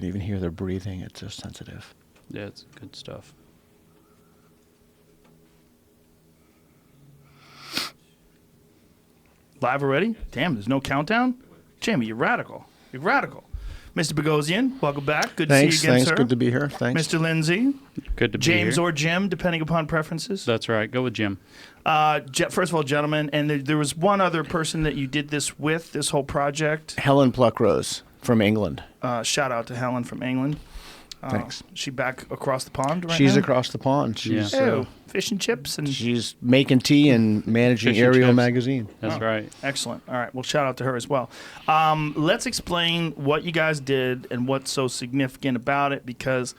can even hear their breathing. It's so sensitive. Yeah, it's good stuff. Live already? Damn, there's no countdown? Jamie, you're radical. You're radical. Mr. Boghossian, welcome back. Good to see you again, Thanks. sir. Good to be here. Thanks. Mr. Lindsay. Good to be here. James or Jim, depending upon preferences. That's right. Go with Jim. First of all, gentlemen, and there was one other person that you did this with, this whole project. Helen Pluckrose from England. Shout out to Helen from England. Thanks. She back across the pond right now? She's across the pond. She's fish and chips. And she's making tea and managing Fish and Ariel chips. magazine. That's right. Excellent. All right. Well, shout out to her as well. Let's explain what you guys did and what's so significant about it, because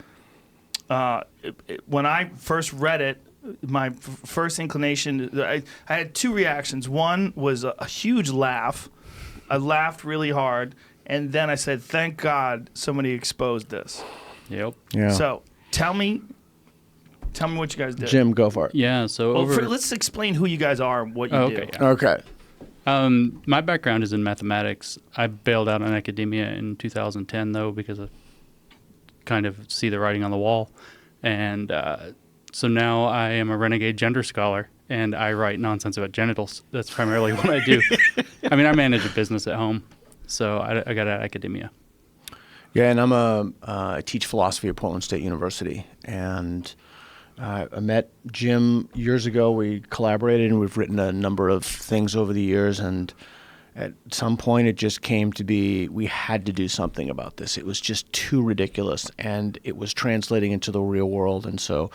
when I first read it, my first inclination, I had two reactions. One was a huge laugh. I laughed really hard. And then I said, thank God somebody exposed this. Yep. Yeah. So tell me what you guys did. Jim, go for it. Yeah, so let's explain who you guys are and what you do. Okay. Yeah. Okay. My background is in mathematics. I bailed out on academia in 2010, though, because I kind of see the writing on the wall. And so now I am a renegade gender scholar, and I write nonsense about genitals. That's primarily what I do. I mean, I manage a business at home, so I got out of academia. Yeah, and I teach philosophy at Portland State University, and I met Jim years ago. We collaborated, and we've written a number of things over the years, and at some point it just came to be we had to do something about this. It was just too ridiculous, and it was translating into the real world, and so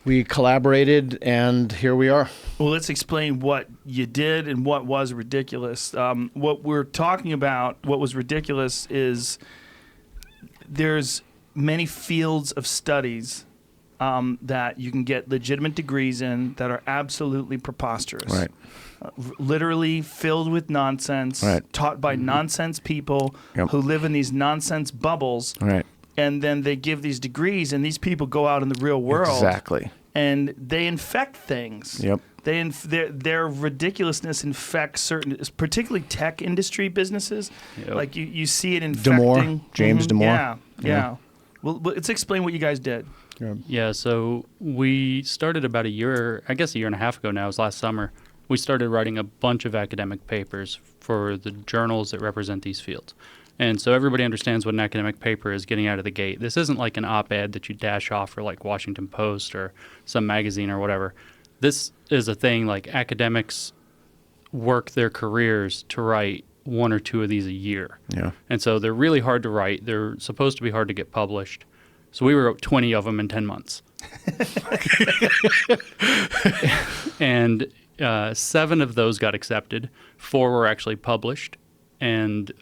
we collaborated, and here we are. Well, let's explain what you did and what was ridiculous. What we're talking about, what was ridiculous, is there's many fields of studies that you can get legitimate degrees in that are absolutely preposterous. Right. Literally filled with nonsense, taught by nonsense people who live in these nonsense bubbles. Right. And then they give these degrees, and these people go out in the real world. Exactly. And they infect things. Yep. Their ridiculousness infects certain, particularly tech industry businesses. Yep. Like you see it infecting. James Damore. Yeah. Well, let's explain what you guys did. Yeah, so we started about a year and a half ago now. It was last summer. We started writing a bunch of academic papers for the journals that represent these fields. And so everybody understands what an academic paper is getting out of the gate. This isn't like an op-ed that you dash off for like Washington Post or some magazine or whatever. This is a thing like academics work their careers to write one or two of these a year. Yeah. And so they're really hard to write. They're supposed to be hard to get published. So we wrote 20 of them in 10 months. And 7 of those got accepted. 4 were actually published. And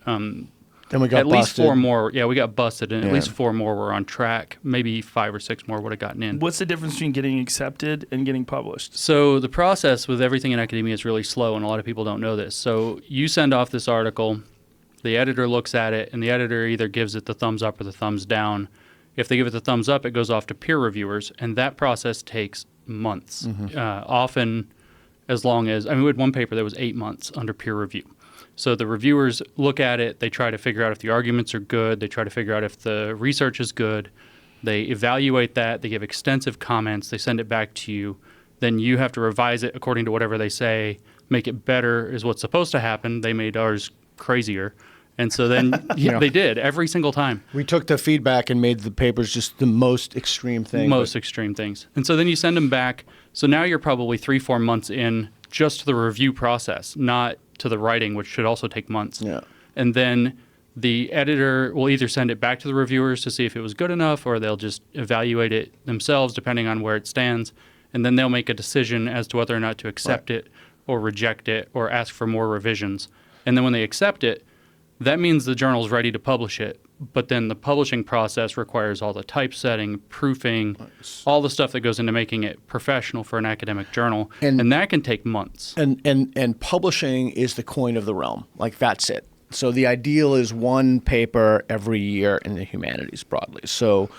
then we got at busted. least 4 more. Yeah, we got busted. And at least 4 more were on track. Maybe 5 or 6 more would have gotten in. What's the difference between getting accepted and getting published? So the process with everything in academia is really slow, and a lot of people don't know this. So you send off this article. The editor looks at it, and the editor either gives it the thumbs up or the thumbs down. If they give it the thumbs up, it goes off to peer reviewers, and that process takes months, often as long as, we had one paper that was 8 months under peer review. So the reviewers look at it, they try to figure out if the arguments are good, they try to figure out if the research is good, they evaluate that, they give extensive comments, they send it back to you, then you have to revise it according to whatever they say, make it better is what's supposed to happen. They made ours crazier. And so then they did every single time. We took the feedback and made the papers just the most extreme thing. Extreme things. And so then you send them back. So now you're probably 3-4 months in just to the review process, not to the writing, which should also take months. Yeah. And then the editor will either send it back to the reviewers to see if it was good enough, or they'll just evaluate it themselves depending on where it stands. And then they'll make a decision as to whether or not to accept it or reject it or ask for more revisions. And then when they accept it, that means the journal's ready to publish it, but then the publishing process requires all the typesetting, proofing, all the stuff that goes into making it professional for an academic journal, and that can take months. And publishing is the coin of the realm. Like, that's it. So the ideal is one paper every year in the humanities broadly. So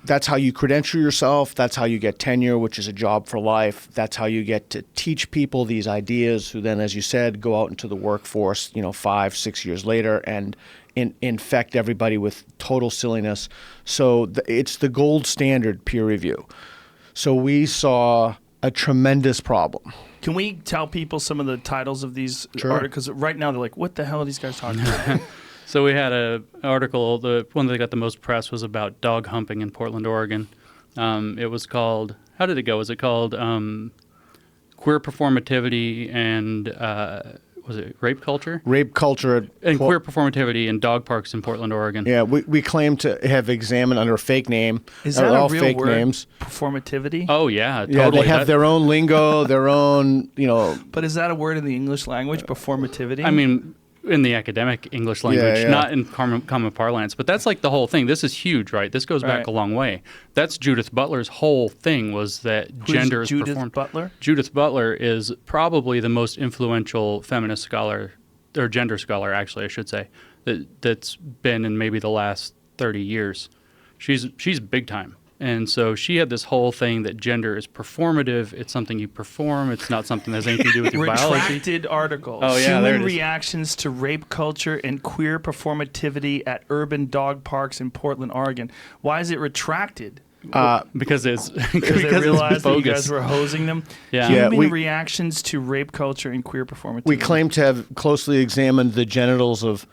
that's how you credential yourself, that's how you get tenure, which is a job for life, that's how you get to teach people these ideas who then, as you said, go out into the workforce, 5-6 years later and infect everybody with total silliness. So it's the gold standard peer review. So we saw a tremendous problem. Can we tell people some of the titles of these Sure. articles? Because right now they're like, what the hell are these guys talking about? So we had an article, the one that got the most press was about dog humping in Portland, Oregon. It was called, how did it go? Was it called Queer Performativity and, was it Rape Culture? Rape culture. And Queer Performativity in Dog Parks in Portland, Oregon. Yeah, we claim to have examined under a fake name. Is that all a real fake word? names. Performativity? Oh, yeah, totally. Yeah, they have their own lingo, their own, But is that a word in the English language, performativity? I mean, in the academic English language, yeah. not in common parlance. But that's like the whole thing. This is huge, right? This goes back Right. a long way. That's Judith Butler's whole thing was that Who's gender is Judith performed. Butler? Judith Butler is probably the most influential feminist scholar, or gender scholar, actually, I should say, that's been in maybe the last 30 years. She's big time. And so she had this whole thing that gender is performative. It's something you perform. It's not something that has anything to do with your biology. Retracted articles. Oh, yeah, there Human it is. reactions to rape culture and queer performativity at urban dog parks in Portland, Oregon. Why is it retracted? Because it's Because they realized it's that you bogus. guys were hosing them. Yeah. Yeah, Human we- reactions to rape culture and queer performativity. we claim to have closely examined the genitals of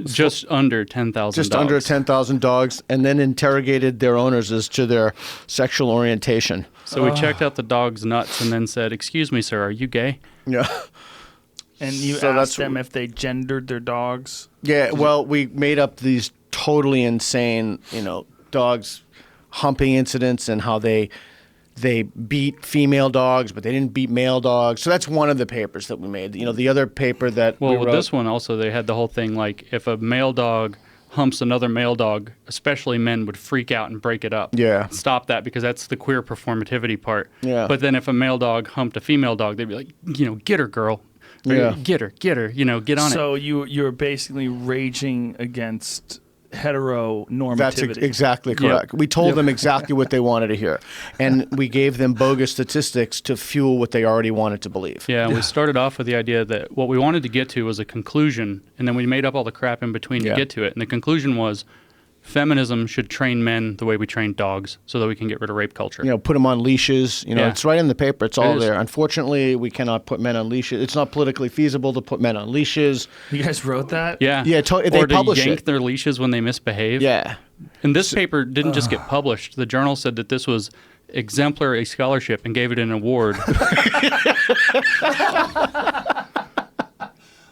just under 10,000 just dogs. under 10,000 dogs, and then interrogated their owners as to their sexual orientation. So we checked out the dog's nuts and then said, "Excuse me, sir, are you gay?" Yeah. And you So that's asked them if they gendered their dogs. Yeah, well, we made up these totally insane, dogs humping incidents and how they beat female dogs, but they didn't beat male dogs. So that's one of the papers that we made. The other paper that Well, we with wrote, this one also, they had the whole thing like if a male dog humps another male dog, especially men would freak out and break it up. Yeah. Stop that because that's the queer performativity part. Yeah. But then if a male dog humped a female dog, they'd be like, get her, girl. Or, Yeah. Get her, get on it. So you're basically raging against heteronormativity. That's exactly correct. We told them exactly what they wanted to hear, and we gave them bogus statistics to fuel what they already wanted to believe. Yeah, we started off with the idea that what we wanted to get to was a conclusion, and then we made up all the crap in between Yeah. to get to it. And the conclusion was feminism should train men the way we train dogs so that we can get rid of rape culture. Put them on leashes. Yeah. It's right in the paper. It's all is. there. Unfortunately, we cannot put men on leashes. It's not politically feasible to put men on leashes. You guys wrote that? Yeah. Yeah, they or to publish yank it. their leashes when they misbehave. Yeah. And this paper didn't just get published. The journal said that this was exemplary scholarship and gave it an award.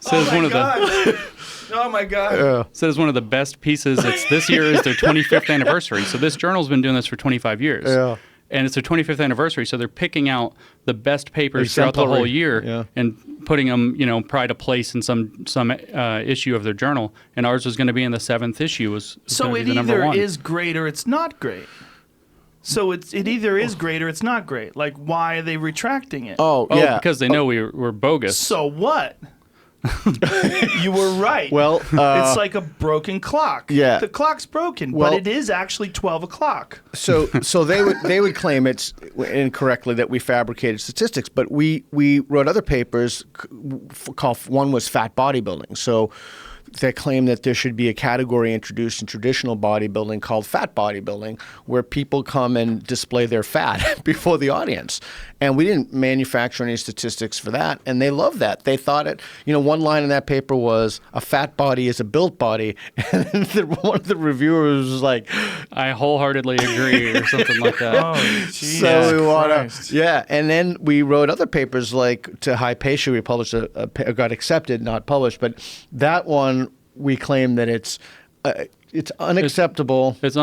Says one of the Oh my God. says one of the best pieces. This year is their 25th anniversary. So this journal's been doing this for 25 years. Yeah. And it's their 25th anniversary. So they're picking out the best papers throughout the whole Exemplary. year Yeah. and putting them, pride of place in some issue of their journal. And ours was going to be in the 7th issue. Was So gonna it be the number either one. is great or it's not great. So it either is great or it's not great. Like, why are they retracting it? Oh, Oh, yeah. because they know we're bogus. So what? You were right. Well, it's like a broken clock. Yeah. The clock's broken, Well- but it is actually 12 o'clock. so they would claim it's incorrectly that we fabricated statistics, but we wrote other papers called, one was fat bodybuilding. So they claim that there should be a category introduced in traditional bodybuilding called fat bodybuilding, where people come and display their fat before the audience. And we didn't manufacture any statistics for that, and they loved that. They thought it, one line in that paper was, a fat body is a built body, and one of the reviewers was like, I wholeheartedly agree or something like that. Oh, Jesus so we want Christ. to, yeah. And then we wrote other papers like to Hypatia. We published got accepted, not published, but that one we claim that it's unacceptable. It's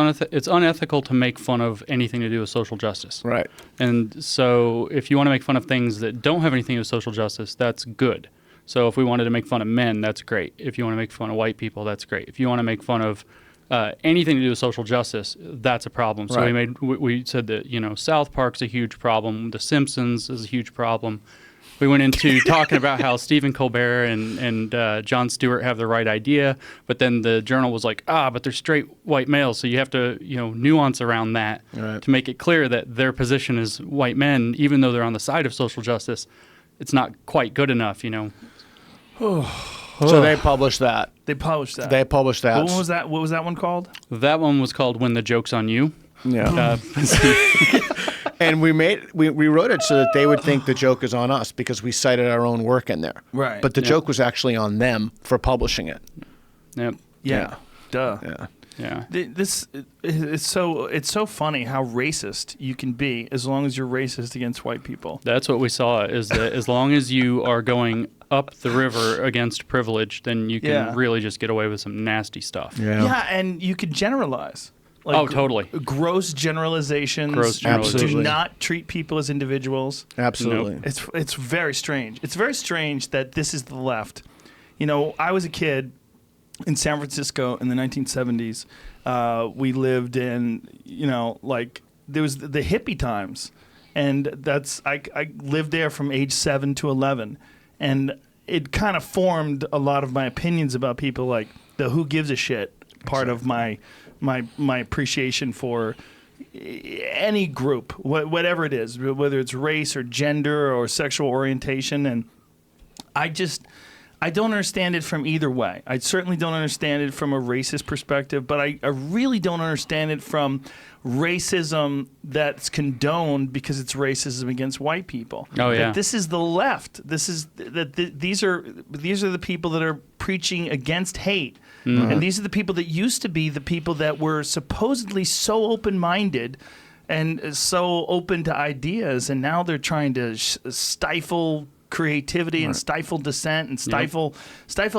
unethical to make fun of anything to do with social justice. Right. And so if you want to make fun of things that don't have anything to do with social justice, that's good. So if we wanted to make fun of men, that's great. If you want to make fun of white people, that's great. If you want to make fun of anything to do with social justice, that's a problem. So Right. we said that, South Park's a huge problem. The Simpsons is a huge problem. We went into talking about how Stephen Colbert and Jon Stewart have the right idea, but then the journal was like, but they're straight white males, so you have to, nuance around that Right. to make it clear that their position as white men, even though they're on the side of social justice, it's not quite good enough, So they published that. They published that. They published that. What was that? What was that one called? That one was called When the Joke's on You. Yeah. And we wrote it so that they would think the joke is on us because we cited our own work in there. Right. But the joke was actually on them for publishing it. Yep. Yeah. Duh. Yeah. Yeah. It's so funny how racist you can be as long as you're racist against white people. That's what we saw, is that as long as you are going up the river against privilege, then you can really just get away with some nasty stuff. Yeah, and you could generalize. Like, totally. Gross generalizations. Absolutely. Do not treat people as individuals. Absolutely. Nope. It's very strange. It's very strange that this is the left. You know, I was a kid in San Francisco in the 1970s. We lived in, there was the hippie times. And I lived there from age 7 to 11. And it kind of formed a lot of my opinions about people, like the who gives a shit part of my appreciation for any group, whatever it is, whether it's race or gender or sexual orientation. And I don't understand it from either way. I certainly don't understand it from a racist perspective, but I really don't understand it from racism that's condoned because it's racism against white people. Oh yeah. That this is the left. These are the people that are preaching against hate. Mm-hmm. And these are the people that used to be the people that were supposedly so open-minded and so open to ideas, and now they're trying to stifle creativity and stifle dissent and stifle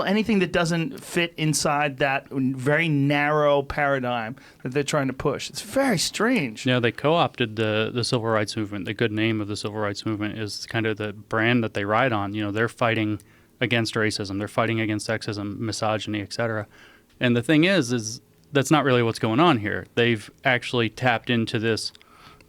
anything that doesn't fit inside that very narrow paradigm that they're trying to push. It's very strange. Yeah, they co-opted the civil rights movement. The good name of the civil rights movement is kind of the brand that they ride on. You know, they're fighting against racism, they're fighting against sexism, misogyny, etc. And the thing is that's not really what's going on here. They've actually tapped into this,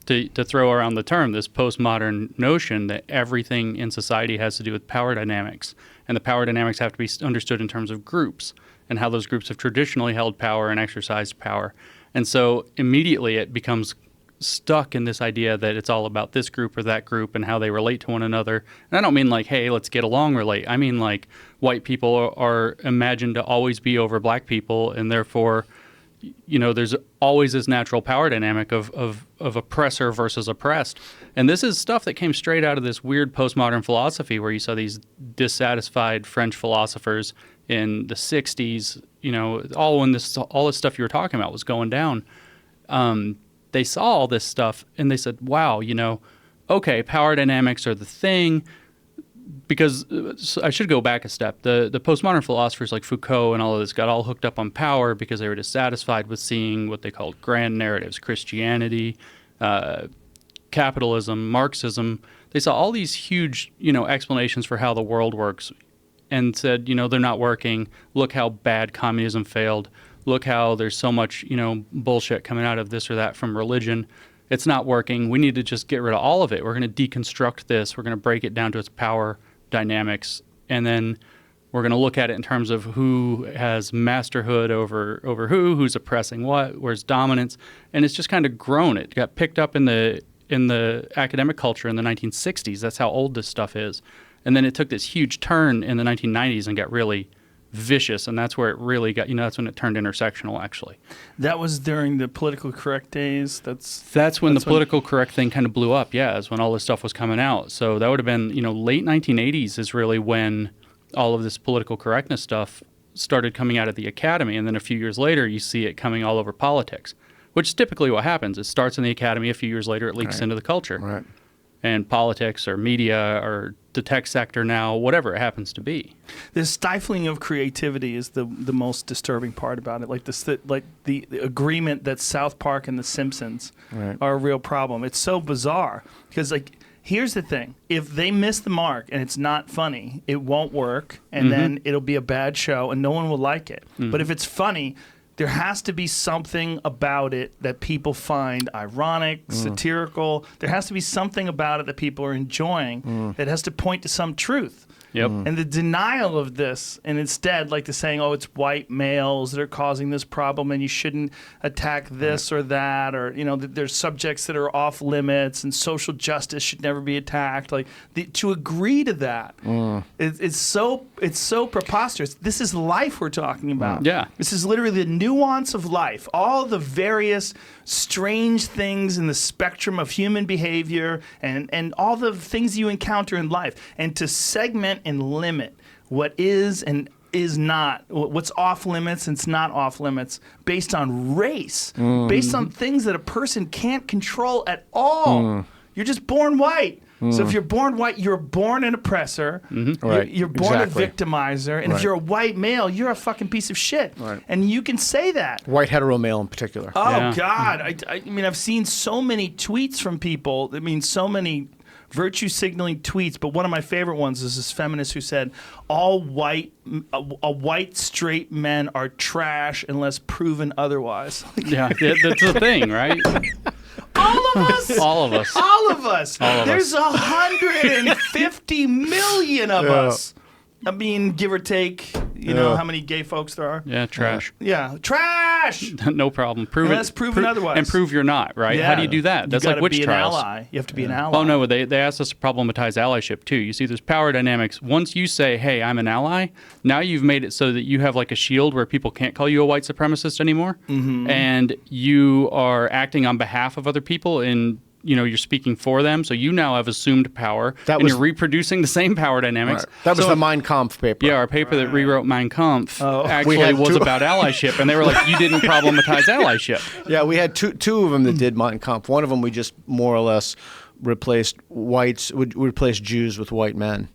to throw around the term, this postmodern notion that everything in society has to do with power dynamics. And the power dynamics have to be understood in terms of groups and how those groups have traditionally held power and exercised power. And so immediately it becomes stuck in this idea that it's all about this group or that group and how they relate to one another. And I don't mean like, hey, let's get along relate. I mean like white people are imagined to always be over black people, and therefore, you know, there's always this natural power dynamic of oppressor versus oppressed. And this is stuff that came straight out of this weird postmodern philosophy where you saw these dissatisfied French philosophers in the 60s, you know, all this stuff you were talking about was going down. They saw all this stuff and they said, wow, you know, okay, power dynamics are the thing. Because I should go back a step. The postmodern philosophers like Foucault and all of this got all hooked up on power because they were dissatisfied with seeing what they called grand narratives, Christianity, capitalism, Marxism. They saw all these huge, you know, explanations for how the world works and said, you know, they're not working. Look how bad communism failed. Look how there's so much, you know, bullshit coming out of this or that from religion. It's not working. We need to just get rid of all of it. We're going to deconstruct this. We're going to break it down to its power dynamics, and then we're going to look at it in terms of who has masterhood over who's oppressing what, where's dominance, and it's just kind of grown. It got picked up in the academic culture in the 1960s. That's how old this stuff is. And then it took this huge turn in the 1990s and got really vicious, and that's where it really got, you know, that's when it turned intersectional, actually. That was during the politically correct days? That's when the political correct thing kind of blew up, yeah, is when all this stuff was coming out. So that would have been, you know, late 1980s is really when all of this political correctness stuff started coming out of the academy, and then a few years later you see it coming all over politics, which is typically what happens. It starts in the academy, a few years later it leaks into the culture. Right. And politics or media or the tech sector now, whatever it happens to be. The stifling of creativity is the most disturbing part about it. Like the agreement that South Park and The Simpsons are a real problem. It's so bizarre because, like, here's the thing: if they miss the mark and it's not funny, it won't work, and then it'll be a bad show, and no one will like it. But if it's funny, there has to be something about it that people find ironic, satirical. There has to be something about it that people are enjoying that has to point to some truth. Yep. And the denial of this, and instead, like the saying, oh, it's white males that are causing this problem and you shouldn't attack this or that, or, there's subjects that are off limits and social justice should never be attacked. Like, to agree to that, it's so preposterous. This is life we're talking about. Yeah. This is literally the nuance of life. All the various strange things in the spectrum of human behavior and all the things you encounter in life. And to segment and limit what is and is not, what's off limits and it's not off limits, based on race, based on things that a person can't control at all. You're just born white. So if you're born white, you're born an oppressor. Right. You're born Exactly. a victimizer. And if you're a white male, you're a fucking piece of shit. Right. And you can say that. White hetero male in particular. Oh, Yeah. God. I mean, I've seen so many tweets from people. I mean, so many virtue signaling tweets. But one of my favorite ones is this feminist who said, all white straight men are trash unless proven otherwise. Yeah, that's the thing, right? All of us. All of us. All of us. All of There's us. 150 million of Yeah. us. I mean, give or take, you know how many gay folks there are? Yeah, trash. Yeah. Trash! No problem. Prove Unless it. proven otherwise. And prove you're not, right? How do you do that? That's you like gotta witch be trials. An ally. You have to be an ally. Oh, no, they asked us to problematize allyship, too. You see, there's power dynamics. Once you say, hey, I'm an ally, now you've made it so that you have like a shield where people can't call you a white supremacist anymore. And you are acting on behalf of other people and you're speaking for them. So you now have assumed power. And you're reproducing the same power dynamics. Right. That was the Mein Kampf paper. Yeah, our paper that rewrote Mein Kampf actually We had was two- about allyship. And they were like, you didn't problematize allyship. Yeah, we had two of them that did Mein Kampf. One of them we just more or less replaced Jews with white men.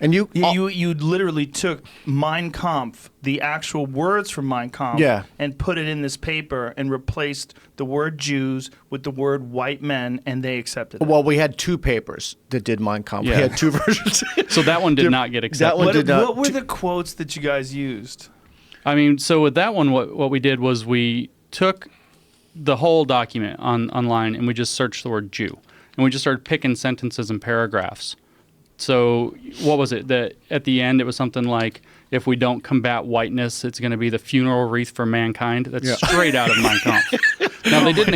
And you literally took Mein Kampf, the actual words from Mein Kampf, and put it in this paper and replaced the word Jews with the word white men, and they accepted it. Well, we had two papers that did Mein Kampf. Yeah. We had two versions. So that one did not get accepted. That one did not. What were the quotes that you guys used? I mean, so with that one, what we did was we took the whole document online and we just searched the word Jew. And we just started picking sentences and paragraphs. So what was it? That at the end it was something like, if we don't combat whiteness, it's going to be the funeral wreath for mankind. That's straight out of Mein Kampf. Now they didn't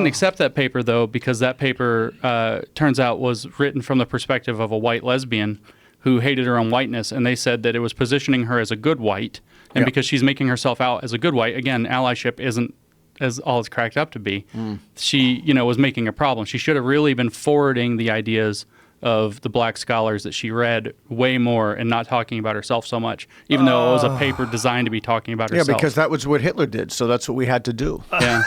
accept that paper though, because that paper turns out was written from the perspective of a white lesbian who hated her own whiteness, and they said that it was positioning her as a good white, and because she's making herself out as a good white, again, allyship isn't as all it's cracked up to be. She, was making a problem. She should have really been forwarding the ideas of the black scholars that she read way more and not talking about herself so much, even though it was a paper designed to be talking about herself. Yeah, because that was what Hitler did, so that's what we had to do. Yeah.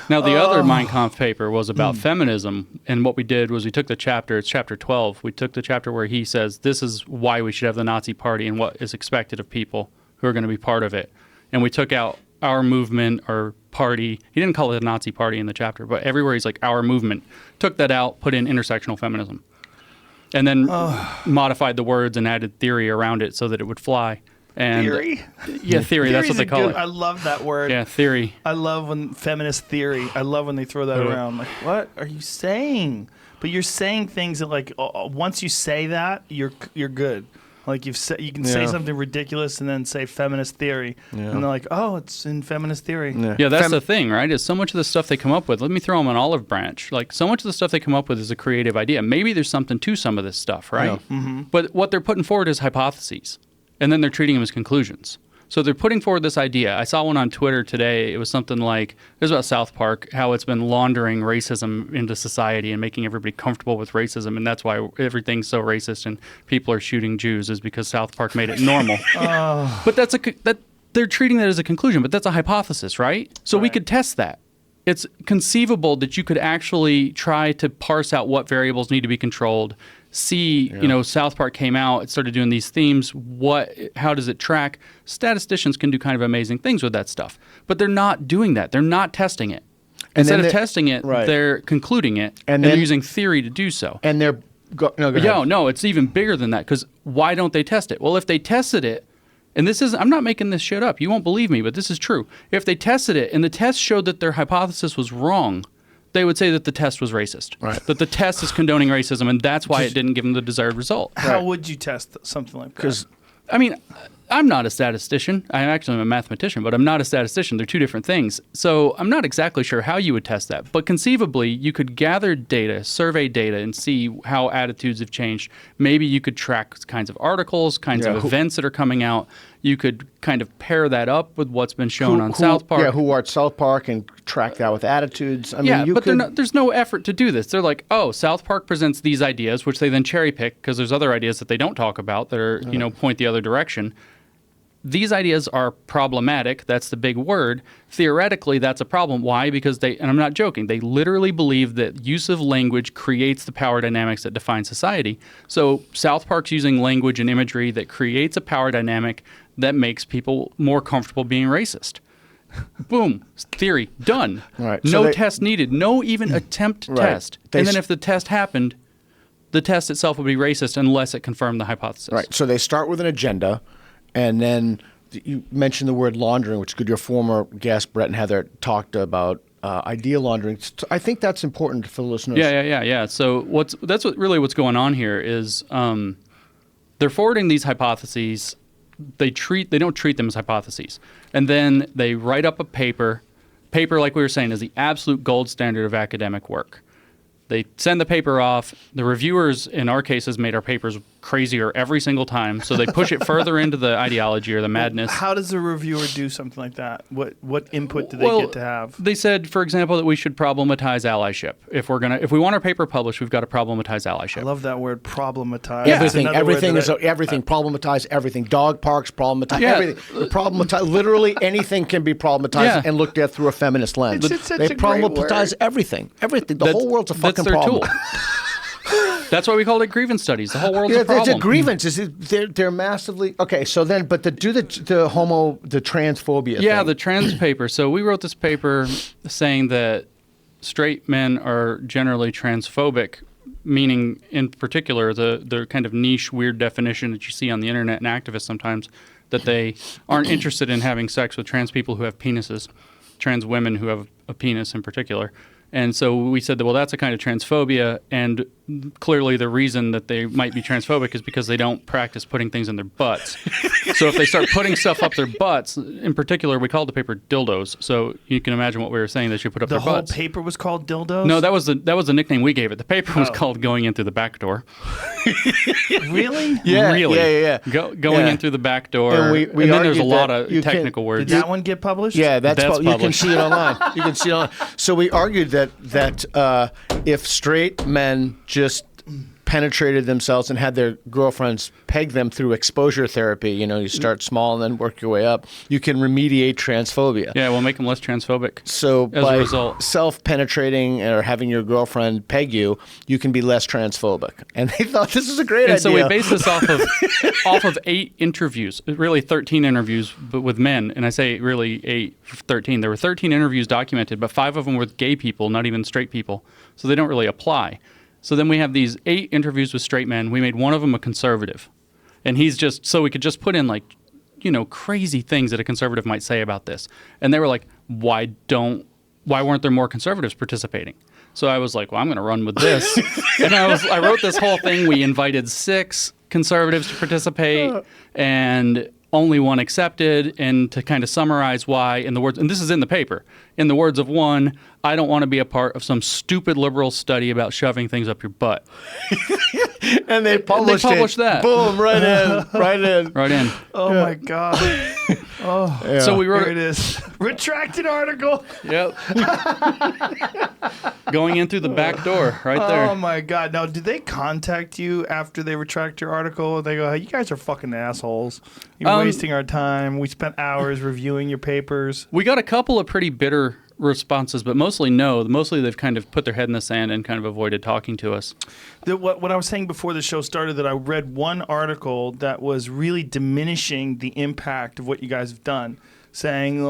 Now, the other Mein Kampf paper was about feminism, and what we did was we took the chapter, it's chapter 12, we took the chapter where he says this is why we should have the Nazi Party and what is expected of people who are going to be part of it. And we took out our movement or party. He didn't call it a Nazi party in the chapter, but everywhere he's like, our movement. Took that out, put in intersectional feminism. And then modified the words and added theory around it so that it would fly. And Theory? Yeah, theory. That's what they call it. I love that word. Yeah, theory. I love when feminist theory. I love when they throw that around. Like, what are you saying? But you're saying things that, like, once you say that, you're good. Like you can say something ridiculous and then say feminist theory, and they're like, "Oh, it's in feminist theory." Yeah, that's the thing, right? Is so much of the stuff they come up with. Let me throw them an olive branch. Like so much of the stuff they come up with is a creative idea. Maybe there's something to some of this stuff, right? But what they're putting forward is hypotheses, and then they're treating them as conclusions. So they're putting forward this idea. I saw one on Twitter today. It was something like, it was about South Park, how it's been laundering racism into society and making everybody comfortable with racism. And that's why everything's so racist and people are shooting Jews, is because South Park made it normal. But they're treating that as a conclusion, but that's a hypothesis, right? So we could test that. It's conceivable that you could actually try to parse out what variables need to be controlled. See, South Park came out, it started doing these themes. How does it track? Statisticians can do kind of amazing things with that stuff, but they're not doing that. They're not testing it. Instead of testing it, they're concluding it, and they're using theory to do so. And they're go ahead. No, it's even bigger than that, because why don't they test it? Well, if they tested it, and I'm not making this shit up. You won't believe me, but this is true. If they tested it and the test showed that their hypothesis was wrong, they would say that the test was racist. Right. That the test is condoning racism, and that's why it didn't give them the desired result. How would you test something like that? Because I mean, I'm not a statistician. I actually am a mathematician, but I'm not a statistician. They're two different things. So I'm not exactly sure how you would test that. But conceivably, you could gather data, survey data, and see how attitudes have changed. Maybe you could track kinds of articles, kinds of events that are coming out. You could kind of pair that up with what's been shown on South Park. Yeah, who are at South Park and track that with attitudes. I mean, but there's no effort to do this. They're like, oh, South Park presents these ideas, which they then cherry pick because there's other ideas that they don't talk about that are, point the other direction. These ideas are problematic. That's the big word. Theoretically, that's a problem. Why? Because and I'm not joking, they literally believe that use of language creates the power dynamics that define society. So South Park's using language and imagery that creates a power dynamic that makes people more comfortable being racist. Boom. Theory. Done. Right. No test needed. No even attempt test. And then if the test happened, the test itself would be racist unless it confirmed the hypothesis. Right. So they start with an agenda, and then you mentioned the word laundering, which your former guest, Brett and Heather, talked about idea laundering. I think that's important for the listeners. Yeah. So that's what's going on here is they're forwarding these hypotheses. They don't treat them as hypotheses. And then they write up a paper. Paper, like we were saying, is the absolute gold standard of academic work. They send the paper off. The reviewers, in our cases, made our papers crazier every single time. So they push it further into the ideology or the madness. How does a reviewer do something like that? What input do they get to have? They said, for example, that we should problematize allyship. If we want our paper published, we've got to problematize allyship. I love that word, problematize. Yeah. Everything. Problematize everything. Dog parks, problematize everything. Problematize. Literally anything can be problematized and looked at through a feminist lens. It's such they a great problematize word. everything. Everything. The whole world's a fucking their problem. Tool. That's why we called it grievance studies. The whole world's a problem. It's a grievance. They're massively okay. So then, but the transphobia. Yeah, thing. the trans paper. So we wrote this paper saying that straight men are generally transphobic, meaning in particular the kind of niche, weird definition that you see on the internet and activists sometimes, that they aren't interested in having sex with trans people who have penises, trans women who have a penis in particular. And so we said that, well, that's a kind of transphobia, and clearly the reason that they might be transphobic is because they don't practice putting things in their butts. So if they start putting stuff up their butts, in particular, we called the paper dildos. So you can imagine what we were saying, they should put up their butts. The whole paper was called dildos? No, that was the nickname we gave it. The paper was called Going In Through the Back Door. Really? Yeah. Really? Yeah. Going in through the back door. And and then there's a lot of technical words. Did that one get published? Yeah, that's published. You can see it online. You can see it online. So we argued that if straight men just penetrated themselves and had their girlfriends peg them through exposure therapy, you start small and then work your way up, you can remediate transphobia. Yeah, we'll make them less transphobic. So as by a result, self-penetrating or having your girlfriend peg you, you can be less transphobic. And they thought this is a great idea. And so we based this off of 8 interviews, really 13 interviews, but with men. And I say really 8, 13. There were 13 interviews documented, but 5 of them were with gay people, not even straight people. So they don't really apply. So then we have these 8 interviews with straight men. We made one of them a conservative. And so we could just put in crazy things that a conservative might say about this. And they were like, why weren't there more conservatives participating? So I was like, well, I'm going to run with this. And I wrote this whole thing. We invited 6 conservatives to participate, and only 1 accepted. And to kind of summarize why, in the words, and this is in the paper, in the words of one, I don't want to be a part of some stupid liberal study about shoving things up your butt. And they published that. Boom, right in. Oh my God. Oh, yeah. So we wrote here it is. Retracted article. Yep. Going in through the back door, right there. Oh my God. Now, did they contact you after they retract your article? They go, hey, you guys are fucking assholes. You're wasting our time. We spent hours reviewing your papers. We got a couple of pretty bitter responses, but mostly no. Mostly they've kind of put their head in the sand and kind of avoided talking to us. What I was saying before the show started, that I read one article that was really diminishing the impact of what you guys have done, saying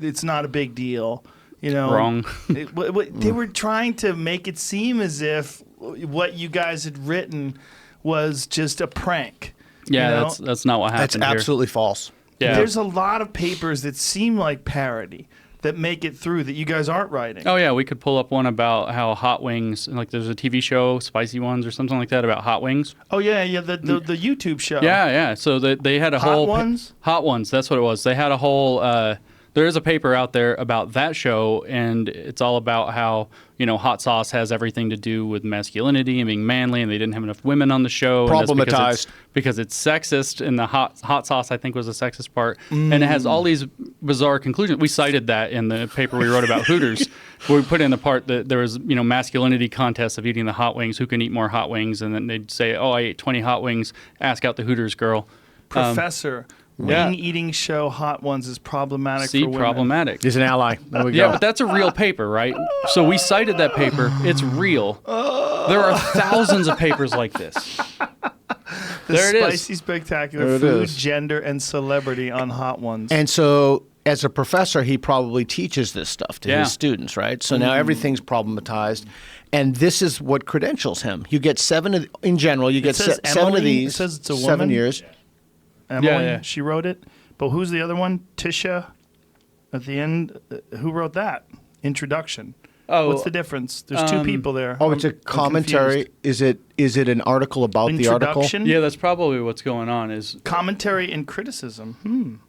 it's not a big deal. Wrong. They were trying to make it seem as if what you guys had written was just a prank. Yeah, that's not what happened. That's absolutely false. Yeah. There's a lot of papers that seem like parody. that make it through that you guys aren't writing. Oh yeah, we could pull up one about how hot wings, like there's a TV show, Spicy Ones or something like that about hot wings. Oh yeah, the YouTube show. Yeah. So they had a Hot whole Ones? Hot Ones. That's what it was. They had a whole. There is a paper out there about that show, and it's all about how hot sauce has everything to do with masculinity and being manly, and they didn't have enough women on the show. Problematized. Because it's sexist, and the hot sauce I think was the sexist part, and it has all these bizarre conclusions. We cited that in the paper we wrote about Hooters, where we put in the part that there was masculinity contests of eating the hot wings, who can eat more hot wings, and then they'd say, "Oh, I ate 20 hot wings. Ask out the Hooters girl." Professor. Wing eating show Hot Ones is problematic for women. Problematic. He's an ally. There we go. Yeah, but that's a real paper, right? So we cited that paper. It's real. There are thousands of papers like this. There it is. Spicy Spectacular Food, Gender, and Celebrity on Hot Ones. And so, as a professor, he probably teaches this stuff to his students, right? So now everything's problematized. And this is what credentials him. You get 7 in general, you get 7 of these. It says it's a woman. 7 years. Emily, she wrote it. But who's the other one? Tisha at the end. Who wrote that? Introduction. Oh, what's the difference? There's 2 people there. Oh, it's a commentary. Is it an article about the article? Yeah, that's probably what's going on. Is commentary and criticism.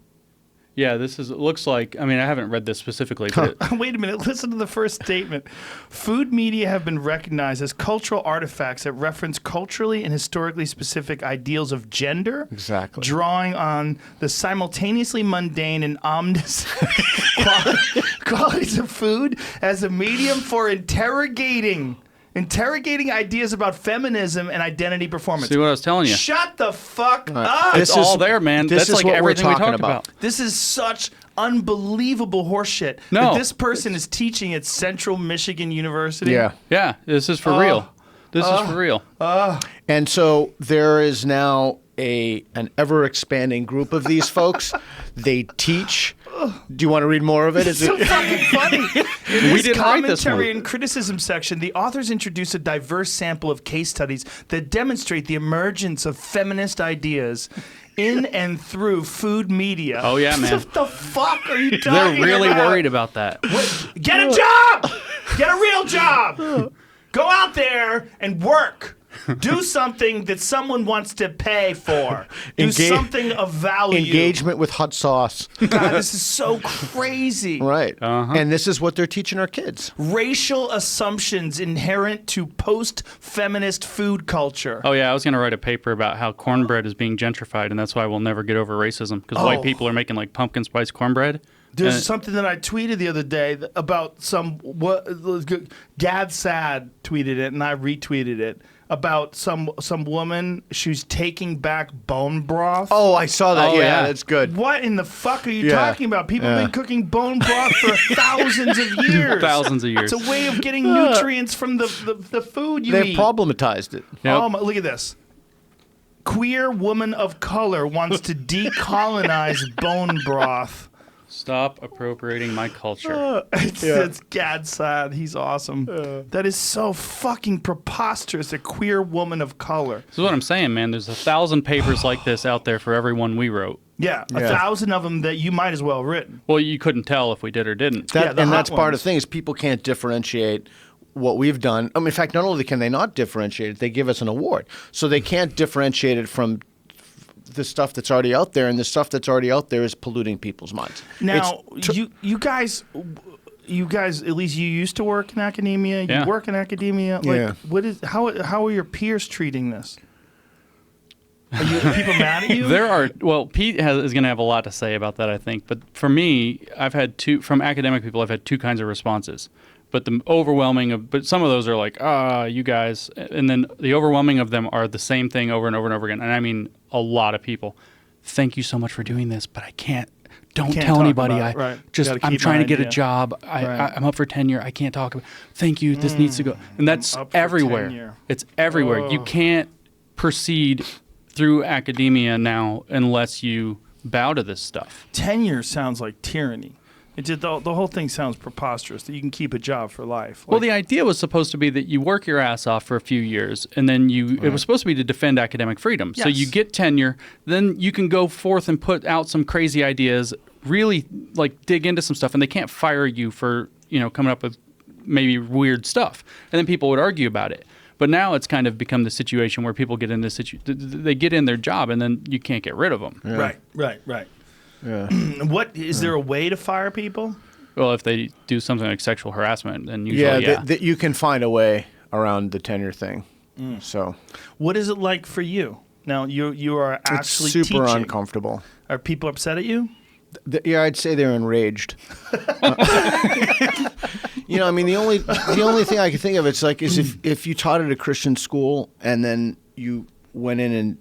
Yeah, it looks like, I haven't read this specifically, but wait a minute, listen to the first statement. Food media have been recognized as cultural artifacts that reference culturally and historically specific ideals of gender. Exactly. Drawing on the simultaneously mundane and ominous qualities of food as a medium for interrogating ideas about feminism and identity performance. See what I was telling you? Shut the fuck up. It's all there, man. That's like everything we talked about. This is such unbelievable horseshit. No. That this person is teaching at Central Michigan University. Yeah, this is for real. This is for real. And so there is now an ever-expanding group of these folks. They teach. Do you want to read more of it? It's so fucking funny. In We this didn't write this commentary one. and criticism section, the authors introduce a diverse sample of case studies that demonstrate the emergence of feminist ideas in and through food media. Oh, yeah, man. What the fuck are you talking They're really about? worried about that. Get a job! Get a real job! Go out there and work. Do something that someone wants to pay for. Do something of value. Engagement with hot sauce. God, this is so crazy. Right. And this is what they're teaching our kids. Racial assumptions inherent to post-feminist food culture. Oh, yeah, I was going to write a paper about how cornbread is being gentrified, and that's why we'll never get over racism, because white people are making like pumpkin spice cornbread. There's something that I tweeted the other day about Gad Sad tweeted it, and I retweeted it. About some woman, she's taking back bone broth. Oh, I saw that. Oh, yeah, yeah. that's good. What in the fuck are you talking about? People have been cooking bone broth for thousands of years. Thousands of years. It's a way of getting nutrients from the food you They've eat. problematized it. Yep. Oh, look at this. Queer woman of color wants to decolonize bone broth. Stop appropriating my culture. It's Gad Sad. He's awesome. That is so fucking preposterous. A queer woman of color. This is what I'm saying, man. There's 1,000 papers like this out there for every one we wrote. Yeah, 1,000 of them that you might as well have written. Well, you couldn't tell if we did or didn't. And that's part of the thing is people can't differentiate what we've done. In fact, not only can they not differentiate it, they give us an award. So they can't differentiate it from the stuff that's already out there, and the stuff that's already out there is polluting people's minds. Now, you guys, at least you used to work in academia. You work in academia. Like, how are your peers treating this? Are people mad at you? Pete is going to have a lot to say about that, I think. But for me, from academic people, I've had 2 kinds of responses. But but some of those are like, you guys. And then the overwhelming of them are the same thing over and over and over again. And I mean, a lot of people. Thank you so much for doing this, but I can't. Don't tell anybody. I'm trying to get a job. I'm up for tenure. I can't talk about. Thank you. This needs to go. And that's everywhere. It's everywhere. You can't proceed through academia now unless you bow to this stuff. Tenure sounds like tyranny. It just, the whole thing sounds preposterous that you can keep a job for life. Well, the idea was supposed to be that you work your ass off for a few years, and then it was supposed to be to defend academic freedom. Yes. So you get tenure, then you can go forth and put out some crazy ideas, really like dig into some stuff, and they can't fire you for, coming up with maybe weird stuff. And then people would argue about it. But now it's kind of become the situation where people get in this they get in their job, and then you can't get rid of them. Yeah. Right. Yeah. What is there a way to fire people? Well, if they do something like sexual harassment, then usually, that you can find a way around the tenure thing. So, what is it like for you? Now, you are actually it's super teaching. uncomfortable. Are people upset at you? Yeah, I'd say they're enraged. The only thing I can think of is if you taught at a Christian school and then you went in and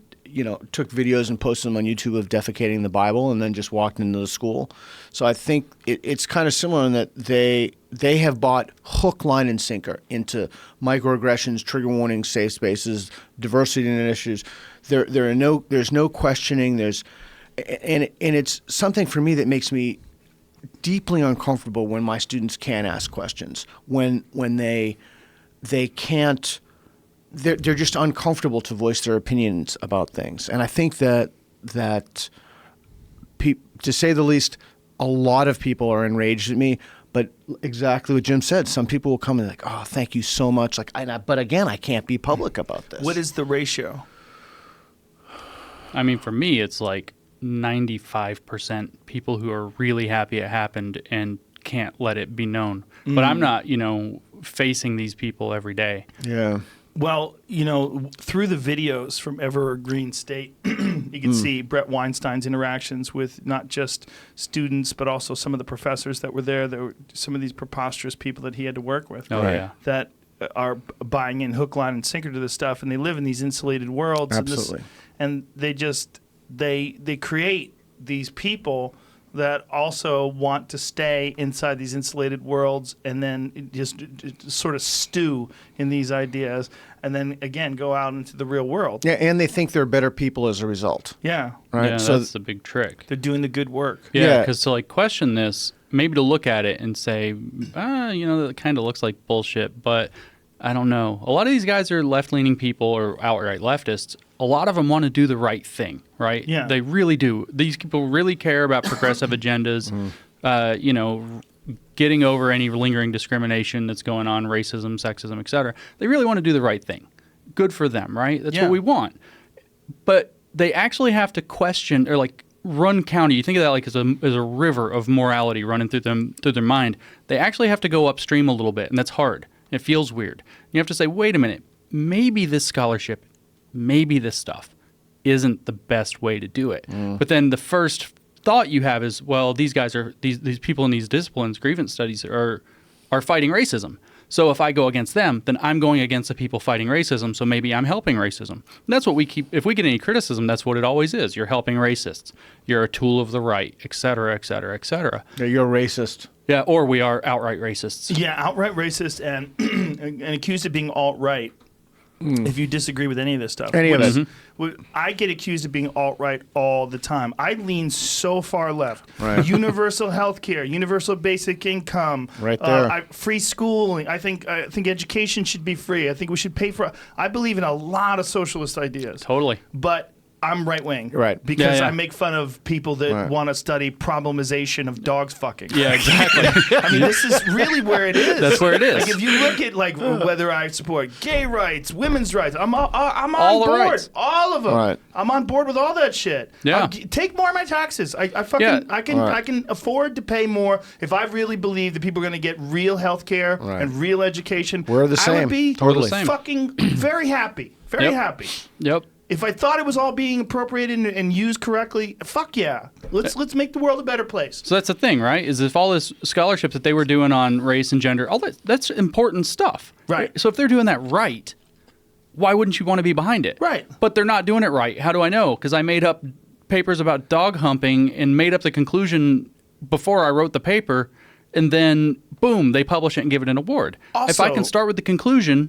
took videos and posted them on YouTube of defecating the Bible and then just walked into the school. So I think it's kind of similar in that they have bought hook, line, and sinker into microaggressions, trigger warnings, safe spaces, diversity initiatives. There's no questioning. And it's something for me that makes me deeply uncomfortable when my students can't ask questions, when they can't. They're just uncomfortable to voice their opinions about things, and I think that to say the least, a lot of people are enraged at me. But exactly what Jim said, some people will come and like, "Oh, thank you so much." But again, I can't be public about this. What is the ratio? I mean, for me, it's like 95% people who are really happy it happened and can't let it be known. But I'm not, facing these people every day. Yeah. Well, through the videos from Evergreen State, you can see Brett Weinstein's interactions with not just students, but also some of the professors that were there. There were some of these preposterous people that he had to work with. Oh, yeah. That are buying in hook, line, and sinker to this stuff, and they live in these insulated worlds. Absolutely. And they just, they create these people that also want to stay inside these insulated worlds and then just sort of stew in these ideas and then, again, go out into the real world. Yeah, and they think they're better people as a result. Yeah. Right? Yeah, So that's the big trick. They're doing the good work. Yeah, because to question this, maybe to look at it and say, that kind of looks like bullshit, but I don't know. A lot of these guys are left-leaning people or outright leftists. A lot of them want to do the right thing, right? Yeah. They really do. These people really care about progressive agendas, getting over any lingering discrimination that's going on, racism, sexism, et cetera. They really want to do the right thing. Good for them, right? That's what we want. But they actually have to question or run counter. You think of that as a river of morality running through their mind. They actually have to go upstream a little bit, and that's hard. It feels weird. You have to say, wait a minute, maybe this scholarship, maybe this stuff isn't the best way to do it. But then the first thought you have is, well, these guys are these people in these disciplines, grievance studies are fighting racism. So if I go against them, then I'm going against the people fighting racism, so maybe I'm helping racism. And that's what we keep, if we get any criticism, that's what it always is. You're helping racists. You're a tool of the right, et cetera, et cetera, et cetera. Yeah, you're racist. Yeah, or we are outright racists. Yeah, outright racist and accused of being alt-right. If you disagree with any of this stuff. Any of it. I get accused of being alt-right all the time. I lean so far left. Right. Universal health care, universal basic income. Right there. Free schooling. I think education should be free. I think we should pay for I believe in a lot of socialist ideas. Totally. But I'm right-wing. Right. Because Yeah. I make fun of people that want to study problemization of dogs fucking. Yeah, exactly. I mean, this is really where it is. That's where it is. Like, if you look at whether I support gay rights, women's rights, I'm on All the board. rights. All of them. Right. I'm on board with all that shit. Yeah. Take more of my taxes. I Yeah. can afford to pay more if I really believe that people are going to get real health care Right. and real education. We're the I same. would be Totally. fucking very happy. Very Yep. happy. Yep. If I thought it was all being appropriated and used correctly, fuck yeah. Let's make the world a better place. So that's the thing, right? Is if all this scholarship that they were doing on race and gender, all that's important stuff. Right. So if they're doing that right, why wouldn't you want to be behind it? Right. But they're not doing it right. How do I know? Because I made up papers about dog humping and made up the conclusion before I wrote the paper, and then boom, they publish it and give it an award. If I Also- can start with the conclusion,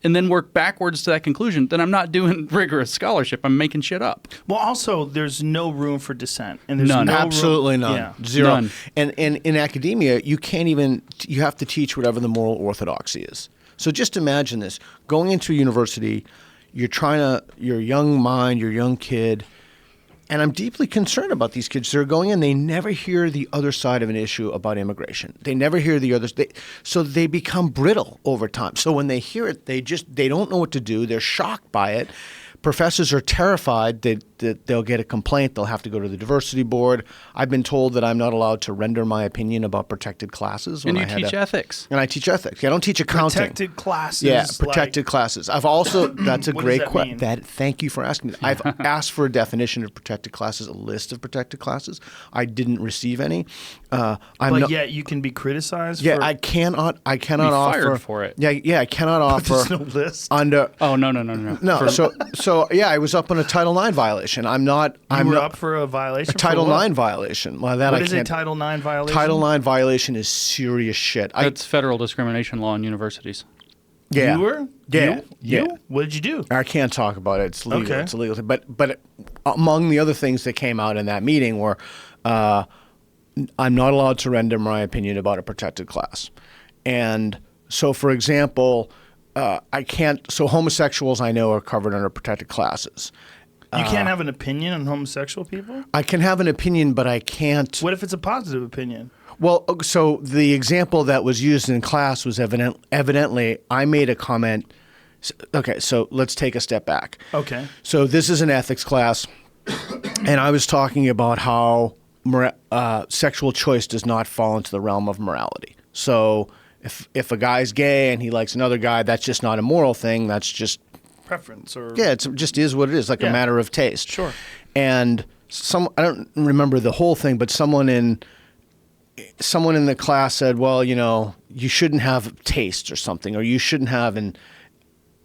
and then work backwards to that conclusion, then I'm not doing rigorous scholarship. I'm making shit up. Well, also, there's no room for dissent. And there's None. no Absolutely room, none. Yeah. Zero. None. And in academia, you can't even, you have to teach whatever the moral orthodoxy is. So just imagine this. Going into a university, you're a young mind, you're a young kid, and I'm deeply concerned about these kids. They're going in, they never hear the other side of an issue about immigration. They never hear the others. So they become brittle over time. So when they hear it, they don't know what to do. They're shocked by it. Professors are terrified that they'll get a complaint. They'll have to go to the diversity board. I've been told that I'm not allowed to render my opinion about protected classes. And you teach ethics. And I teach ethics. I don't teach accounting. Protected classes. Yeah, protected classes. I've also, that's a What great does that question. mean? Thank you for asking me. I've asked for a definition of protected classes, a list of protected classes. I didn't receive any. But yet you can be criticized Yeah, for... I cannot Be offer. fired for it. Yeah, I cannot offer. There's no list. Under. Oh, no. No, so yeah, I was up on a Title IX violation. I'm not. You I'm were not, up for a violation? a Title for what? IX violation. Well, that What I is can't. a Title IX violation? Title IX violation is serious shit. That's federal discrimination law in universities. Yeah. You were? Yeah. You? Yeah. What did you do? I can't talk about it. It's legal. Okay. It's a legal thing. But among the other things that came out in that meeting were, I'm not allowed to render my opinion about a protected class, and so for example, I can't. So homosexuals I know are covered under protected classes. You can't have an opinion on homosexual people? I can have an opinion, but I can't. What if it's a positive opinion? Well, so the example that was used in class was evidently I made a comment. Okay, so let's take a step back. Okay. So this is an ethics class, and I was talking about how sexual choice does not fall into the realm of morality. So if a guy's gay and he likes another guy, that's just not a moral thing. That's just Preference or... yeah, it just is what it is, like a matter of taste. Sure. And I don't remember the whole thing, but someone in the class said, well, you shouldn't have taste or something, or you shouldn't have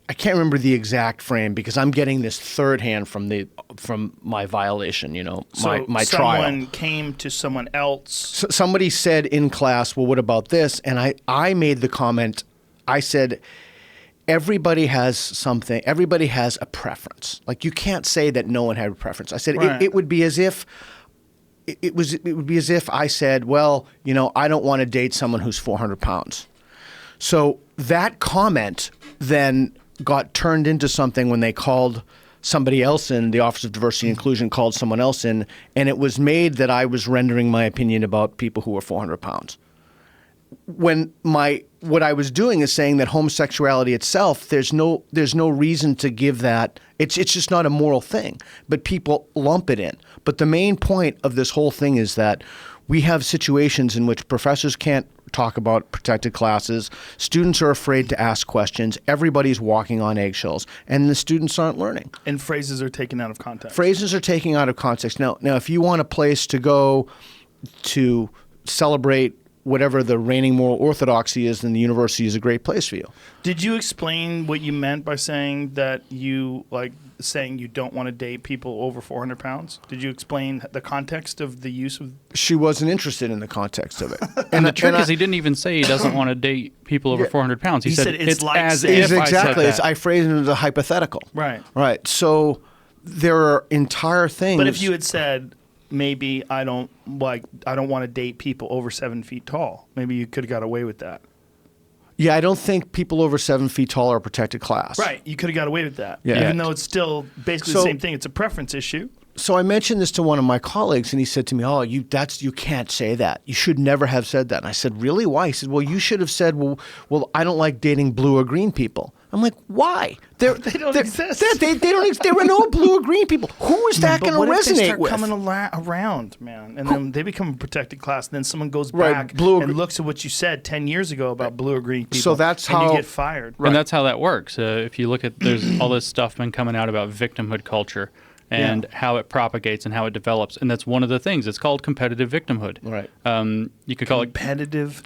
I can't remember the exact frame because I'm getting this third hand from my violation, my trial. Someone came to someone else. Somebody said in class, well, what about this? And I made the comment, I said, everybody has something, everybody has a preference. Like you can't say that no one had a preference. I said Right. it would be as if it would be as if I said, well, I don't want to date someone who's 400 pounds. So that comment then got turned into something when they called somebody else in, the Office of Diversity and Inclusion called someone else in, and it was made that I was rendering my opinion about people who were 400 pounds. When what I was doing is saying that homosexuality itself, there's no reason to give that. It's just not a moral thing, but people lump it in. But the main point of this whole thing is that we have situations in which professors can't talk about protected classes, students are afraid to ask questions, everybody's walking on eggshells, and the students aren't learning. And phrases are taken out of context. Phrases are taken out of context. Now, if you want a place to go to celebrate whatever the reigning moral orthodoxy is, then the university is a great place for you. Did you explain what you meant by saying that you don't want to date people over 400 pounds? Did you explain the context of the use of... She wasn't interested in the context of it. And the trick is he didn't even say he doesn't want to date people over 400 pounds. He said it's like as saying- if I Exactly. said that. I phrased it as a hypothetical. Right. Right. So there are entire things... But if you had said... Maybe I don't want to date people over 7 feet tall. Maybe you could have got away with that. Yeah, I don't think people over 7 feet tall are a protected class. Right. You could have got away with that. Yeah. Even though it's still basically the same thing. It's a preference issue. So I mentioned this to one of my colleagues, and he said to me, "Oh, you can't say that. You should never have said that." And I said, "Really? Why?" He said, "Well, you should have said, well, I don't like dating blue or green people." I'm like, "Why? They don't exist. They don't. There are no blue or green people. Who is that going to But what if they resonate start with?" coming around, man, and then they become a protected class, and then someone goes Right, back blue or and gr- looks at what you said 10 years ago about blue or green people. So that's and how- you get fired. And that's how that works. If you look at, there's all this stuff been coming out about victimhood culture and how it propagates and how it develops. And that's one of the things. It's called competitive victimhood. Right. You could call it Competitive.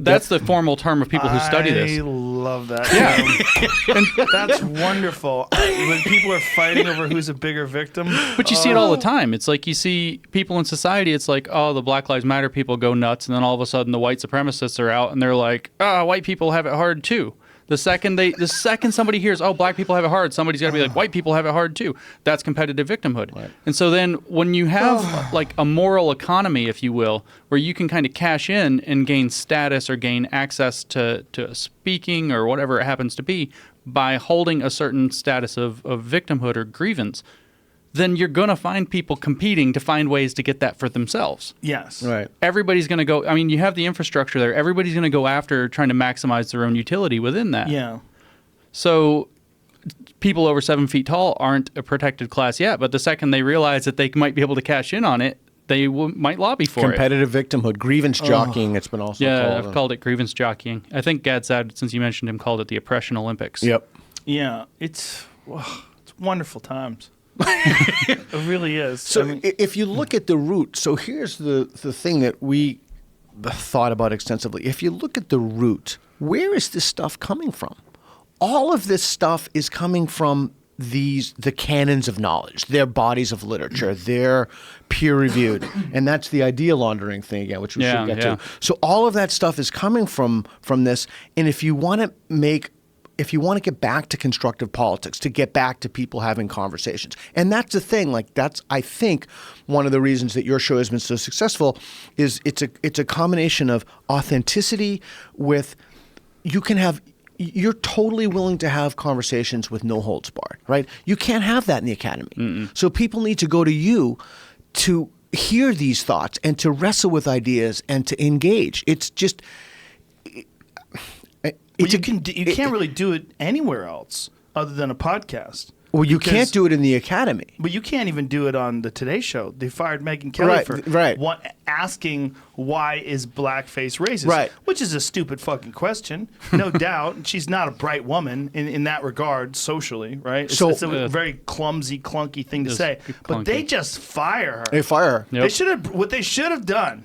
That's the formal term of people who study I this. love that. Yeah. That's wonderful. When people are fighting over who's a bigger victim. But you see it all the time. It's like you see people in society, it's like, oh, the Black Lives Matter people go nuts, and then all of a sudden the white supremacists are out, and they're like, oh, white people have it hard too. The second somebody hears, oh, black people have it hard, somebody's got to be like, white people have it hard too. That's competitive victimhood. Right. And so then when you have like a moral economy, if you will, where you can kind of cash in and gain status or gain access to speaking or whatever it happens to be by holding a certain status of victimhood or grievance, then you're going to find people competing to find ways to get that for themselves. Yes. Right. Everybody's going to go, I mean, you have the infrastructure there. Everybody's going to go after trying to maximize their own utility within that. Yeah. So people over 7 feet tall aren't a protected class yet, but the second they realize that they might be able to cash in on it, they might lobby for Competitive victimhood, grievance jockeying, it's been also Yeah, called. I've called it grievance jockeying. I think Gad Saad, since you mentioned him, called it the oppression Olympics. Yep. Yeah. It's wonderful times. It really is. So if you look at the root, so here's the thing that we thought about extensively. If you look at the root, where is this stuff coming from? All of this stuff is coming from the canons of knowledge, their bodies of literature, they're peer-reviewed. And that's the idea laundering thing again, which we should get to. So all of that stuff is coming from this. And if you want to get back to constructive politics, to get back to people having conversations. And that's the thing, like that's, I think, one of the reasons that your show has been so successful is it's a combination of authenticity with, you're totally willing to have conversations with no holds barred, right? You can't have that in the academy. Mm-mm. So people need to go to you to hear these thoughts and to wrestle with ideas and to engage. It's just... you can't really do it anywhere else other than a podcast. Well, you can't do it in the academy. But you can't even do it on the Today Show. They fired Megyn Kelly for asking why is blackface racist, right? Which is a stupid fucking question, no doubt. She's not a bright woman in that regard socially, right? It's a very clumsy, clunky thing to say. But they just fire her. They fire her. Yep. What they should have done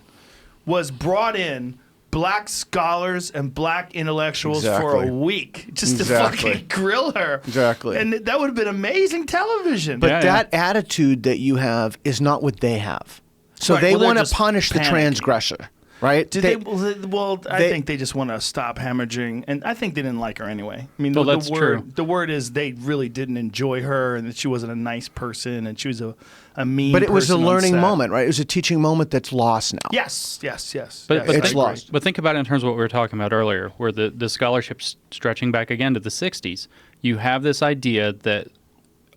was brought in black scholars and black intellectuals for a week just to fucking grill her. Exactly. And that would have been amazing television. But that attitude that you have is not what they have. So they want to punish the transgressor, right? I think they just want to stop hemorrhaging. And I think they didn't like her anyway. I mean, that's true. The word is they really didn't enjoy her and that she wasn't a nice person and she was a mean person. But it was a learning moment, right? It was a teaching moment that's lost now. Yes. But it's lost. But think about it in terms of what we were talking about earlier, where the scholarship's stretching back again to the 60s. You have this idea that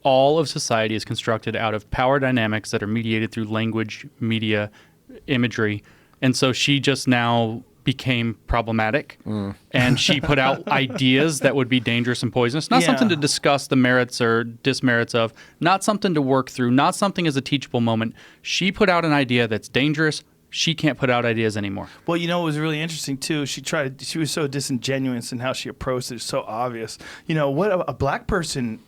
all of society is constructed out of power dynamics that are mediated through language, media, imagery. And so she just now became problematic, and she put out ideas that would be dangerous and poisonous. Not something to discuss the merits or dismerits of, not something to work through, not something as a teachable moment. She put out an idea that's dangerous. She can't put out ideas anymore. Well, you know, it was really interesting, too. She was so disingenuous in how she approached it. It's so obvious. You know, what a black person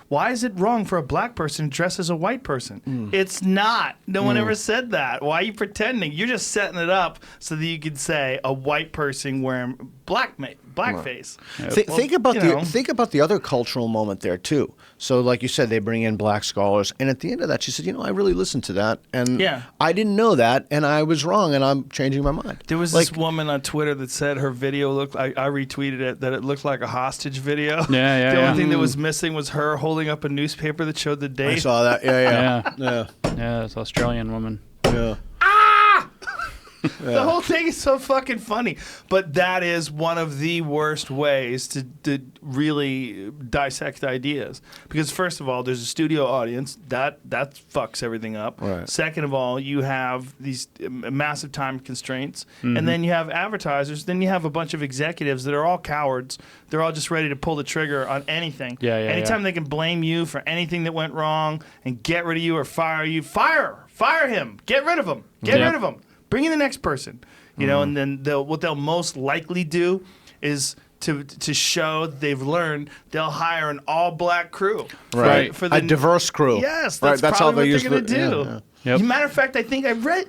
why is it wrong for a black person to dress as a white person? It's not. No one ever said that. Why are you pretending? You're just setting it up so that you could say a white person wearing blackface. Think about the other cultural moment there, too. So, like you said, they bring in black scholars. And at the end of that, she said, I really listened to that. And I didn't know that. And I was wrong. And I'm changing my mind. There was this woman on Twitter that said her video looked like, I retweeted it, that it looked like a hostage video. The only thing that was missing was her holding up a newspaper that showed the date. I saw that. Yeah, it's an Australian woman. Yeah. The whole thing is so fucking funny. But that is one of the worst ways to really dissect ideas. Because first of all, there's a studio audience. That fucks everything up. Right. Second of all, you have these massive time constraints. And then you have advertisers. Then you have a bunch of executives that are all cowards. They're all just ready to pull the trigger on anything. Anytime they can blame you for anything that went wrong and get rid of you or fire you, fire him. Get rid of him. Get rid of him. Bring in the next person, and then what they'll most likely do is to show that they've learned, they'll hire an all-black crew. Right. For a diverse crew. Yes, that's probably what they're going to do. Yep. Matter of fact, I think I read...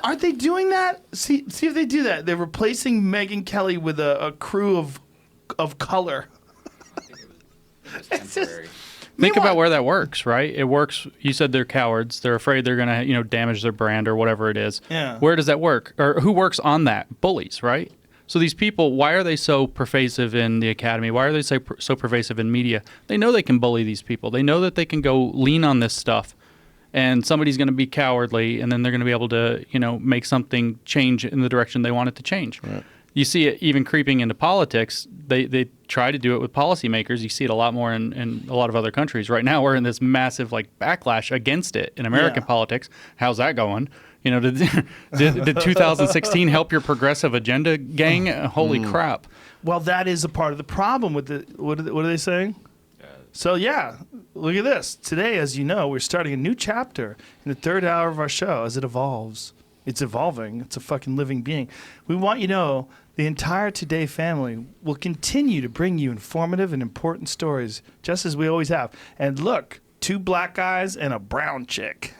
Aren't they doing that? See if they do that. They're replacing Megyn Kelly with a crew of color. It's just... Think about where that works, right? It works. You said they're cowards. They're afraid they're going to, damage their brand or whatever it is. Yeah. Where does that work? Or who works on that? Bullies, right? So these people, why are they so pervasive in the academy? Why are they so pervasive in media? They know they can bully these people. They know that they can go lean on this stuff, and somebody's going to be cowardly, and then they're going to be able to, make something change in the direction they want it to change. Right. You see it even creeping into politics. They try to do it with policymakers. You see it a lot more in a lot of other countries. Right now, we're in this massive backlash against it in American politics. How's that going? Did 2016 help your progressive agenda, gang? Holy crap! Well, that is a part of the problem with the. What are they saying? So look at this. Today, as you know, we're starting a new chapter in the third hour of our show as it evolves. It's evolving. It's a fucking living being. We want you to know the entire Today family will continue to bring you informative and important stories, just as we always have. And look, 2 black guys and a brown chick.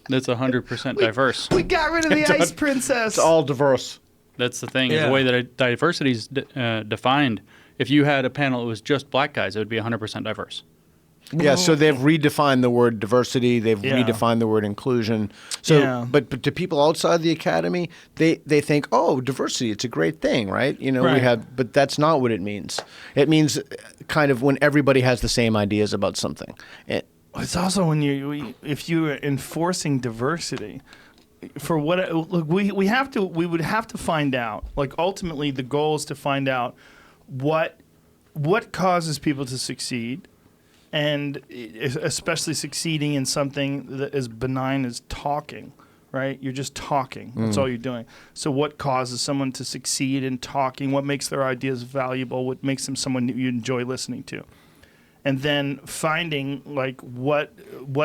That's 100% diverse. We got rid of the ice princess. It's all diverse. That's the thing. Is the way that diversity is defined. If you had a panel that was just black guys, it would be 100% diverse. Yeah, so they've redefined the word diversity. They've redefined the word inclusion. So, but to people outside the academy, they think, oh, diversity, it's a great thing, right? But that's not what it means. It means kind of when everybody has the same ideas about something. It's also when if you're enforcing diversity, for what look, we would have to find out. Ultimately, the goal is to find out what causes people to succeed. And especially succeeding in something that is benign as talking, right? You're just talking. That's all you're doing. So what causes someone to succeed in talking? What makes their ideas valuable? What makes them someone you enjoy listening to? And then finding what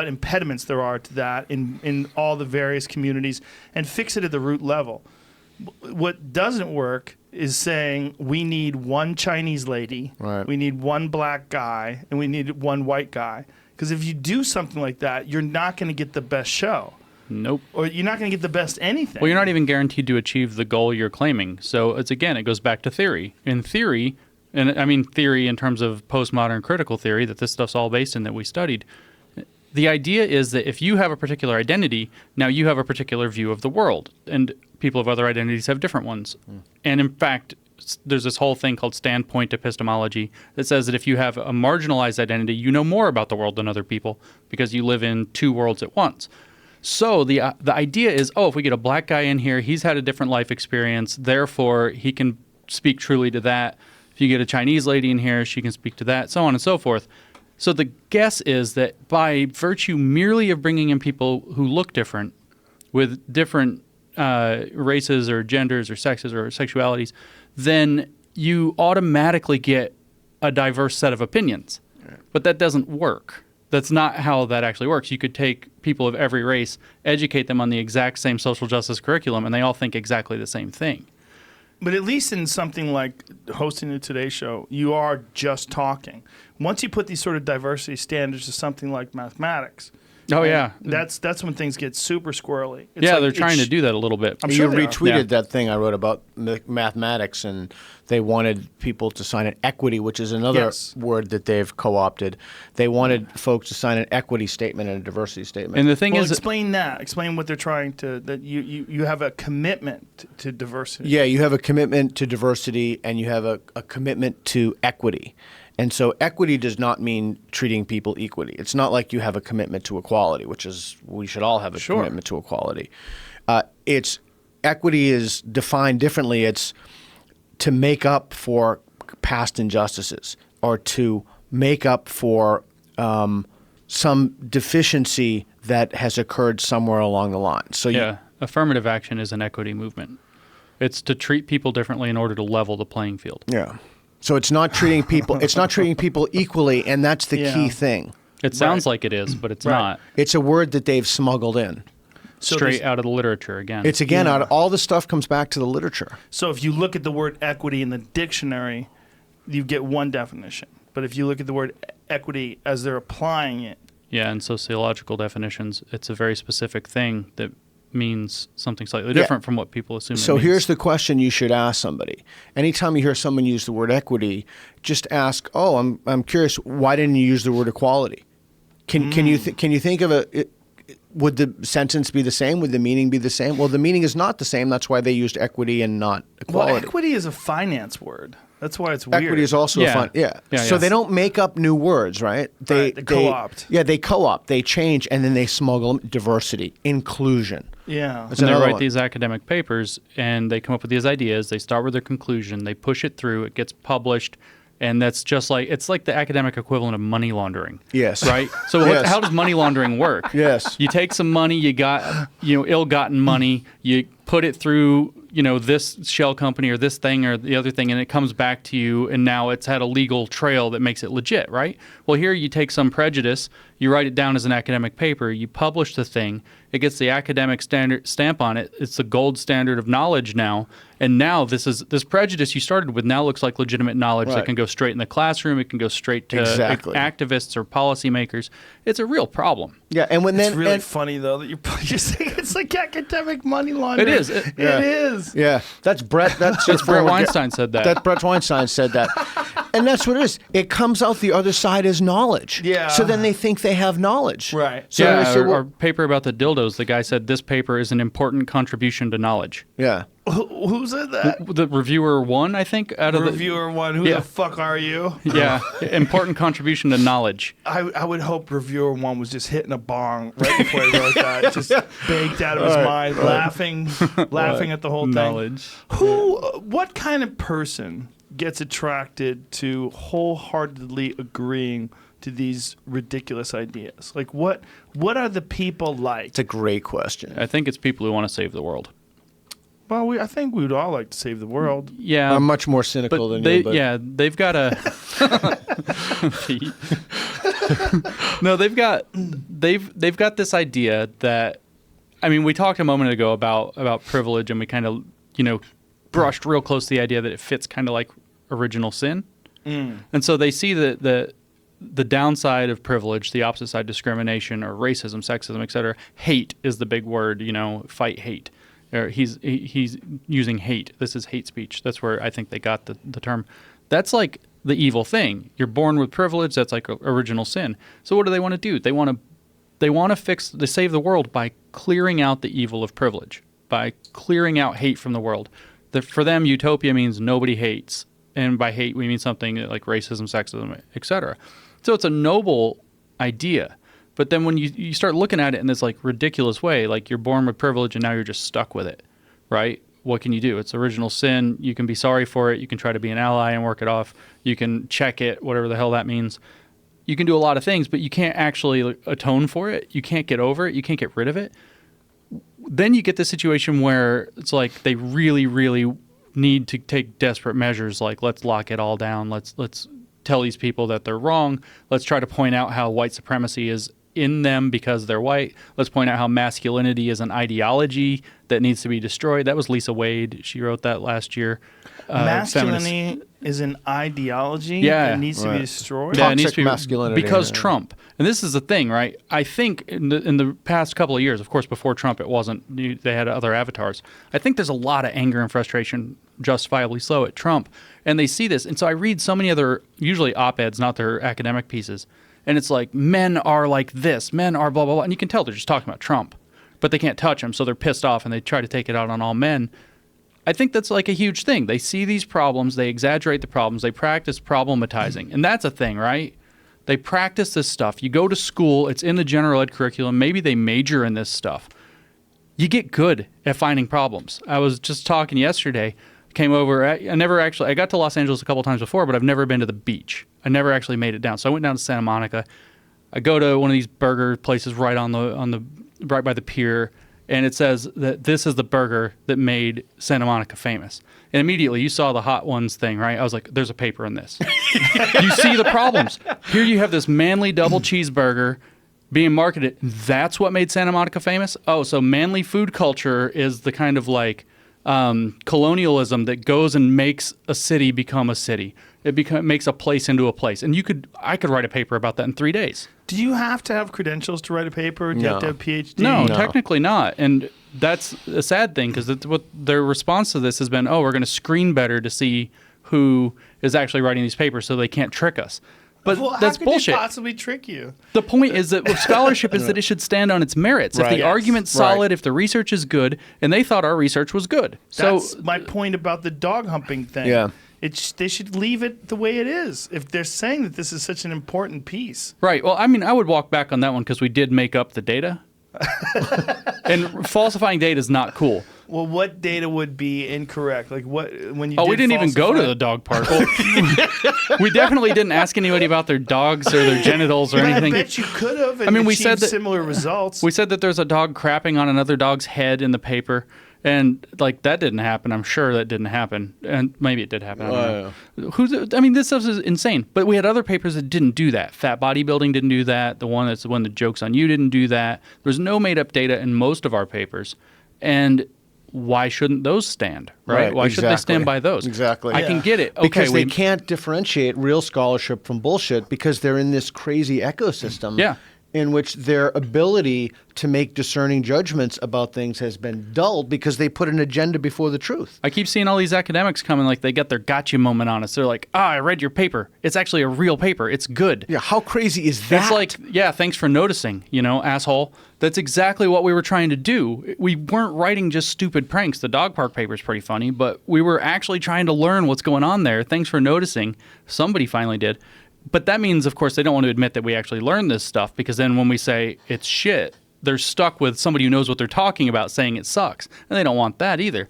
impediments there are to that in all the various communities and fix it at the root level. What doesn't work is saying we need one Chinese lady, we need one black guy, and we need one white guy. Because if you do something like that, you're not going to get the best show. Nope. Or you're not going to get the best anything. Well, you're not even guaranteed to achieve the goal you're claiming. So it goes back to theory. In theory, and I mean theory in terms of postmodern critical theory that this stuff's all based in that we studied, the idea is that if you have a particular identity, now you have a particular view of the world. And people of other identities have different ones. And in fact, there's this whole thing called standpoint epistemology that says that if you have a marginalized identity, you know more about the world than other people because you live in 2 worlds at once. So the idea is, if we get a black guy in here, he's had a different life experience, therefore he can speak truly to that. If you get a Chinese lady in here, she can speak to that, so on and so forth. So the guess is that by virtue merely of bringing in people who look different with different races or genders or sexes or sexualities, then you automatically get a diverse set of opinions. But that doesn't work. That's not how that actually works. You could take people of every race, educate them on the exact same social justice curriculum, and they all think exactly the same thing. But at least in something like hosting the Today Show, you are just talking. Once you put these sort of diversity standards to something like mathematics, that's when things get super squirrely. They're trying to do that a little bit. I'm sure you retweeted that thing I wrote about mathematics, and they wanted people to sign an equity, which is another word that they've co-opted. They wanted folks to sign an equity statement and a diversity statement. And the thing is, explain that. Explain what they're trying to. That you have a commitment to diversity. Yeah, you have a commitment to diversity, and you have a commitment to equity. And so equity does not mean treating people equally. It's not like you have a commitment to equality, which is we should all have a commitment to equality. Equity is defined differently. It's to make up for past injustices or to make up for some deficiency that has occurred somewhere along the line. So affirmative action is an equity movement. It's to treat people differently in order to level the playing field. Yeah. So it's not treating people. It's not treating people equally, and that's the key thing. It sounds like it is, but it's not. It's a word that they've smuggled in. Straight out of the literature again. It's again out of all the stuff comes back to the literature. So if you look at the word equity in the dictionary, you get one definition. But if you look at the word equity as they're applying it. Yeah, in sociological definitions, it's a very specific thing that means something slightly different from what people assume it means. So here's the question you should ask somebody. Anytime you hear someone use the word equity, just ask, I'm curious, why didn't you use the word equality? Can you think of would the sentence be the same? Would the meaning be the same? Well, the meaning is not the same. That's why they used equity and not equality. Well, equity is a finance word. That's why it's weird. Equity is also a fun. Yeah. So they don't make up new words, right? They co-opt. Yeah, they co-opt. They change, and then they smuggle diversity, inclusion. Yeah. And they write these academic papers, and they come up with these ideas. They start with their conclusion. They push it through. It gets published. And that's just like, it's like the academic equivalent of money laundering. Yes. Right? So how does money laundering work? Yes. You take some money, you got, ill-gotten money, you put it through, this shell company or this thing or the other thing, and it comes back to you, and now it's had a legal trail that makes it legit, right? Well, here you take some prejudice, you write it down as an academic paper, you publish the thing, it gets the academic standard stamp on it, it's the gold standard of knowledge now, and now this prejudice you started with now looks like legitimate knowledge that can go straight in the classroom, it can go straight to activists or policymakers. It's a real problem. Yeah, and it's really funny though that you're saying it's like academic money laundering. It is. It is. Yeah, that's Brett. That's Brett Weinstein said that. That Brett Weinstein said that, and that's what it is. It comes out the other side as knowledge. Yeah. So then they think they have knowledge. Right. So our paper about the dildos, the guy said this paper is an important contribution to knowledge. Yeah. Who said that? The reviewer one, I think. Reviewer one. Who the fuck are you? Yeah. Important contribution to knowledge. I would hope reviewer one was just hitting a bong right before he wrote that, just baked out of his mind, laughing at the whole thing. Knowledge. What kind of person gets attracted to wholeheartedly agreeing to these ridiculous ideas? Like, what are the people like? It's a great question. I think it's people who want to save the world. Well, I think we'd all like to save the world. Yeah, I'm much more cynical than you. But yeah, they've got a. No, they've got this idea that, I mean, we talked a moment ago about privilege, and we kind of brushed real close to the idea that it fits kind of like original sin, and so they see that the downside of privilege, the opposite side, discrimination or racism, sexism, etc. Hate is the big word. Fight hate. Or he's using hate. This is hate speech. That's where I think they got the term. That's like the evil thing. You're born with privilege. That's like original sin. So what do they want to do? They want to save the world by clearing out the evil of privilege, by clearing out hate from the world. For them, utopia means nobody hates, and by hate we mean something like racism, sexism, etc. So it's a noble idea. But then when you start looking at it in this like ridiculous way, like you're born with privilege and now you're just stuck with it, right? What can you do? It's original sin. You can be sorry for it. You can try to be an ally and work it off. You can check it, whatever the hell that means. You can do a lot of things, but you can't actually atone for it. You can't get over it. You can't get rid of it. Then you get the situation where it's like they really, really need to take desperate measures, like let's lock it all down. Let's tell these people that they're wrong. Let's try to point out how white supremacy is in them because they're white. Let's point out how masculinity is an ideology that needs to be destroyed. That was Lisa Wade. She wrote that last year. Masculinity is an ideology that needs to be destroyed? Yeah, it needs to be masculinity. Because Trump. And this is the thing, right? I think in the past couple of years, of course, before Trump, it wasn't. They had other avatars. I think there's a lot of anger and frustration, justifiably so, at Trump. And they see this. And so I read so many other, usually op-eds, not their academic pieces. And it's like, men are like this, men are blah, blah, blah. And you can tell they're just talking about Trump. But they can't touch him, so they're pissed off, and they try to take it out on all men. I think that's like a huge thing. They see these problems, they exaggerate the problems, they practice problematizing. And that's a thing, right? They practice this stuff. You go to school, it's in the general ed curriculum, maybe they major in this stuff. You get good at finding problems. I was just talking yesterday, came over, I got to Los Angeles a couple times before, but I've never been to the beach. I never actually made it down. So I went down to Santa Monica. I go to one of these burger places right right by the pier, and it says that this is the burger that made Santa Monica famous. And immediately you saw the Hot Ones thing, right? I was like, there's a paper in this. You see the problems. Here you have this manly double cheeseburger being marketed. That's what made Santa Monica famous? Oh, so manly food culture is the kind of like colonialism that goes and makes a city become a city. It makes a place into a place. And I could write a paper about that in 3 days. Do you have to have credentials to write a paper? Do you have to have a Ph.D.? No, technically not. And that's a sad thing because what their response to this has been, we're going to screen better to see who is actually writing these papers so they can't trick us. But Well, that's how could bullshit. they possibly trick you? The point is that with scholarship is that it should stand on its merits. If Right. the Yes. argument's Right. solid, if the research is good, and they thought our research was good. That's my point about the dog humping thing. Yeah. They should leave it the way it is. If they're saying that this is such an important piece. Right. Well, I mean, I would walk back on that one because we did make up the data. And falsifying data is not cool. Well, what data would be incorrect? Like what when you? Oh, did we didn't even go to falsify- the dog park. We definitely didn't ask anybody about their dogs or their genitals or I anything. bet you could have. I mean, we said that- similar results. We said that there's a dog crapping on another dog's head in the paper, and like that didn't happen. I'm sure that didn't happen, and maybe it did happen. I don't know. I mean, this stuff is insane. But we had other papers that didn't do that. Fat bodybuilding didn't do that. The one that's the one that jokes on you didn't do that. There's no made up data in most of our papers, and why shouldn't those stand? Right? Why should they stand by those? Exactly. I can get it. Okay, Because they can't differentiate real scholarship from bullshit because they're in this crazy ecosystem Yeah. in which their ability to make discerning judgments about things has been dulled because they put an agenda before the truth. I keep seeing all these academics coming like they get their gotcha moment on us. They're like, I read your paper. It's actually a real paper. It's good. Yeah, how crazy is that? It's like, yeah, thanks for noticing, asshole. That's exactly what we were trying to do. We weren't writing just stupid pranks. The dog park paper is pretty funny, but we were actually trying to learn what's going on there. Thanks for noticing. Somebody finally did. But that means, of course, they don't want to admit that we actually learned this stuff because then when we say it's shit, they're stuck with somebody who knows what they're talking about saying it sucks. And they don't want that either.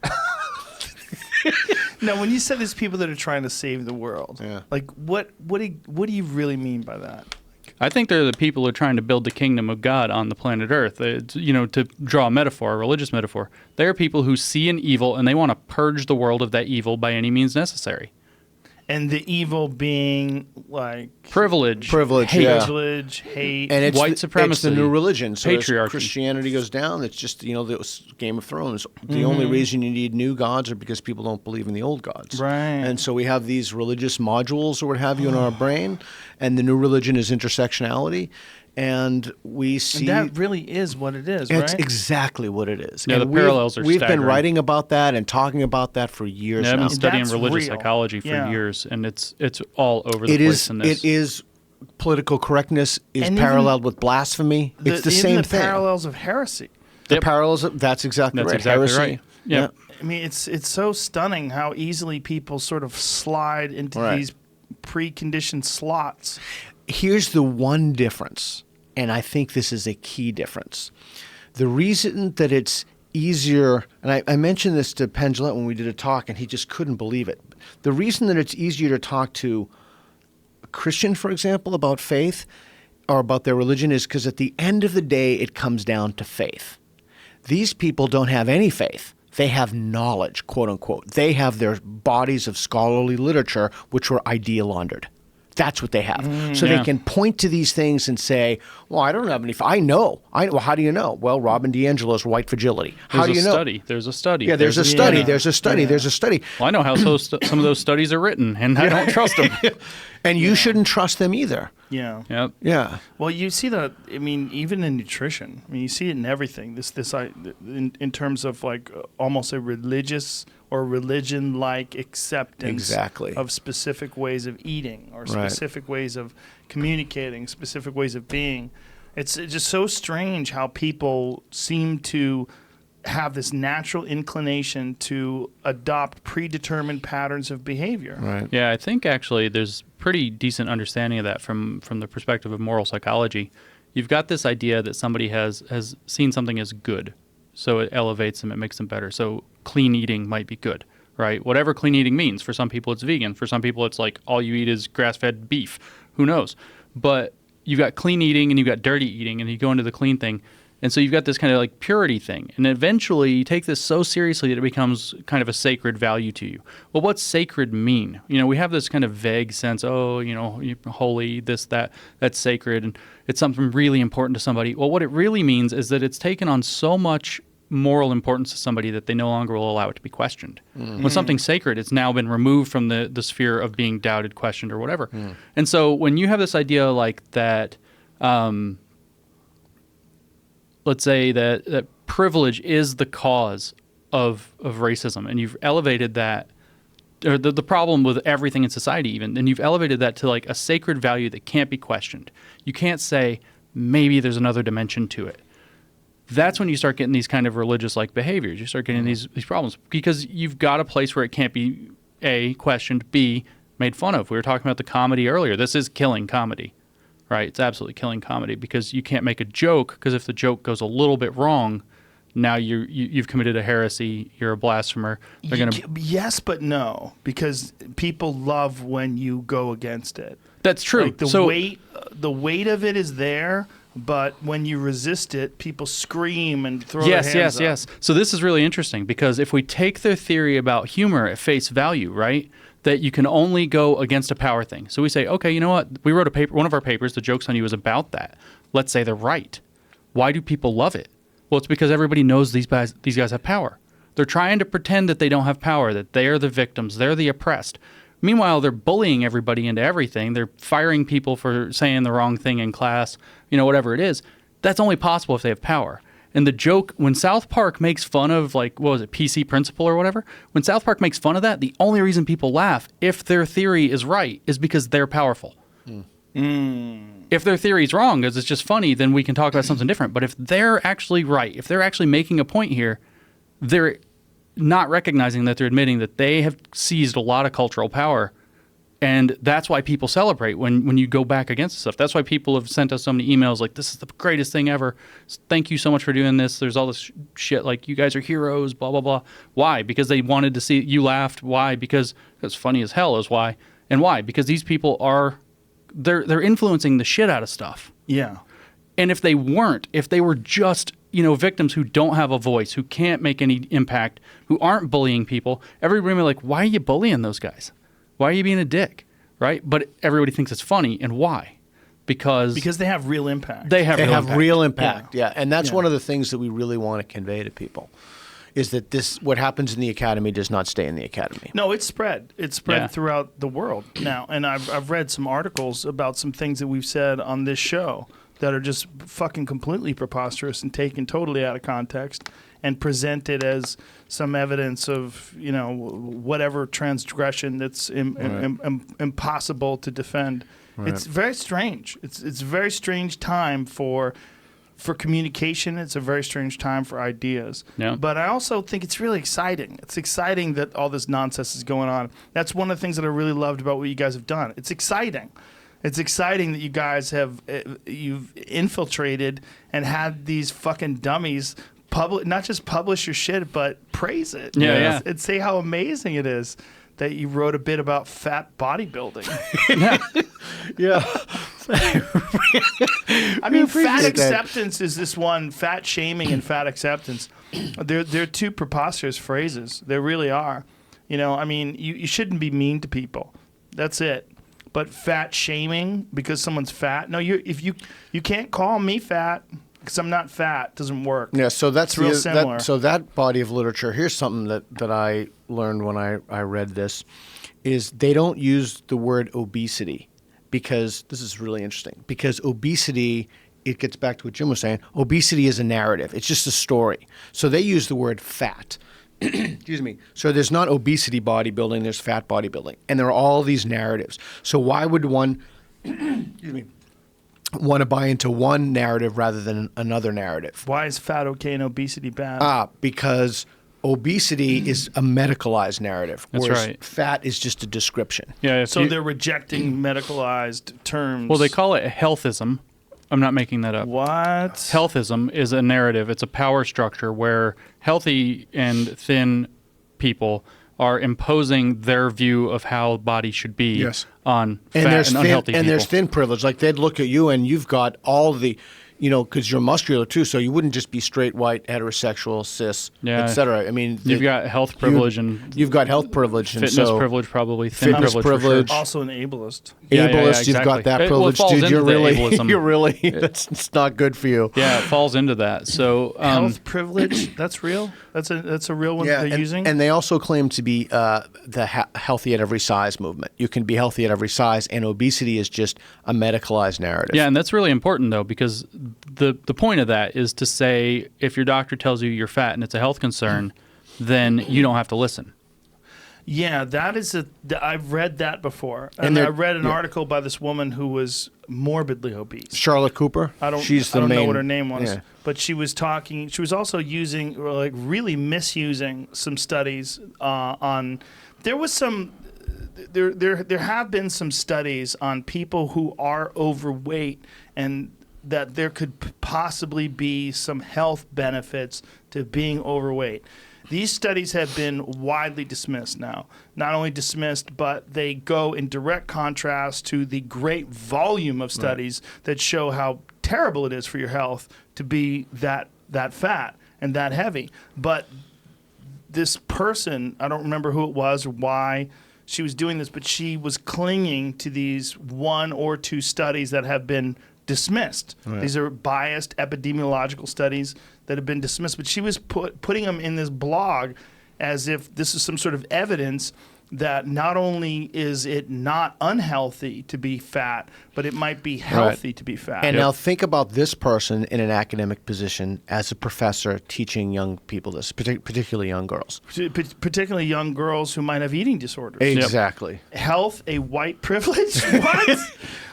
Now, when you said there's people that are trying to save the world, Yeah. like what do you really mean by that? I think they're the people who are trying to build the kingdom of God on the planet Earth. It's, to draw a metaphor, a religious metaphor. They are people who see an evil and they want to purge the world of that evil by any means necessary. And the evil being like Privilege, Privilege, yeah. privilege, hate. and it's white It's supremacy, the new religion. So as patriarchy. Christianity goes down, it's just, the Game of Thrones. The only reason you need new gods are because people don't believe in the old gods. Right. And so we have these religious modules or what have you in our brain, and the new religion is intersectionality. And we see And that really is what it is, it's right? exactly what it is. Yeah, and the parallels are we've been staggering. writing about that and talking about that for years I've now. been studying That's religious real. psychology for Yeah. years, and it's all over the It place is. in this. It is. Political correctness is And even paralleled with blasphemy. It's the even same the thing. parallels of heresy. The Yep. parallels. That's exactly That's right. exactly Heresy. right. Yeah. I mean, it's so stunning how easily people sort of slide into Right. these preconditioned slots. Here's the one difference, and I think this is a key difference. The reason that it's easier, and I mentioned this to Penn Jillette when we did a talk, and he just couldn't believe it. The reason that it's easier to talk to a Christian, for example, about faith or about their religion is because at the end of the day, it comes down to faith. These people don't have any faith. They have knowledge, quote unquote. They have their bodies of scholarly literature, which were idea laundered. That's what they have. So yeah. they can point to these things and say, well, I don't have any, I know. Well, how do you know? Well, Robin DiAngelo's white fragility. How do you know? There's a study. Yeah, there's a study. Yeah. There's a study. Yeah. There's a study. Well, I know how some of those studies are written, and I don't trust them. And you shouldn't trust them either. Yeah. Yep. Yeah. Well, you see that. I mean, even in nutrition. I mean, you see it in everything. In terms of like almost a religious or religion-like acceptance Exactly. of specific ways of eating or Right. specific ways of communicating, specific ways of being. It's just so strange how people seem to have this natural inclination to adopt predetermined patterns of behavior. Right. Yeah, I think actually there's pretty decent understanding of that from the perspective of moral psychology. You've got this idea that somebody has seen something as good, so it elevates them, it makes them better. So clean eating might be good, right? Whatever clean eating means. For some people it's vegan. For some people it's like all you eat is grass-fed beef. Who knows? But you've got clean eating and you've got dirty eating, and you go into the clean thing. And so you've got this kind of like purity thing. And eventually you take this so seriously that it becomes kind of a sacred value to you. Well, what's sacred mean? We have this kind of vague sense, holy, this, that, that's sacred, and it's something really important to somebody. Well, what it really means is that it's taken on so much moral importance to somebody that they no longer will allow it to be questioned. When something's sacred, it's now been removed from the sphere of being doubted, questioned, or whatever. And so when you have this idea like that, let's say that privilege is the cause of racism, and you've elevated that or the problem with everything in society even, then you've elevated that to like a sacred value that can't be questioned. You can't say, maybe there's another dimension to it. That's when you start getting these kind of religious-like behaviors. You start getting these problems because you've got a place where it can't be, A, questioned, B, made fun of. We were talking about the comedy earlier. This is killing comedy, right? It's absolutely killing comedy because you can't make a joke because if the joke goes a little bit wrong, now you've committed a heresy. You're a blasphemer. They're gonna. Yes, but no, because people love when you go against it. That's true. Like the weight of it is there, but when you resist it, people scream and throw their hands up. Yes. So this is really interesting because if we take their theory about humor at face value, right, that you can only go against a power thing. So we say, okay, you know what? We wrote a paper. One of our papers, The Joke's on You, is about that. Let's say they're right. Why do people love it? Well, it's because everybody knows these guys have power. They're trying to pretend that they don't have power, that they're the victims, they're the oppressed. Meanwhile, they're bullying everybody into everything. They're firing people for saying the wrong thing in class, whatever it is. That's only possible if they have power. And the joke, when South Park makes fun of, like, what was it, PC Principle or whatever? When South Park makes fun of that, the only reason people laugh, if their theory is right, is because they're powerful. If their theory is wrong, because it's just funny, then we can talk about something different. But if they're actually right, if they're actually making a point here, they're not recognizing that they're admitting that they have seized a lot of cultural power. And that's why people celebrate when you go back against stuff. That's why people have sent us so many emails like, this is the greatest thing ever. Thank you so much for doing this. There's all this shit like, you guys are heroes, blah, blah, blah. Why? Because they wanted to see you laughed. Why? Because it's funny as hell is why. And why? Because these people are, they're influencing the shit out of stuff. Yeah. And if they weren't, if they were just, victims who don't have a voice, who can't make any impact, who aren't bullying people, everybody would be like, why are you bullying those guys? Why are you being a dick, right? But everybody thinks it's funny, and why? Because they have real impact. They have real impact, yeah. And that's one of the things that we really want to convey to people, is that what happens in the academy does not stay in the academy. No, it's spread. It's spread throughout the world now. And I've read some articles about some things that we've said on this show that are just fucking completely preposterous and taken totally out of context and presented as some evidence of, whatever transgression that's impossible to defend. Right. It's very strange. It's a very strange time for communication. It's a very strange time for ideas. Yeah. But I also think it's really exciting. It's exciting that all this nonsense is going on. That's one of the things that I really loved about what you guys have done. It's exciting. It's exciting that you guys you've infiltrated and had these fucking dummies not just publish your shit, but praise it. Yeah. And say how amazing it is that you wrote a bit about fat bodybuilding. Yeah. I mean, fat acceptance is this one. Fat shaming and fat acceptance. They're two preposterous phrases. They really are. You shouldn't be mean to people. That's it. But fat shaming because someone's fat. No, if you can't call me fat because I'm not fat. Doesn't work. Yeah, so that's real similar. That body of literature. Here's something that I learned when I read this, is they don't use the word obesity, because this is really interesting. Because obesity, it gets back to what Jim was saying. Obesity is a narrative. It's just a story. So they use the word fat. Excuse me. So there's not obesity bodybuilding, there's fat bodybuilding. And there are all these narratives. So why would one want to buy into one narrative rather than another narrative? Why is fat okay and obesity bad? Because obesity is a medicalized narrative, whereas fat is just a description. Yeah. So they're rejecting medicalized terms. Well, they call it healthism. I'm not making that up. What? Healthism is a narrative. It's a power structure where healthy and thin people are imposing their view of how bodies should be on fat and unhealthy people. And there's thin privilege. Like, they'd look at you and you've got all the, because you're muscular too, so you wouldn't just be straight, white, heterosexual, cis, etc. I mean, you've got health privilege you've got health privilege, fitness privilege, probably thin privilege, for sure. Also an ableist. Ableist, you've got that privilege, dude. You're really, it's not good for you. Yeah, it falls into that. So health privilege, that's real. That's a real one they're using. And they also claim to be the healthy at every size movement. You can be healthy at every size, and obesity is just a medicalized narrative. Yeah, and that's really important though, because the point of that is to say, if your doctor tells you you're fat and it's a health concern, then you don't have to listen. Yeah, that is I've read that before. And I read an article by this woman who was morbidly obese. Charlotte Cooper. I don't know what her name was, but she was talking. She was also using, like, really misusing some studies on. There was some. There have been some studies on people who are overweight, and that there could possibly be some health benefits to being overweight. These studies have been widely dismissed now. Not only dismissed, but they go in direct contrast to the great volume of studies that show how terrible it is for your health to be that fat and that heavy. But this person, I don't remember who it was or why she was doing this, but she was clinging to these 1 or 2 studies that have been dismissed. Right. These are biased epidemiological studies that have been dismissed, but she was putting them in this blog as if this is some sort of evidence that not only is it not unhealthy to be fat, but it might be healthy to be fat. And now think about this person in an academic position as a professor teaching young people this, particularly young girls. Particularly young girls who might have eating disorders. Exactly. Health, a white privilege? What?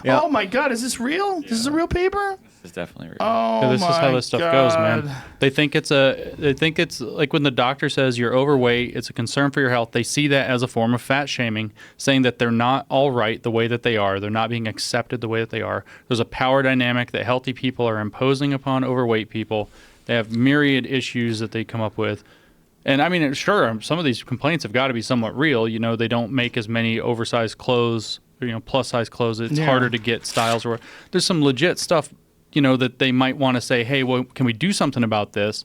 Oh my God, is this real? This is a real paper? This is definitely real. Oh, this is how this stuff goes, man. They think it's like when the doctor says you're overweight, it's a concern for your health. They see that as a form of fat shaming, saying that they're not all right the way that they are. They're not being accepted the way that they are. There's a power dynamic that healthy people are imposing upon overweight people. They have myriad issues that they come up with. And I mean, sure, some of these complaints have got to be somewhat real. You know, they don't make as many oversized clothes, plus size clothes. It's harder to get styles. Or there's some legit stuff, that they might want to say, hey, well, can we do something about this?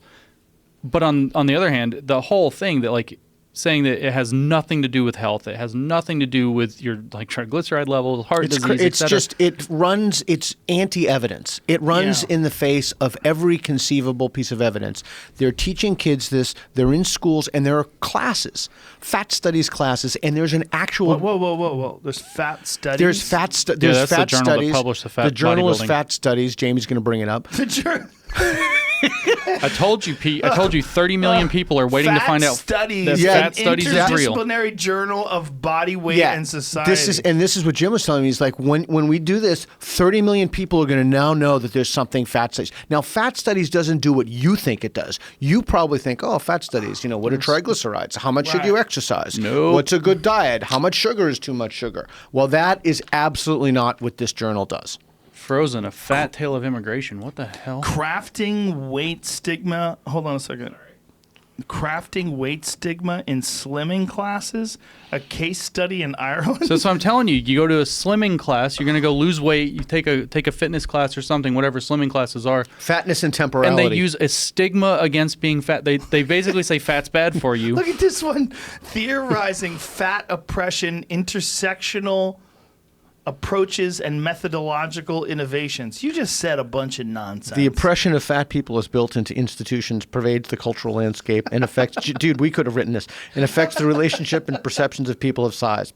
But on the other hand, the whole thing that, like, saying that it has nothing to do with health, it has nothing to do with your, like, triglyceride levels, heart disease, it's just, it's anti-evidence. It runs in the face of every conceivable piece of evidence. They're teaching kids this. They're in schools, and there are classes, fat studies classes, and there's an actual... Whoa. There's fat studies? There's fat studies. That's the journal that published the fat The journal is bodybuilding. Fat Studies. Jamie's going to bring it up. The journal... I told you, Pete. I told you 30 million people are waiting to find out that fat studies is real. Interdisciplinary Journal of Body Weight and Society. This is what Jim was telling me. He's like, when we do this, 30 million people are going to now know that there's something fat studies. Now, fat studies doesn't do what you think it does. You probably think, oh, fat studies, what are triglycerides? How much should you exercise? No. What's a good diet? How much sugar is too much sugar? Well, that is absolutely not what this journal does. Frozen, a fat tale of immigration. What the hell? Crafting weight stigma. Hold on a second. Crafting weight stigma in slimming classes. A case study in Ireland. So that's what I'm telling you. You go to a slimming class. You're going to go lose weight. You take a fitness class or something, whatever slimming classes are. Fatness and temporality. And they use a stigma against being fat. They basically say fat's bad for you. Look at this one. Theorizing fat oppression, intersectional approaches and methodological innovations. You just said a bunch of nonsense. The oppression of fat people is built into institutions, pervades the cultural landscape, and affects... Dude, we could have written this. And affects the relationship and perceptions of people of size.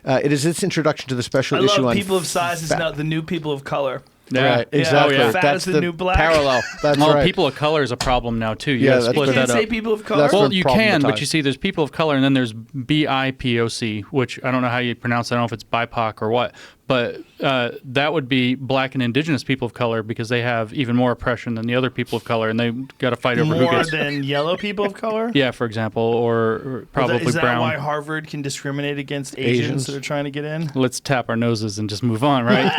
It is its introduction to the special issue on... People of size is now the new people of color. Yeah. Right, exactly. Yeah. Fat is the new black. Parallel. That's well, right. people of color is a problem now, too. You Yeah, gotta split You can't that say up. people of color? That's Well, been you can, but problematized. you see there's people of color, and then there's BIPOC, which I don't know how you pronounce it. I don't know if it's BIPOC or what. But that would be black and indigenous people of color because they have even more oppression than the other people of color, and they got to fight over who More gets... than yellow people of color? Yeah, for example, or probably Is that brown. why Harvard can discriminate against Asians that are trying to get in? Let's tap our noses and just move on, right?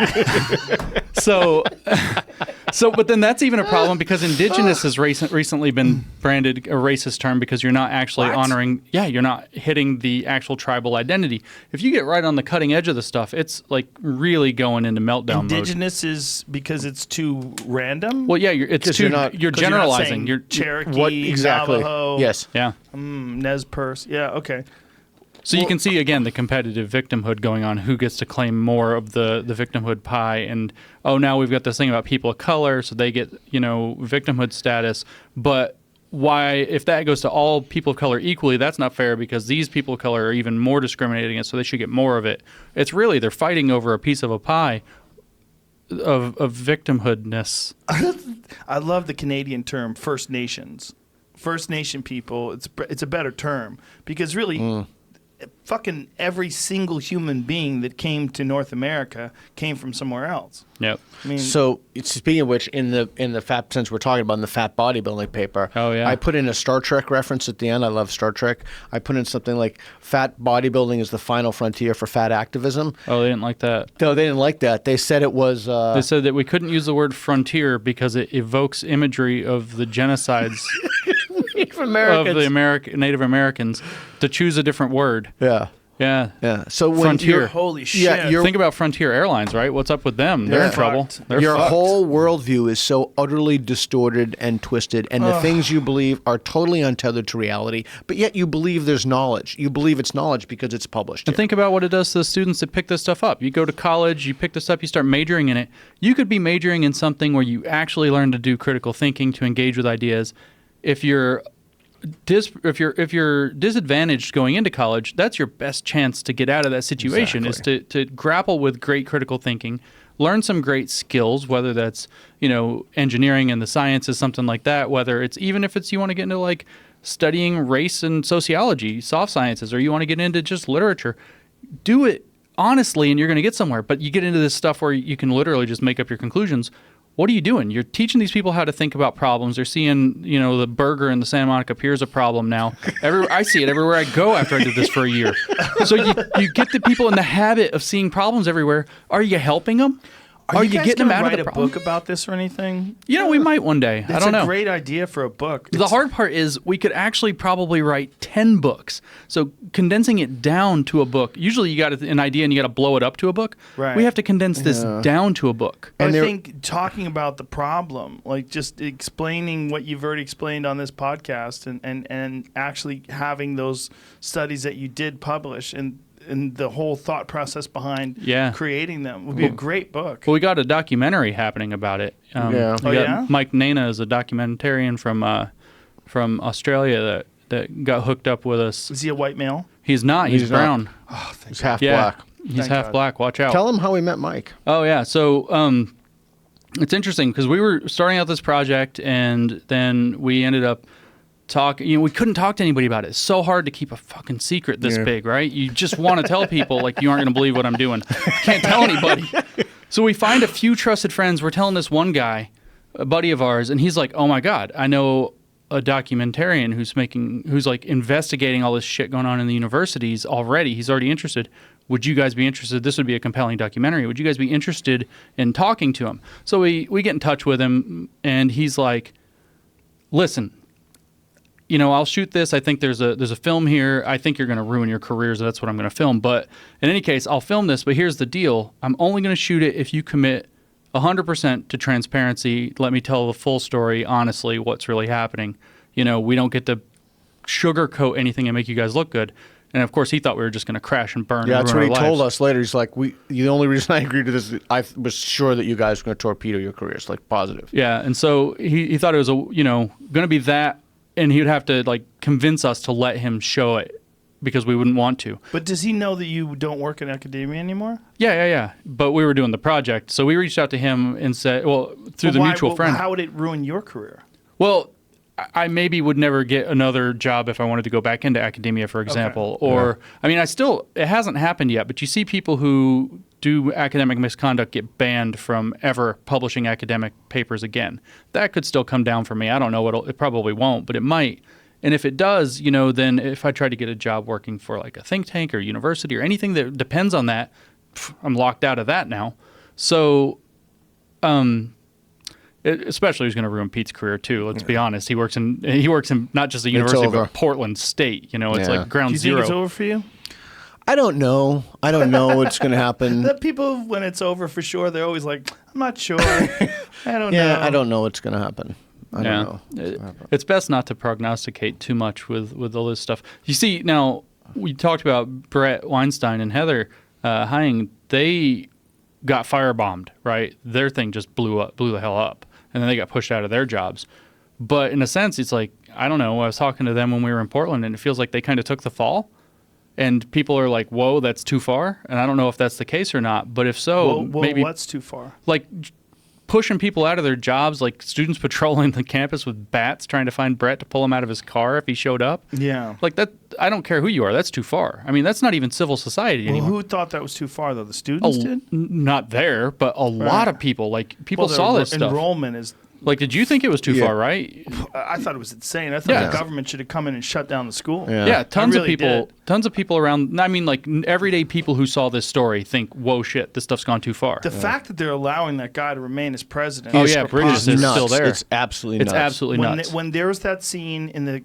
But then that's even a problem because indigenous has recently been branded a racist term because you're not actually honoring... Yeah, you're not hitting the actual tribal identity. If you get right on the cutting edge of the stuff, it's like really going into meltdown Indigenous is because it's too random? Well, yeah, you're generalizing. You're Cherokee, Navajo. Yes. Yeah. Nez Perce. Yeah, okay. So you can see, again, the competitive victimhood going on, who gets to claim more of the victimhood pie. And, now we've got this thing about people of color, so they get, victimhood status. But why, if that goes to all people of color equally, that's not fair because these people of color are even more discriminated against, so they should get more of it. It's really, they're fighting over a piece of a pie of victimhoodness. I love the Canadian term First Nations. First Nation people, it's a better term because really, fucking every single human being that came to North America came from somewhere else. Yep. I mean, So speaking of which, in the fat, since we're talking about in the fat bodybuilding paper, Oh, yeah. I put in a Star Trek reference at the end. I love Star Trek. I put in something like fat bodybuilding is the final frontier for fat activism. Oh, they didn't like that. No, they didn't like that. They said it was. They said that we couldn't use the word frontier because it evokes imagery of the genocides Native of Americans. the Native Americans. To choose a different word. Yeah. Yeah. Yeah. So when Frontier. holy shit. Yeah, you're- Think about Frontier Airlines, right? What's up with them? They're Yeah. in trouble. Fucked. They're your fucked. whole worldview is so utterly distorted and twisted, and the things you believe are totally untethered to reality, but yet you believe there's knowledge. You believe it's knowledge because it's published. And think about what it does to the students that pick this stuff up. You go to college, you pick this up, you start majoring in it. You could be majoring in something where you actually learn to do critical thinking, to engage with ideas. If you're disadvantaged going into college, that's your best chance to get out of that situation. Exactly. Is to grapple with great critical thinking, learn some great skills, whether that's engineering and the sciences, something like that. Whether it's even if it's you want to get into like studying race and sociology, soft sciences, or you want to get into just literature, do it honestly, and you're going to get somewhere. But you get into this stuff where you can literally just make up your conclusions. What are you doing? You're teaching these people how to think about problems. They're seeing, the burger in the Santa Monica Pier is a problem now. I see it everywhere I go after I did this for a year. So you get the people in the habit of seeing problems everywhere. Are you helping them? Are you guys getting them gonna out of write the a problem? book about this or anything? We might one day. I don't know. It's a great idea for a book. The hard part is we could actually probably write 10 books. So condensing it down to a book. Usually you got an idea and you got to blow it up to a book. Right. We have to condense this down to a book. I And there- think talking about the problem, like just explaining what you've already explained on this podcast and actually having those studies that you did publish and the whole thought process behind creating them would be a great book. Well, we got a documentary happening about it. Yeah. We got Mike Nana is a documentarian from Australia that got hooked up with us. Is he a white male? He's not. He's brown. Oh, thank He's God. half Yeah. black. He's Thank half God. black. Watch out. Tell him how we met Mike. Oh, yeah. So it's interesting because we were starting out this project and then we ended up talking. We couldn't talk to anybody about it. It's so hard to keep a fucking secret this big, right? You just want to tell people like you aren't going to believe what I'm doing. Can't tell anybody. So we find a few trusted friends. We're telling this one guy, a buddy of ours, and he's like, "Oh my God, I know a documentarian who's like investigating all this shit going on in the universities already. He's already interested. Would you guys be interested? This would be a compelling documentary. Would you guys be interested in talking to him?" So we get in touch with him, and he's like, "Listen, I'll shoot this. I think there's a film here. I think you're going to ruin your careers. That's what I'm going to film. But in any case, I'll film this. But here's the deal. I'm only going to shoot it if you commit 100% to transparency. Let me tell the full story, honestly, what's really happening. We don't get to sugarcoat anything and make you guys look good." And of course, he thought we were just going to crash and burn. Yeah, and that's ruin what he our told lives. us later. He's like, the only reason I agreed to this is I was sure that you guys were going to torpedo your careers, like positive. Yeah, and so he thought it was going to be that, and he would have to like convince us to let him show it because we wouldn't want to. But does he know that you don't work in academia anymore? Yeah. But we were doing the project, so we reached out to him and said, through the mutual friend. How would it ruin your career? Well, I maybe would never get another job if I wanted to go back into academia, for example. Okay. Or, I mean, it hasn't happened yet, but you see people who do academic misconduct get banned from ever publishing academic papers again. That could still come down for me. I don't know it probably won't, but it might. And if it does, then if I try to get a job working for like a think tank or university or anything that depends on that, I'm locked out of that now. So, especially he's going to ruin Pete's career too. Let's be honest. He works in not just a university but Portland State. It's like ground Do you zero. think it's over for you? I don't know. I don't know what's going to happen. The people, when it's over for sure, they're always like, "I'm not sure. I don't know." Yeah, I don't know what's going to happen. I don't know. It's best not to prognosticate too much with all this stuff. You see, now we talked about Brett Weinstein and Heather Hying. They got firebombed, right? Their thing just blew the hell up, and then they got pushed out of their jobs. But in a sense, it's like, I don't know. I was talking to them when we were in Portland, and it feels like they kind of took the fall. And people are like, "Whoa, that's too far." And I don't know if that's the case or not. But if so, Well, maybe what's too far? like pushing people out of their jobs, like students patrolling the campus with bats trying to find Brett to pull him out of his car if he showed up. Yeah. Like that, I don't care who you are. That's too far. I mean, that's not even civil society anymore. Who thought that was too far, though? The students did? Not there, but a lot of people. Like, people saw this stuff. Enrollment is... Like, did you think it was too far, right? I thought it was insane. I thought the government should have come in and shut down the school. Yeah, tons of people around. I mean, like, everyday people who saw this story think, whoa, shit, this stuff's gone too far. The fact that they're allowing that guy to remain as president. Bridges is still there. It's absolutely nuts. It's absolutely nuts. When there was that scene in the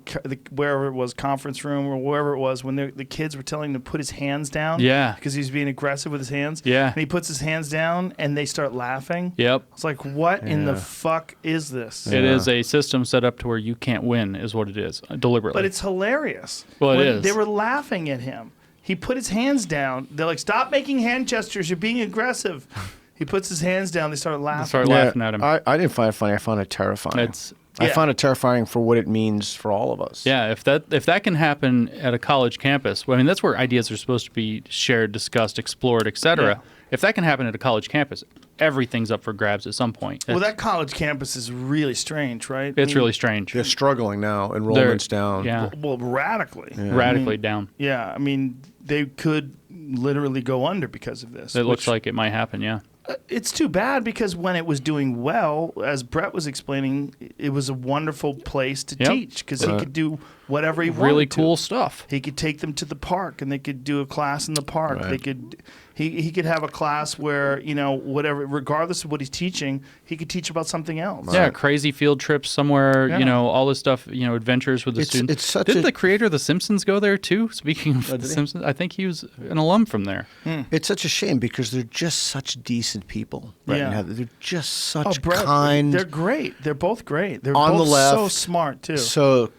wherever it was, conference room or wherever it was, when the kids were telling him to put his hands down. Because he was being aggressive with his hands. And he puts his hands down and they start laughing. It's like, what in the fuck is this? It is a system set up to where you can't win, is what it is, deliberately. But it's hilarious. Well, it is. They were laughing at him. He put his hands down. They're like, stop making hand gestures. You're being aggressive. He puts his hands down. They start laughing. Laughing at him. I didn't find it funny. I found it terrifying. I found it terrifying for what it means for all of us. Yeah, if that can happen at a college campus, well, I mean, that's where ideas are supposed to be shared, discussed, explored, etc. If that can happen at a college campus, everything's up for grabs at some point. Well, that college campus is really strange, right? It's really strange. They're struggling now. Enrollment's down. Yeah. Well, radically. Yeah. Radically down. Yeah, I mean, they could literally go under because of this. It looks like it might happen, yeah. It's too bad because when it was doing well, as Brett was explaining, it was a wonderful place to teach because he could do whatever he wanted. Really cool stuff. He could take them to the park and they could do a class in the park. They could he could have a class where, whatever, regardless of what he's teaching, he could teach about something else. Yeah, crazy field trips somewhere, all this stuff, adventures with the students. Didn't the creator of The Simpsons go there too? Speaking of The Simpsons, I think he was an alum from there. It's such a shame because they're just such decent people. They're just such Brett, kind. They're great. They're both great. They're on both the left, so smart too. So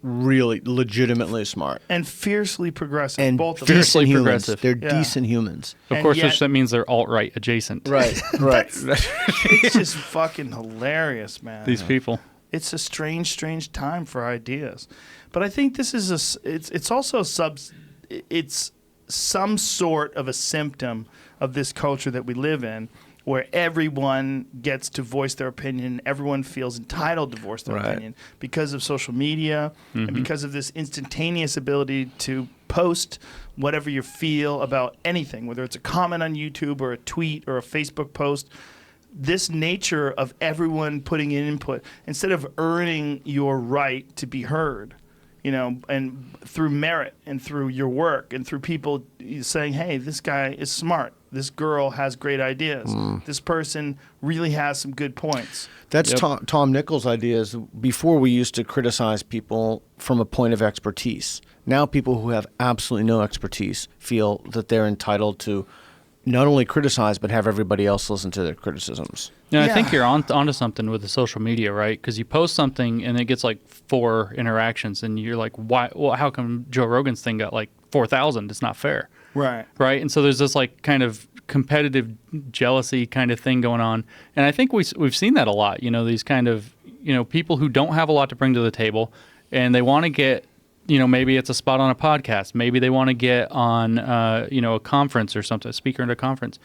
really legitimately smart. And fiercely progressive. And both of them. fiercely humans. progressive. They're decent humans. Of course, which that means they're alt-right adjacent. Right. It's just fucking hilarious, man. These people. It's a strange time for ideas. But I think this is it's also it's some sort of a symptom of this culture that we live in, where everyone gets to voice their opinion. Everyone feels entitled to voice their opinion because of social media and because of this instantaneous ability to post whatever you feel about anything, whether it's a comment on YouTube or a tweet or a Facebook post. This nature of everyone putting in input, instead of earning your right to be heard, and through merit and through your work and through people saying, hey, this guy is smart. This girl has great ideas. This person really has some good points. That's Tom Nichols' ideas. Before, we used to criticize people from a point of expertise. Now people who have absolutely no expertise feel that they're entitled to not only criticize, but have everybody else listen to their criticisms. I think you're onto something with the social media, right? Because you post something and it gets like 4 interactions, and you're like, why? Well, how come Joe Rogan's thing got like 4,000? It's not fair. Right. And so there's this like kind of competitive jealousy kind of thing going on. And I think we've seen that a lot, these kind of, people who don't have a lot to bring to the table and they want to get, maybe it's a spot on a podcast. Maybe they want to get on, a conference or something, a speaker at a conference.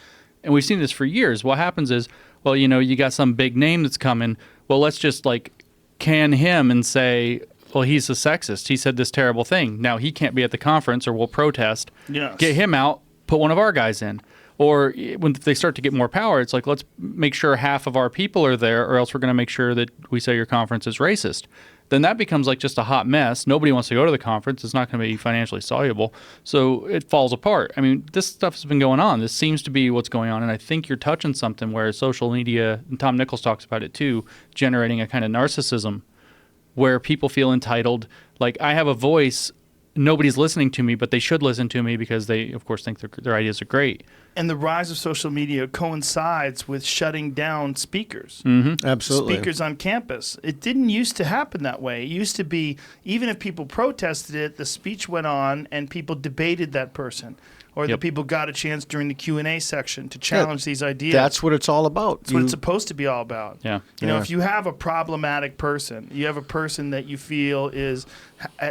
And we've seen this for years. What happens is, well, you got some big name that's coming. Well, let's just like can him and say, well, he's a sexist. He said this terrible thing. Now he can't be at the conference or we'll protest. Get him out, put one of our guys in. Or when they start to get more power, it's like, let's make sure half of our people are there, or else we're going to make sure that we say your conference is racist. Then that becomes like just a hot mess. Nobody wants to go to the conference. It's not going to be financially soluble. So it falls apart. I mean, this stuff has been going on. This seems to be what's going on. And I think you're touching something where social media, and Tom Nichols talks about it too, generating a kind of narcissism where people feel entitled. Like, I have a voice. Nobody's listening to me, but they should listen to me because they, of course, think their ideas are great. And the rise of social media coincides with shutting down speakers. Absolutely. Speakers on campus. It didn't used to happen that way. It used to be, even if people protested it, the speech went on and people debated that person. or Yep. the people got a chance during the Q&A section to challenge these ideas. That's what it's all about. That's what it's supposed to be all about. Yeah. You know, Yeah. if you have a problematic person, you have a person that you feel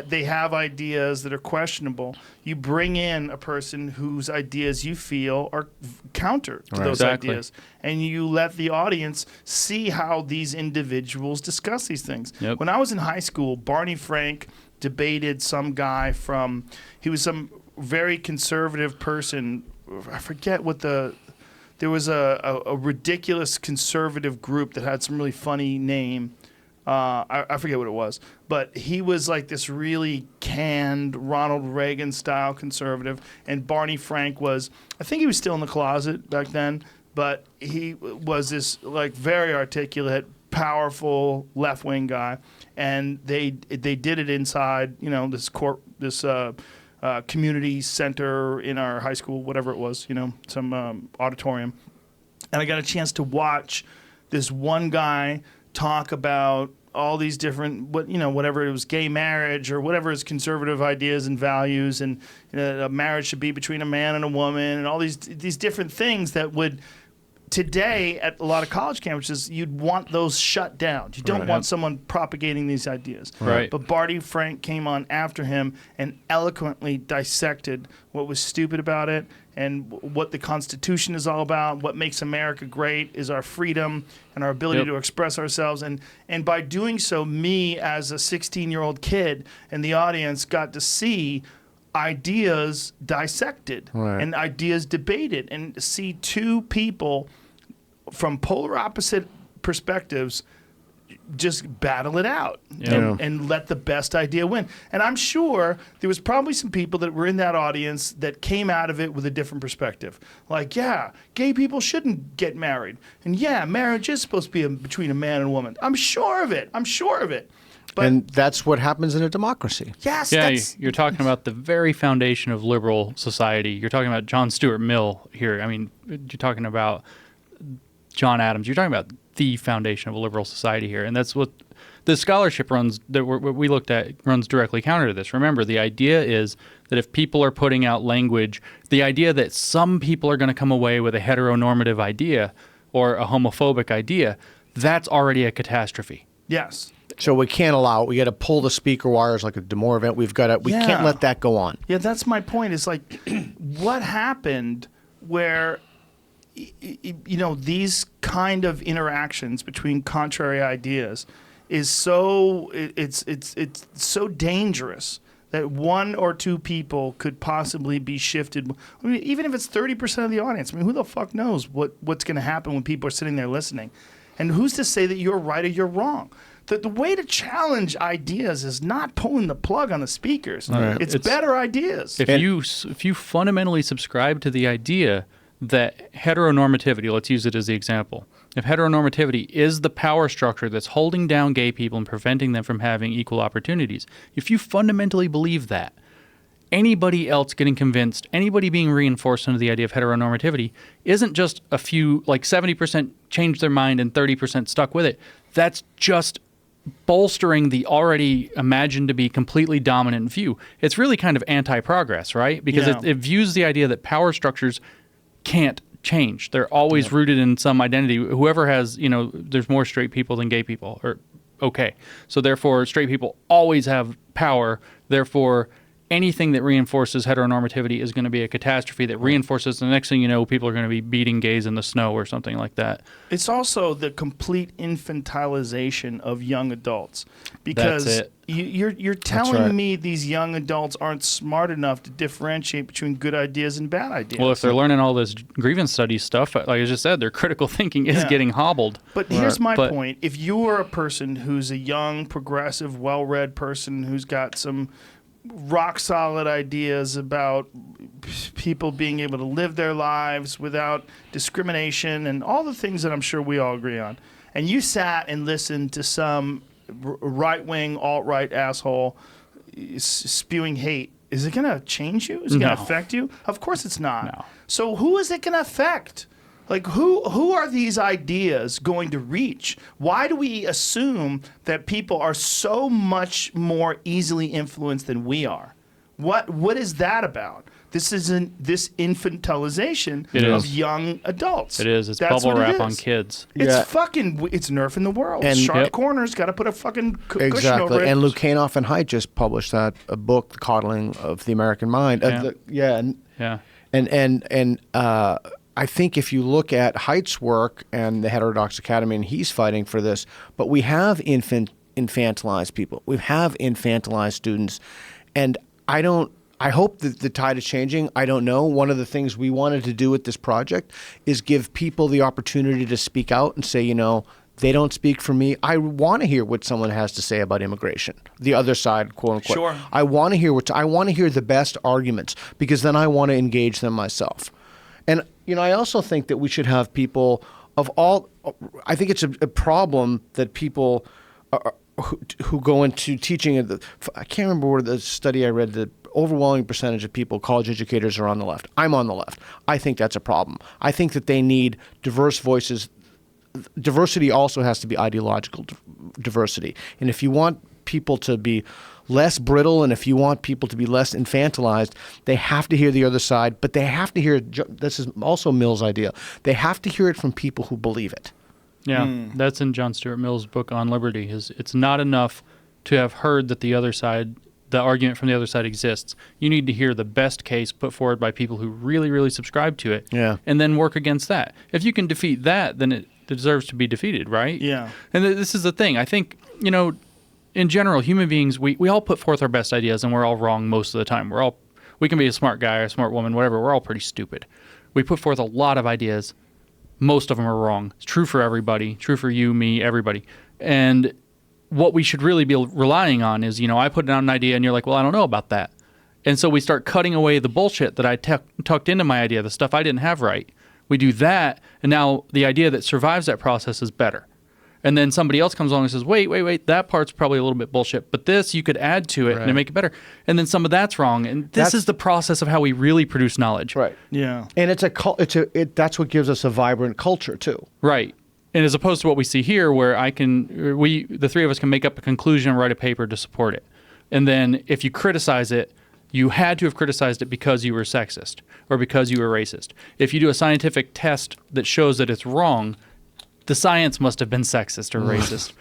they have ideas that are questionable, you bring in a person whose ideas you feel are counter to those Exactly. ideas. And you let the audience see how these individuals discuss these things. Yep. When I was in high school, Barney Frank debated some guy he was some very conservative person. I forget what there was a ridiculous conservative group that had some really funny name. I forget what it was, but he was like this really canned Ronald Reagan style conservative, and Barney Frank was, I think he was still in the closet back then, but he was this like very articulate, powerful left wing guy, and they did it inside this community center in our high school, whatever it was, some auditorium, and I got a chance to watch this one guy talk about all these different, whatever it was, gay marriage or whatever his conservative ideas and values, and a marriage should be between a man and a woman, and all these different things that would, today at a lot of college campuses, you'd want those shut down. You don't want someone propagating these ideas. Right. But Barney Frank came on after him and eloquently dissected what was stupid about it and what the Constitution is all about. What makes America great is our freedom and our ability to express ourselves. And by doing so, me as a 16-year-old kid in the audience got to see ideas dissected and ideas debated, and see two people from polar opposite perspectives just battle it out and let the best idea win. And I'm sure there was probably some people that were in that audience that came out of it with a different perspective. Like, yeah, gay people shouldn't get married. And yeah, marriage is supposed to be between a man and a woman. I'm sure of it. But and that's what happens in a democracy. yes, Yeah, that's, you're talking about the very foundation of liberal society. You're talking about John Stuart Mill here. I mean, you're talking about John Adams. You're talking about the foundation of a liberal society here. And that's what the scholarship that we looked at runs directly counter to this. Remember, the idea is that if people are putting out language, the idea that some people are going to come away with a heteronormative idea or a homophobic idea, that's already a catastrophe. yes. So we can't allow it. We got to pull the speaker wires like a Demore event. We can't let that go on. Yeah, that's my point. Is like, what happened where, these kind of interactions between contrary ideas is so it's so dangerous that one or two people could possibly be shifted. I mean, even if it's 30% of the audience. I mean, who the fuck knows what's going to happen when people are sitting there listening? And who's to say that you're right or you're wrong? The way to challenge ideas is not pulling the plug on the speakers. Right. It's better ideas. If you fundamentally subscribe to the idea that heteronormativity, let's use it as the example, if heteronormativity is the power structure that's holding down gay people and preventing them from having equal opportunities, if you fundamentally believe that, anybody else getting convinced, anybody being reinforced into the idea of heteronormativity isn't just a few, like 70% changed their mind and 30% stuck with it. That's just bolstering the already imagined to be completely dominant view. It's really kind of anti-progress, right? Because it views the idea that power structures can't change. They're always rooted in some identity. Whoever has, there's more straight people than gay people. So therefore, straight people always have power. Therefore, anything that reinforces heteronormativity is going to be a catastrophe that reinforces the next thing you know, people are going to be beating gays in the snow or something like that. It's also the complete infantilization of young adults, because That's it. You're telling me these young adults aren't smart enough to differentiate between good ideas and bad ideas. Well, if they're learning all this grievance studies stuff, like I just said, their critical thinking is getting hobbled. But here's my point. If you are a person who's a young, progressive, well-read person who's got some rock solid ideas about people being able to live their lives without discrimination and all the things that I'm sure we all agree on, and you sat and listened to some right-wing, alt-right asshole spewing hate, is it going to change you? Is it going to affect you? Of course it's not. No. So who is it going to affect? Like, who are these ideas going to reach? Why do we assume that people are so much more easily influenced than we are? What is that about? This isn't this infantilization of young adults. It is. It's That's bubble what it wrap on is. kids. It's Yeah. it's nerfing the world. And- Sharp Yep. corners got to put a fucking cushion Exactly. over it. And Lukanov and Haidt just published a book, The Coddling of the American Mind. Yeah. And I think if you look at Haidt's work and the Heterodox Academy, and he's fighting for this, but we have infantilized people. We have infantilized students. And I hope that the tide is changing. I don't know. One of the things we wanted to do with this project is give people the opportunity to speak out and say, they don't speak for me. I want to hear what someone has to say about immigration. The other side, quote unquote. Sure. I want to hear I want to hear the best arguments, because then I want to engage them myself. And I also think that we should have people of all. I think it's a problem that people who go into teaching. I can't remember where the study I read. The overwhelming percentage of people, college educators, are on the left. I'm on the left. I think that's a problem. I think that they need diverse voices. Diversity also has to be ideological diversity. And if you want people to be less brittle, and if you want people to be less infantilized, they have to hear the other side, but they have to hear, this is also Mill's idea, they have to hear it from people who believe it. Yeah, that's in John Stuart Mill's book on liberty. It's not enough to have heard that the other side, the argument from the other side exists. You need to hear the best case put forward by people who really, really subscribe to it, and then work against that. If you can defeat that, then it deserves to be defeated, right? Yeah. And this is the thing. I think, in general, human beings, we all put forth our best ideas, and we're all wrong most of the time. We can be a smart guy or a smart woman, whatever. We're all pretty stupid. We put forth a lot of ideas. Most of them are wrong. It's true for everybody. True for you, me, everybody. And what we should really be relying on is, I put down an idea, and you're like, well, I don't know about that. And so we start cutting away the bullshit that I tucked into my idea, the stuff I didn't have right. We do that, and now the idea that survives that process is better. And then somebody else comes along and says, wait, that part's probably a little bit bullshit, but this you could add to it and make it better. And then some of that's wrong. And this is the process of how we really produce knowledge. Right. Yeah. And that's what gives us a vibrant culture too. Right. And as opposed to what we see here, where the three of us can make up a conclusion and write a paper to support it. And then if you criticize it, you had to have criticized it because you were sexist or because you were racist. If you do a scientific test that shows that it's wrong, the science must have been sexist or racist.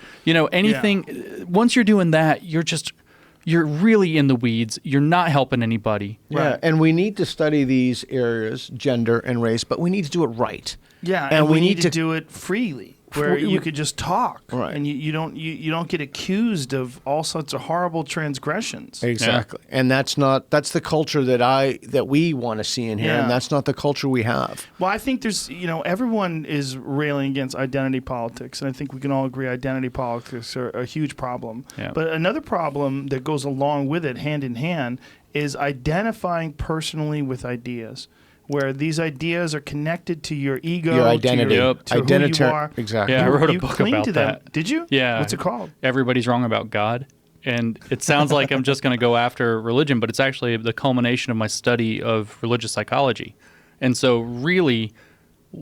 Anything, once you're doing that, you're really in the weeds. You're not helping anybody. Yeah, Right. and we need to study these areas, gender and race, but we need to do it right. Yeah, and we need to do it freely, where you could just talk, Right. and you don't get accused of all sorts of horrible transgressions. Exactly. And that's the culture that we want to see in here, Yeah. and that's not the culture we have. Well, I think there's, everyone is railing against identity politics, and I think we can all agree identity politics are a huge problem. Yeah. But another problem that goes along with it, hand in hand, is identifying personally with ideas, where these ideas are connected to your ego, Your identity. to who you are. Exactly. Yeah, I wrote a You book cling about to them. that. Did you? Yeah. What's it called? Everybody's wrong about God. And it sounds like I'm just going to go after religion, but it's actually the culmination of my study of religious psychology. And so really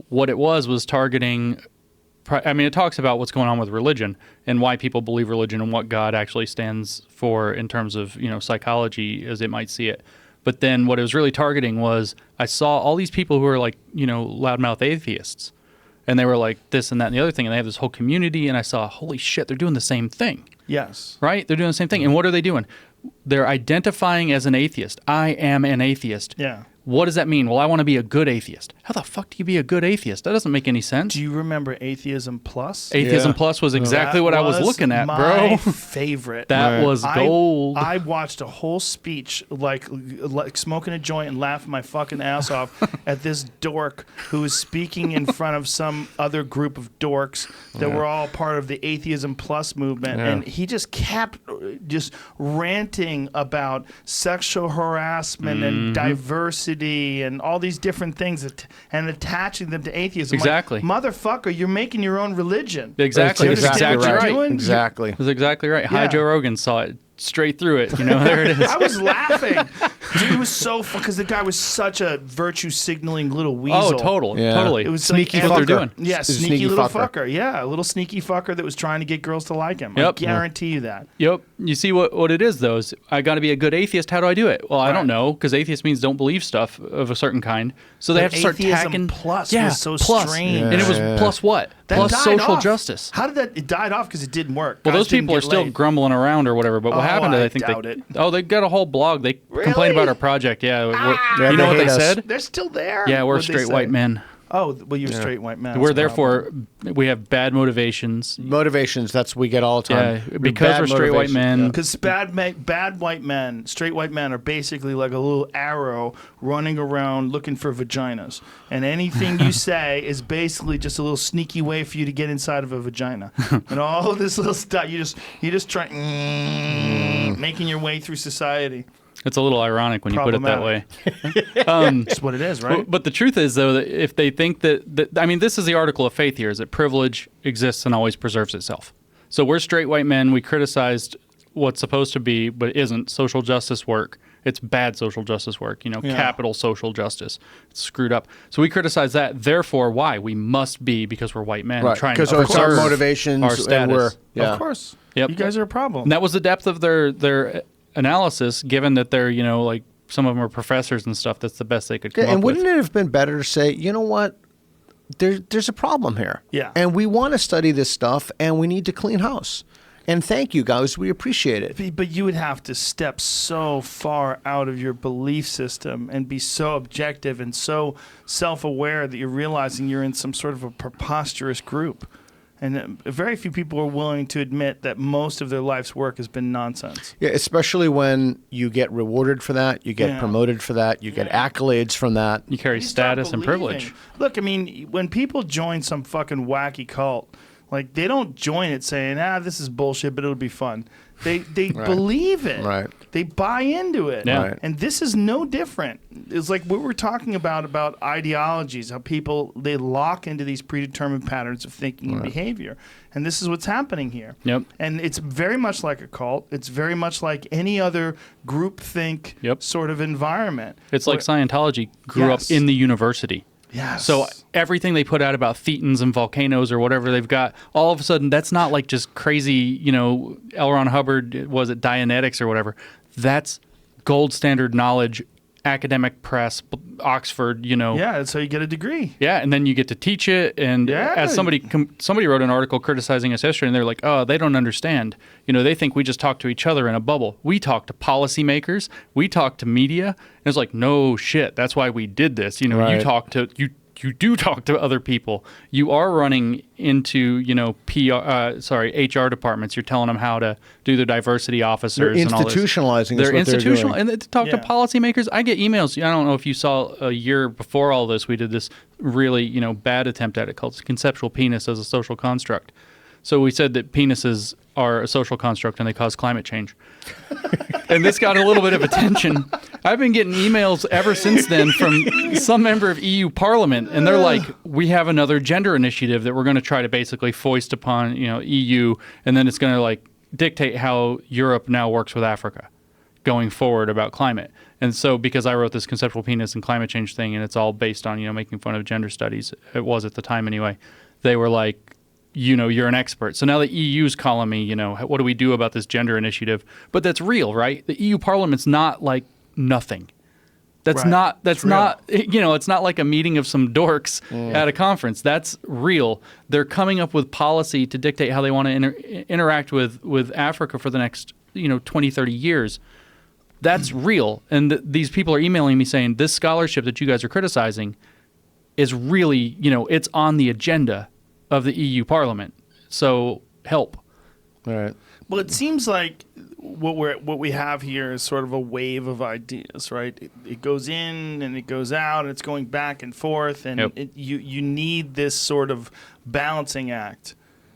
what it was targeting, it talks about what's going on with religion and why people believe religion and what God actually stands for in terms of, psychology as it might see it. But then what it was really targeting was I saw all these people who are like, loudmouth atheists. And they were like this and that and the other thing. And they have this whole community. And I saw, holy shit, they're doing the same thing. Yes. Right? They're doing the same thing. And what are they doing? They're identifying as an atheist. I am an atheist. Yeah. What does that mean? Well, I want to be a good atheist. How the fuck do you be a good atheist? That doesn't make any sense. Do you remember Atheism Plus? Atheism Yeah. Plus was exactly what I was looking at, my bro. favorite. That Right. was gold. I watched a whole speech, like smoking a joint and laughing my fucking ass off at this dork who was speaking in front of some other group of dorks that were all part of the Atheism Plus movement, Yeah. and he just kept just ranting about sexual harassment and diversity and all these different things, and attaching them to atheism. Exactly. Like, motherfucker, you're making your own religion. Exactly. That's That's exactly exactly right. right. doing? Exactly. That's exactly right. Hi, Yeah. Joe Rogan saw it straight through it. There it is. I was laughing. Dude, it was so fun because the guy was such a virtue signaling little weasel. Oh, totally. It was sneaky like, what they're doing. Yeah, sneaky little fucker. Yeah, a little sneaky fucker that was trying to get girls to like him. I guarantee you that. Yep. You see what it is, though, is I got to be a good atheist. How do I do it? Well, I don't know, because atheist means don't believe stuff of a certain kind. So they have to start tacking. Plus was so strange. And it was plus what? That plus died social off. justice. How did that? It died off because it didn't work. Well, Guys those people didn't are get still laid. grumbling around or whatever. But what happened is I think doubt it. Oh, they got a whole blog. They complained about our project. Yeah. You know what they said? They're still there. Yeah, we're What'd they straight say? white men. Oh, well, you're straight white men. We're therefore we have bad motivations. Motivations, that's we get all the time. Yeah, because we're straight white men. Because bad white men, straight white men, are basically like a little arrow running around looking for vaginas, and anything you say is basically just a little sneaky way for you to get inside of a vagina, and all of this little stuff. You just try making your way through society. It's a little ironic when you put it that way. That's what it is, right? But the truth is, though, that if they think that I mean, this is the article of faith here, is that privilege exists and always preserves itself. So we're straight white men. We criticized what's supposed to be, but isn't, social justice work. It's bad social justice work, capital social justice. It's screwed up. So we criticize that. Therefore, why? We must be, because we're white men, Right, trying to because it's our preserve motivations our status. Of course. Yep. You guys are a problem. And that was the depth of their analysis, given that they're, like some of them are professors and stuff. That's the best they could come up with. And wouldn't it have been better to say, you know what, there's a problem here. Yeah. And we want to study this stuff, and we need to clean house. And thank you, guys. We appreciate it. But you would have to step so far out of your belief system and be so objective and so self-aware that you're realizing you're in some sort of a preposterous group. And very few people are willing to admit that most of their life's work has been nonsense. Yeah, especially when you get rewarded for that, you get promoted for that, you get accolades from that. You carry status and privilege. Look, I mean, when people join some fucking wacky cult, like, they don't join it saying, this is bullshit, but it'll be fun. They believe it. Right. They buy into it. Yeah. Right. And this is no different. It's like what we're talking about ideologies, how people, they lock into these predetermined patterns of thinking and behavior. And this is what's happening here. Yep. And it's very much like a cult. It's very much like any other groupthink sort of environment. It's like Scientology grew up in the university. Yes. So everything they put out about thetans and volcanoes or whatever they've got, all of a sudden, that's not like just crazy, L. Ron Hubbard, was it Dianetics or whatever. That's gold standard knowledge, academic press, Oxford, Yeah, that's how you get a degree. Yeah, and then you get to teach it. And as somebody wrote an article criticizing us yesterday, and they're like, oh, they don't understand. They think we just talk to each other in a bubble. We talk to policymakers. We talk to media. And it's like, no shit. That's why we did this. You do talk to other people. You are running into, HR departments. You're telling them how to do their diversity officers. They're institutionalizing. They're institutional, doing. and to talk to policymakers. I get emails. I don't know if you saw a year before all this, we did this really, bad attempt at it called conceptual penis as a social construct. So we said that penises are a social construct and they cause climate change. And this got a little bit of attention. I've been getting emails ever since then from some member of EU Parliament, and they're like, we have another gender initiative that we're going to try to basically foist upon, EU, and then it's going to dictate how Europe now works with Africa going forward about climate. And so because I wrote this conceptual penis and climate change thing, and it's all based on, making fun of gender studies, it was at the time anyway, they were like, you're an expert. So now the EU's calling me, what do we do about this gender initiative? But that's real, right? The EU Parliament's not like nothing. It's not like a meeting of some dorks at a conference. That's real. They're coming up with policy to dictate how they want to interact with Africa for the next, 20, 30 years. That's real. And these people are emailing me saying this scholarship that you guys are criticizing is really, it's on the agenda of the EU Parliament. So help. All right. Well, it seems like what we have here is sort of a wave of ideas, right? It goes in and it goes out, and it's going back and forth, and you need this sort of balancing act.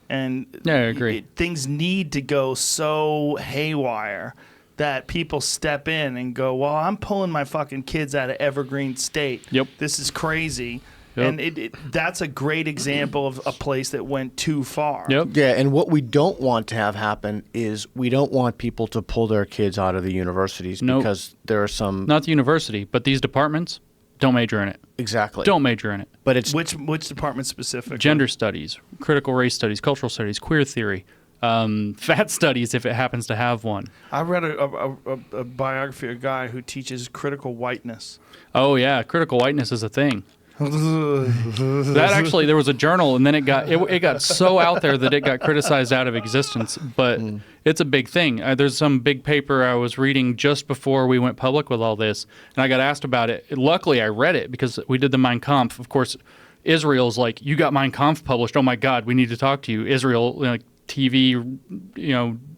And I agree. Things need to go so haywire that people step in and go, well, I'm pulling my fucking kids out of Evergreen State. Yep. This is crazy. And that's a great example of a place that went too far. Yep. Yeah, and what we don't want to have happen is we don't want people to pull their kids out of the universities because there are some... Not the university, but these departments, don't major in it. Exactly. Don't major in it. But it's... Which department specifically? Gender studies, critical race studies, cultural studies, queer theory, fat studies if it happens to have one. I read a biography of a guy who teaches critical whiteness. Oh, yeah, critical whiteness is a thing. That actually, there was a journal, and then it got so out there that it got criticized out of existence. But it's a big thing. There's some big paper I was reading just before we went public with all this, and I got asked about it. Luckily, I read it because we did the Mein Kampf. Of course, Israel's like, you got Mein Kampf published. Oh my God, we need to talk to you. Israel, TV.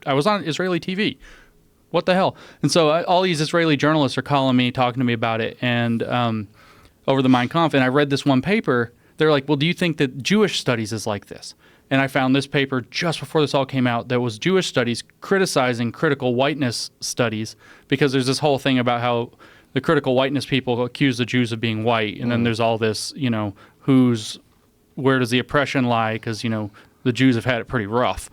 I was on Israeli TV. What the hell? And so all these Israeli journalists are calling me, talking to me about it, and over the Mein Kampf, and I read this one paper. They're like, well, do you think that Jewish studies is like this? And I found this paper just before this all came out that was Jewish studies criticizing critical whiteness studies, because there's this whole thing about how the critical whiteness people accuse the Jews of being white, and then there's all this, where does the oppression lie? Because, the Jews have had it pretty rough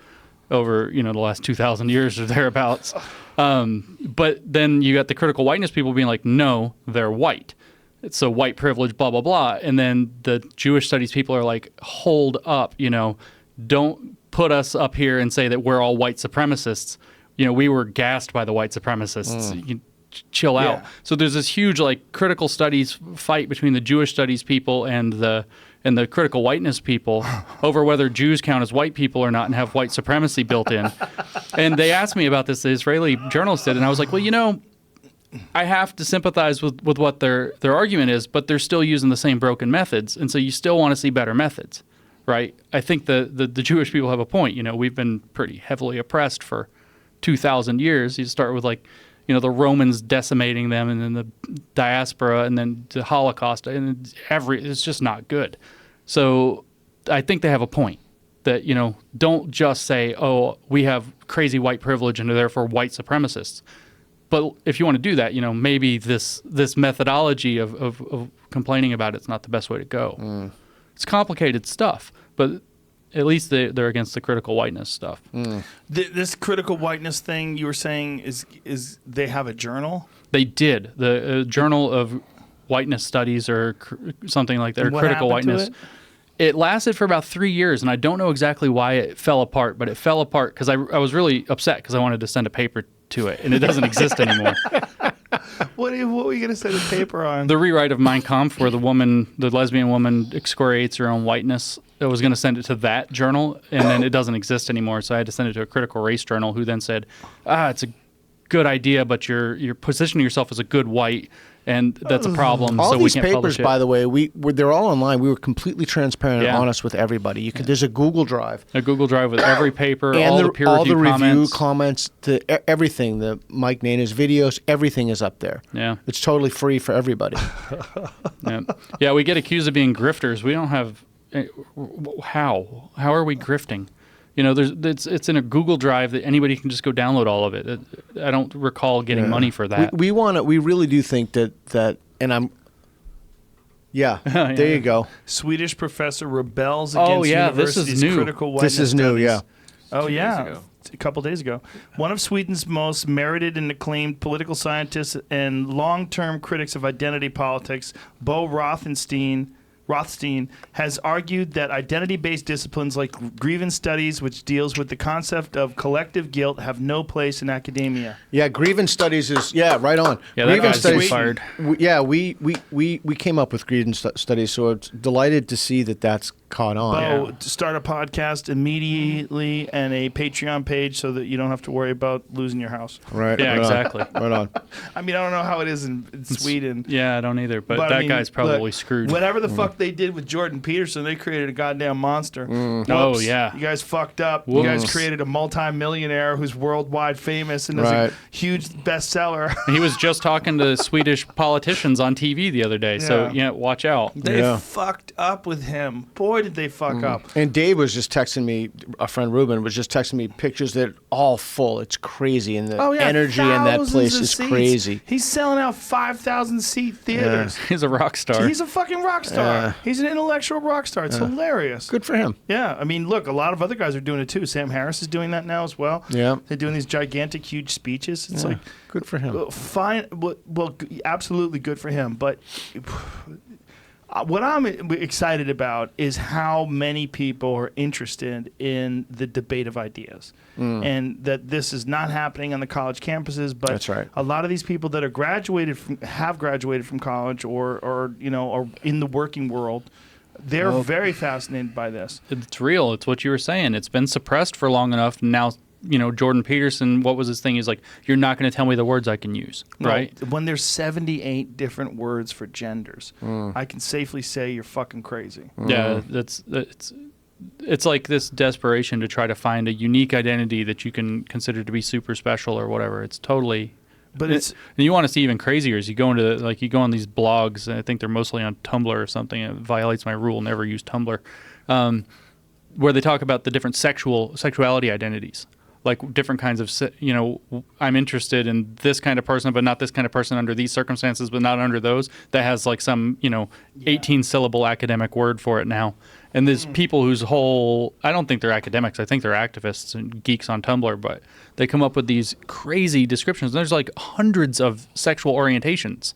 over, the last 2,000 years or thereabouts. But then you got the critical whiteness people being like, no, they're white. It's a white privilege, blah, blah, blah. And then the Jewish studies people are like, hold up, don't put us up here and say that we're all white supremacists. We were gassed by the white supremacists. Chill out. Yeah. So there's this huge critical studies fight between the Jewish studies people and the critical whiteness people over whether Jews count as white people or not and have white supremacy built in. And they asked me about this, the Israeli journalist did, and I was like, well, I have to sympathize with what their argument is, but they're still using the same broken methods, and so you still want to see better methods, right? I think the Jewish people have a point. We've been pretty heavily oppressed for 2,000 years. You start with the Romans decimating them, and then the diaspora, and then the Holocaust, and it's just not good. So I think they have a point that, don't just say, oh, we have crazy white privilege and are therefore white supremacists. But if you want to do that, maybe this methodology of complaining about it's not the best way to go. It's complicated stuff, but at least they're against the critical whiteness stuff. This critical whiteness thing you were saying is they have a journal? They did. The Journal of Whiteness Studies or something like that, or critical whiteness. It lasted for about 3 years, and I don't know exactly why it fell apart, but it fell apart because I was really upset because I wanted to send a paper to it, and it doesn't exist anymore. What were you going to send a paper on? The rewrite of Mein Kampf, where the lesbian woman excoriates her own whiteness. I was going to send it to that journal, and then it doesn't exist anymore, so I had to send it to a critical race journal, who then said, it's a good idea, but you're positioning yourself as a good white, and that's a problem. All so these we can't papers, by the way, they're all online. We were completely transparent and honest with everybody. There's a Google Drive. A Google Drive with every paper, and all the peer review comments, everything, the Mike Nana's videos, everything is up there. Yeah. It's totally free for everybody. Yeah, we get accused of being grifters. We don't have... How are we grifting? It's in a Google Drive that anybody can just go download all of it. I don't recall getting money for that. We really do think that, and I'm. Yeah, there you go. Swedish professor rebels against university's critical whiteness This is new, studies. Oh, yeah. A couple days ago. One of Sweden's most merited and acclaimed political scientists and long-term critics of identity politics, Bo Rothstein, has argued that identity-based disciplines like grievance studies, which deals with the concept of collective guilt, have no place in academia. Yeah, grievance studies is right on. Yeah, grievance that guy's fired. We came up with grievance studies, so I'm delighted to see that that's caught on. To start a podcast immediately and a Patreon page so that you don't have to worry about losing your house. Right. Yeah, exactly. Right on. I mean, I don't know how it is in Sweden. Yeah, I don't either, but that guy's probably screwed. Whatever the fuck they did with Jordan Peterson, they created a goddamn monster. Oh, yeah. You guys fucked up. Whoops. You guys created a multi-millionaire who's worldwide famous and is a huge bestseller. He was just talking to Swedish politicians on TV the other day, so watch out. They fucked up with him. Boy, boy, did they fuck up. And Dave was just texting me, a friend Ruben was just texting me pictures that are all full. It's crazy. And the energy in that place is crazy. He's selling out 5,000 seat theaters. He's a rock star. He's a fucking rock star. He's an intellectual rock star. It's hilarious. Good for him. Yeah. I mean, look, a lot of other guys are doing it too. Sam Harris is doing that now as well. Yeah. They're doing these gigantic, huge speeches. It's like, good for him. Fine. Well, absolutely good for him. But what I'm excited about is how many people are interested in the debate of ideas, and that this is not happening on the college campuses. But that's right. A lot of these people that have graduated from college, or in the working world, they're very fascinated by this. It's real. It's what you were saying. It's been suppressed for long enough. Now, Jordan Peterson, what was his thing? He's like, you're not going to tell me the words I can use, right? No, when there's 78 different words for genders, I can safely say you're fucking crazy. Yeah, it's like this desperation to try to find a unique identity that you can consider to be super special or whatever. It's totally... But and you want to see even crazier is you go on these blogs, and I think they're mostly on Tumblr or something. It violates my rule, never use Tumblr, where they talk about the different sexuality identities. Like different kinds of, I'm interested in this kind of person, but not this kind of person under these circumstances, but not under those. That has like some, 18-syllable academic word for it now. And there's people whose I don't think they're academics. I think they're activists and geeks on Tumblr, but they come up with these crazy descriptions. There's like hundreds of sexual orientations.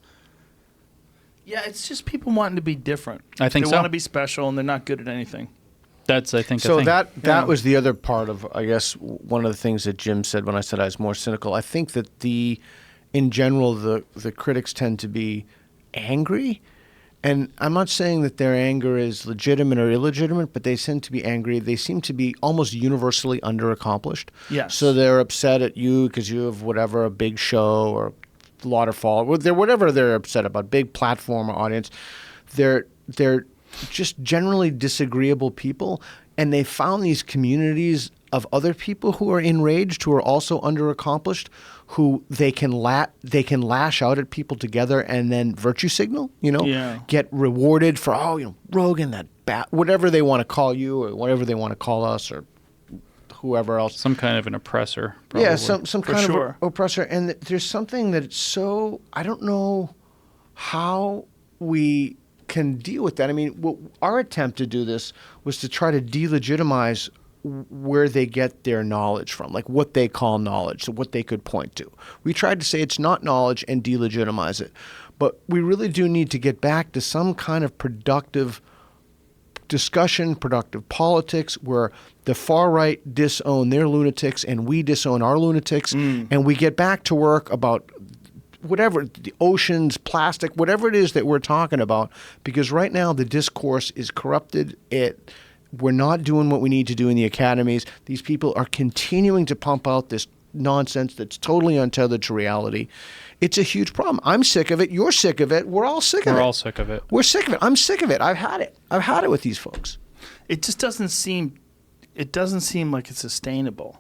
Yeah, it's just people wanting to be different. I think they want to be special, and they're not good at anything. That's, I think, so. That was the other part of, I guess, one of the things that Jim said when I said I was more cynical. I think that in general, the critics tend to be angry, and I'm not saying that their anger is legitimate or illegitimate, but they tend to be angry. They seem to be almost universally underaccomplished. Yes. So they're upset at you because you have whatever, a big show or a lot of followers. Whatever they're upset about, big platform or audience. They're just generally disagreeable people, and they found these communities of other people who are enraged, who are also underaccomplished, who they can lash out at people together and then virtue signal, get rewarded for Rogan, that whatever they want to call you or whatever they want to call us or whoever else. Some kind of an oppressor. Probably. Yeah, some kind of oppressor. And there's something that's so, I don't know how we can deal with that. I mean, our attempt to do this was to try to delegitimize where they get their knowledge from, like what they call knowledge, so what they could point to. We tried to say it's not knowledge and delegitimize it. But we really do need to get back to some kind of productive discussion, productive politics, where the far right disown their lunatics and we disown our lunatics, and we get back to work about whatever, the oceans, plastic, whatever it is that we're talking about, because right now the discourse is corrupted. We're not doing what we need to do in the academies. These people are continuing to pump out this nonsense that's totally untethered to reality. It's a huge problem. I'm sick of it. You're sick of it. We're all sick of it. We're all sick of it. We're sick of it. I'm sick of it. I've had it. I've had it with these folks. It just doesn't seem like it's sustainable.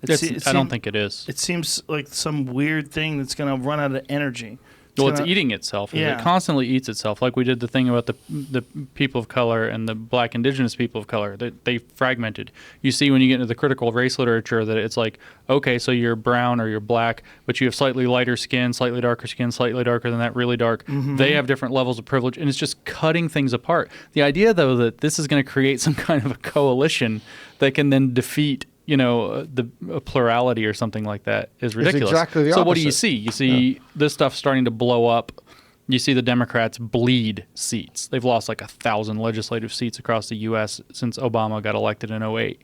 I don't think it is. It seems like some weird thing that's going to run out of energy. It's eating itself. Yeah. It constantly eats itself. Like we did the thing about the people of color and the black indigenous people of color. They fragmented. You see when you get into the critical race literature that it's like, okay, so you're brown or you're black, but you have slightly lighter skin, slightly darker skin, slightly darker than that, really dark. Mm-hmm. They have different levels of privilege, and it's just cutting things apart. The idea, though, that this is going to create some kind of a coalition that can then defeat the plurality or something like that is ridiculous. It's exactly the opposite. So what do you see? You see this stuff starting to blow up. You see the Democrats bleed seats. They've lost like 1,000 legislative seats across the U.S. since Obama got elected in 2008.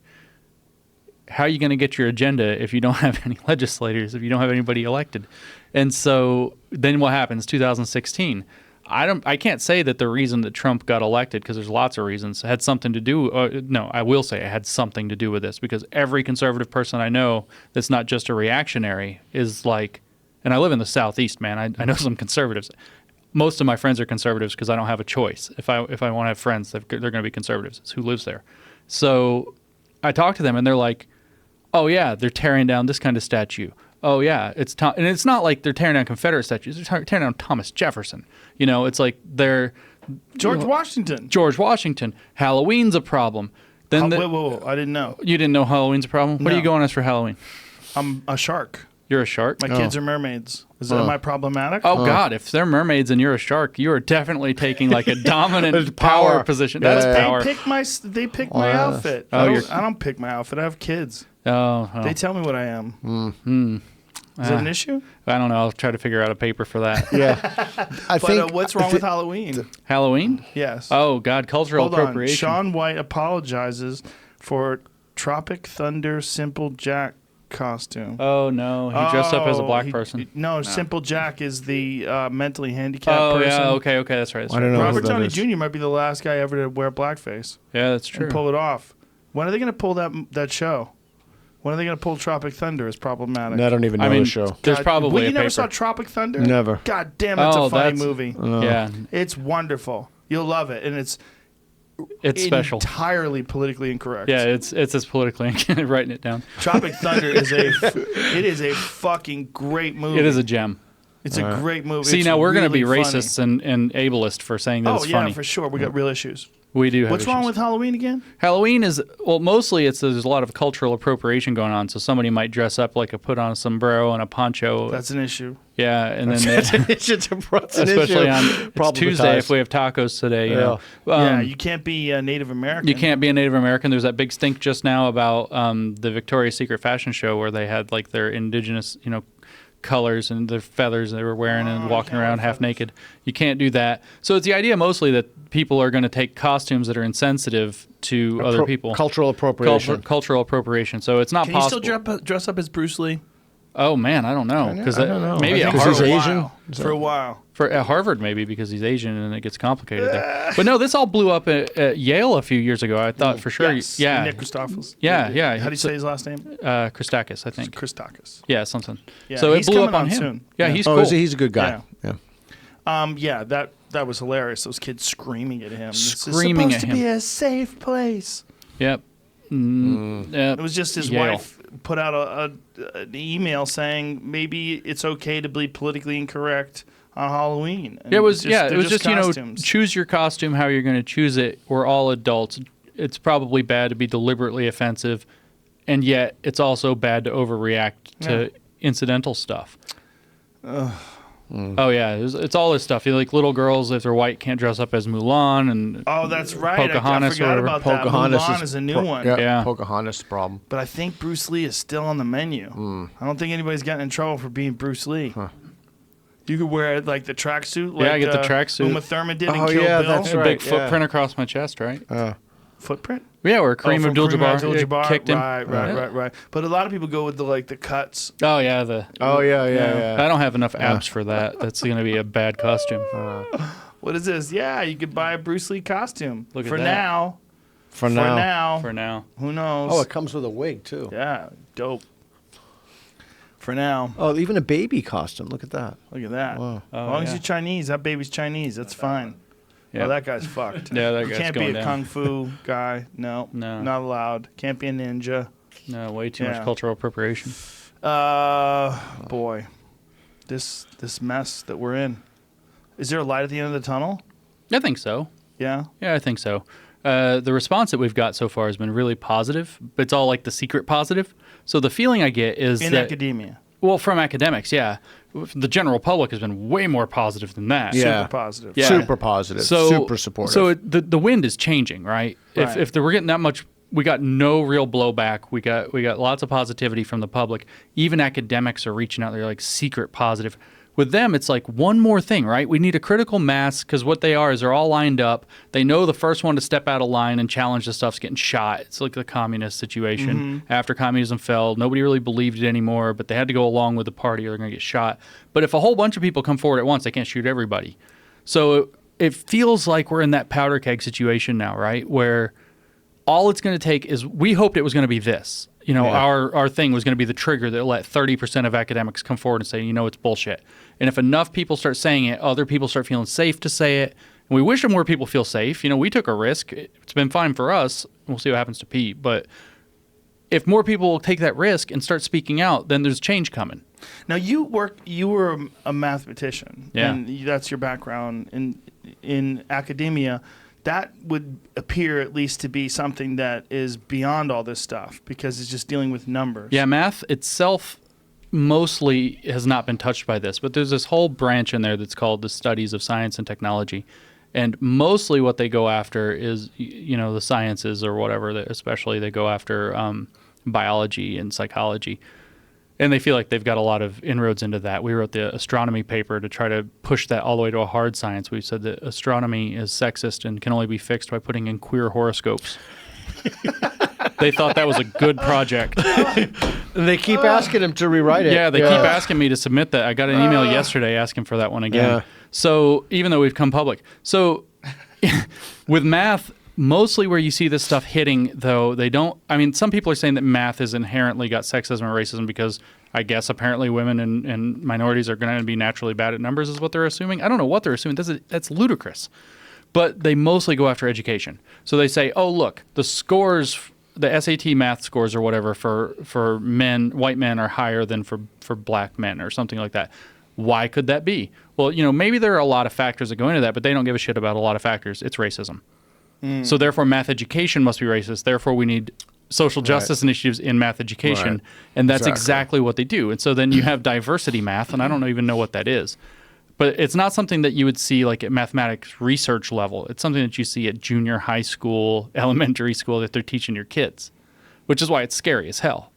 How are you going to get your agenda if you don't have any legislators, if you don't have anybody elected? And so then what happens? 2016. I can't say that the reason that Trump got elected, because there's lots of reasons, had something to do. No, I will say it had something to do with this, because every conservative person I know that's not just a reactionary is like, and I live in the Southeast, man. I know some conservatives. Most of my friends are conservatives because I don't have a choice. If I want to have friends, they're going to be conservatives. It's who lives there. So I talk to them, and they're like, "Oh yeah, they're tearing down this kind of statue. Oh yeah, and it's not like they're tearing down Confederate statues. They're tearing down Thomas Jefferson. It's like they're George Washington. George Washington. Halloween's a problem. Then Whoa, I didn't know. You didn't know Halloween's a problem? What No. are you going as for Halloween? I'm a shark. You're a shark? My kids are mermaids. Am I problematic? Oh, God. If they're mermaids and you're a shark, you are definitely taking like a dominant power position. That's power. They pick my outfit. I don't pick my outfit. I have kids. Oh. They tell me what I am. Is that an issue? I don't know. I'll try to figure out a paper for that. I think what's wrong with Halloween? Halloween? Yes. Oh, God. Cultural appropriation. Shaun White apologizes for Tropic Thunder Simple Jack costume. Oh, no. He dressed up as a black person. No, Simple Jack is the mentally handicapped person. Oh, yeah. Okay. That's right. I don't know. Robert Downey Jr. might be the last guy ever to wear blackface. Yeah, that's true. And pull it off. When are they going to pull that show? When are they going to pull Tropic Thunder as problematic? I don't even know the show. There's probably you a never paper. saw Tropic Thunder? Never. God damn, it's a funny movie. Yeah. It's wonderful. You'll love it. And it's special. Entirely politically incorrect. Yeah, it's as politically writing it down. Tropic Thunder is a fucking great movie. It is a gem. It's a great movie. See, it's now we're going to be really racist and ableist for saying that it's funny. Oh, yeah, for sure. We got real issues. We do have What's wrong issues. with Halloween again? Halloween is, well, mostly there's a lot of cultural appropriation going on. So somebody might dress up like put on a sombrero and a poncho. That's an issue. Yeah, and then especially on Tuesday if we have tacos today. You know. You can't be a Native American. You can't be a Native American. There's that big stink just now about the Victoria's Secret fashion show where they had like their indigenous, colors and the feathers they were wearing and walking around half naked. You can't do that. So it's the idea mostly that people are going to take costumes that are insensitive to other people. Cultural appropriation. Cultural appropriation. So it's not possible. Can you still dress up as Bruce Lee? Oh, man, I don't know. I don't know. Maybe at Because Harvard. he's Asian? For a while. At Harvard, maybe, because he's Asian and it gets complicated there. But no, this all blew up at Yale a few years ago. I thought for sure. Yes. Yeah. Nick Christophilus. Yeah. How do you say his last name? Christakis, I think. Christakis. Yeah, something. Yeah, so it he's blew up coming on on him. soon. Yeah, Yeah. he's Oh, cool. he's a good guy. Yeah. That was hilarious. Those kids screaming at him. Screaming this is supposed at to be him. a safe place. Yep. Yep. It was just his Yale. wife put out an email saying maybe it's okay to be politically incorrect on Halloween. And It was they're just costumes. choose your costume how you're going to choose it. We're all adults. It's probably bad to be deliberately offensive, and yet it's also bad to overreact to incidental stuff. Oh yeah, it's all this stuff. Like little girls, if they're white, can't dress up as Mulan and Oh, that's right. Pocahontas I forgot or about that. Pocahontas Mulan is a new one. Yeah. Pocahontas problem. But I think Bruce Lee is still on the menu. I don't think anybody's gotten in trouble for being Bruce Lee. You could wear like the tracksuit. Like, I get the tracksuit. Uma Thurman did in Oh, Kill yeah, Bill. that's a right. big footprint across my chest, right? Footprint. Yeah, where Kareem from Abdul-Jabbar kicked him. Right. But a lot of people go with the cuts. Oh yeah, Yeah. I don't have enough abs for that. That's going to be a bad costume. What is this? Yeah, you could buy a Bruce Lee costume. Look at for that. now. For now. For now. Who knows? Oh, it comes with a wig, too. Yeah, dope. For now. Oh, even a baby costume. Look at that. Look at that. Wow. As long as you're Chinese, that baby's Chinese. That's fine. Yeah. Oh, that guy's fucked. Yeah, that You guy's can't going be a down. kung fu guy. No, not allowed. Can't be a ninja. No, way too Yeah. much cultural appropriation. Boy, this mess that we're in. Is there a light at the end of the tunnel? I think so. Yeah. Yeah, I think so. The response that we've got so far has been really positive, but it's all like the secret positive. So the feeling I get is In that academia. well, from academics, yeah, the general public has been way more positive than that. Yeah. Super positive. Yeah. Super positive. So super supportive. So the wind is changing, right? Right. If we're getting that much, we got no real blowback. We got lots of positivity from the public. Even academics are reaching out. They're like secret positive. With them, it's like one more thing, right? We need a critical mass because what they are is they're all lined up. They know the first one to step out of line and challenge the stuff's getting shot. It's like the communist situation. After communism fell, nobody really believed it anymore, but they had to go along with the party or they're going to get shot. But if a whole bunch of people come forward at once, they can't shoot everybody. So it feels like we're in that powder keg situation now, right? Where all it's going to take is we hoped it was going to be this. You know, our thing was going to be the trigger that let 30% of academics come forward and say, it's bullshit. And if enough people start saying it, other people start feeling safe to say it. And we wish more people feel safe. We took a risk. It's been fine for us. We'll see what happens to Pete. But if more people will take that risk and start speaking out, then there's change coming. Now you were a mathematician. Yeah. And that's your background. And in academia, that would appear at least to be something that is beyond all this stuff because it's just dealing with numbers. Yeah, math itself mostly has not been touched by this, but there's this whole branch in there that's called the studies of science and technology. And mostly what they go after is, the sciences or whatever, especially they go after biology and psychology. And they feel like they've got a lot of inroads into that. We wrote the astronomy paper to try to push that all the way to a hard science. We said that astronomy is sexist and can only be fixed by putting in queer horoscopes. They thought that was a good project. They keep asking him to rewrite it. Yeah, they keep asking me to submit that. I got an email yesterday asking for that one again. Yeah. So even though we've come public. So with math, mostly where you see this stuff hitting, though, they don't. I mean, some people are saying that math has inherently got sexism or racism because I guess apparently women and minorities are going to be naturally bad at numbers is what they're assuming. I don't know what they're assuming. That's ludicrous. But they mostly go after education. So they say, oh, look, the scores, the SAT math scores or whatever for men, white men are higher than for black men or something like that. Why could that be? Well, maybe there are a lot of factors that go into that, but they don't give a shit about a lot of factors. It's racism. So therefore, math education must be racist. Therefore, we need social justice initiatives in math education. Right. And that's exactly what they do. And so then you have diversity math, and I don't even know what that is. But it's not something that you would see like at mathematics research level. It's something that you see at junior high school, elementary school that they're teaching your kids, which is why it's scary as hell.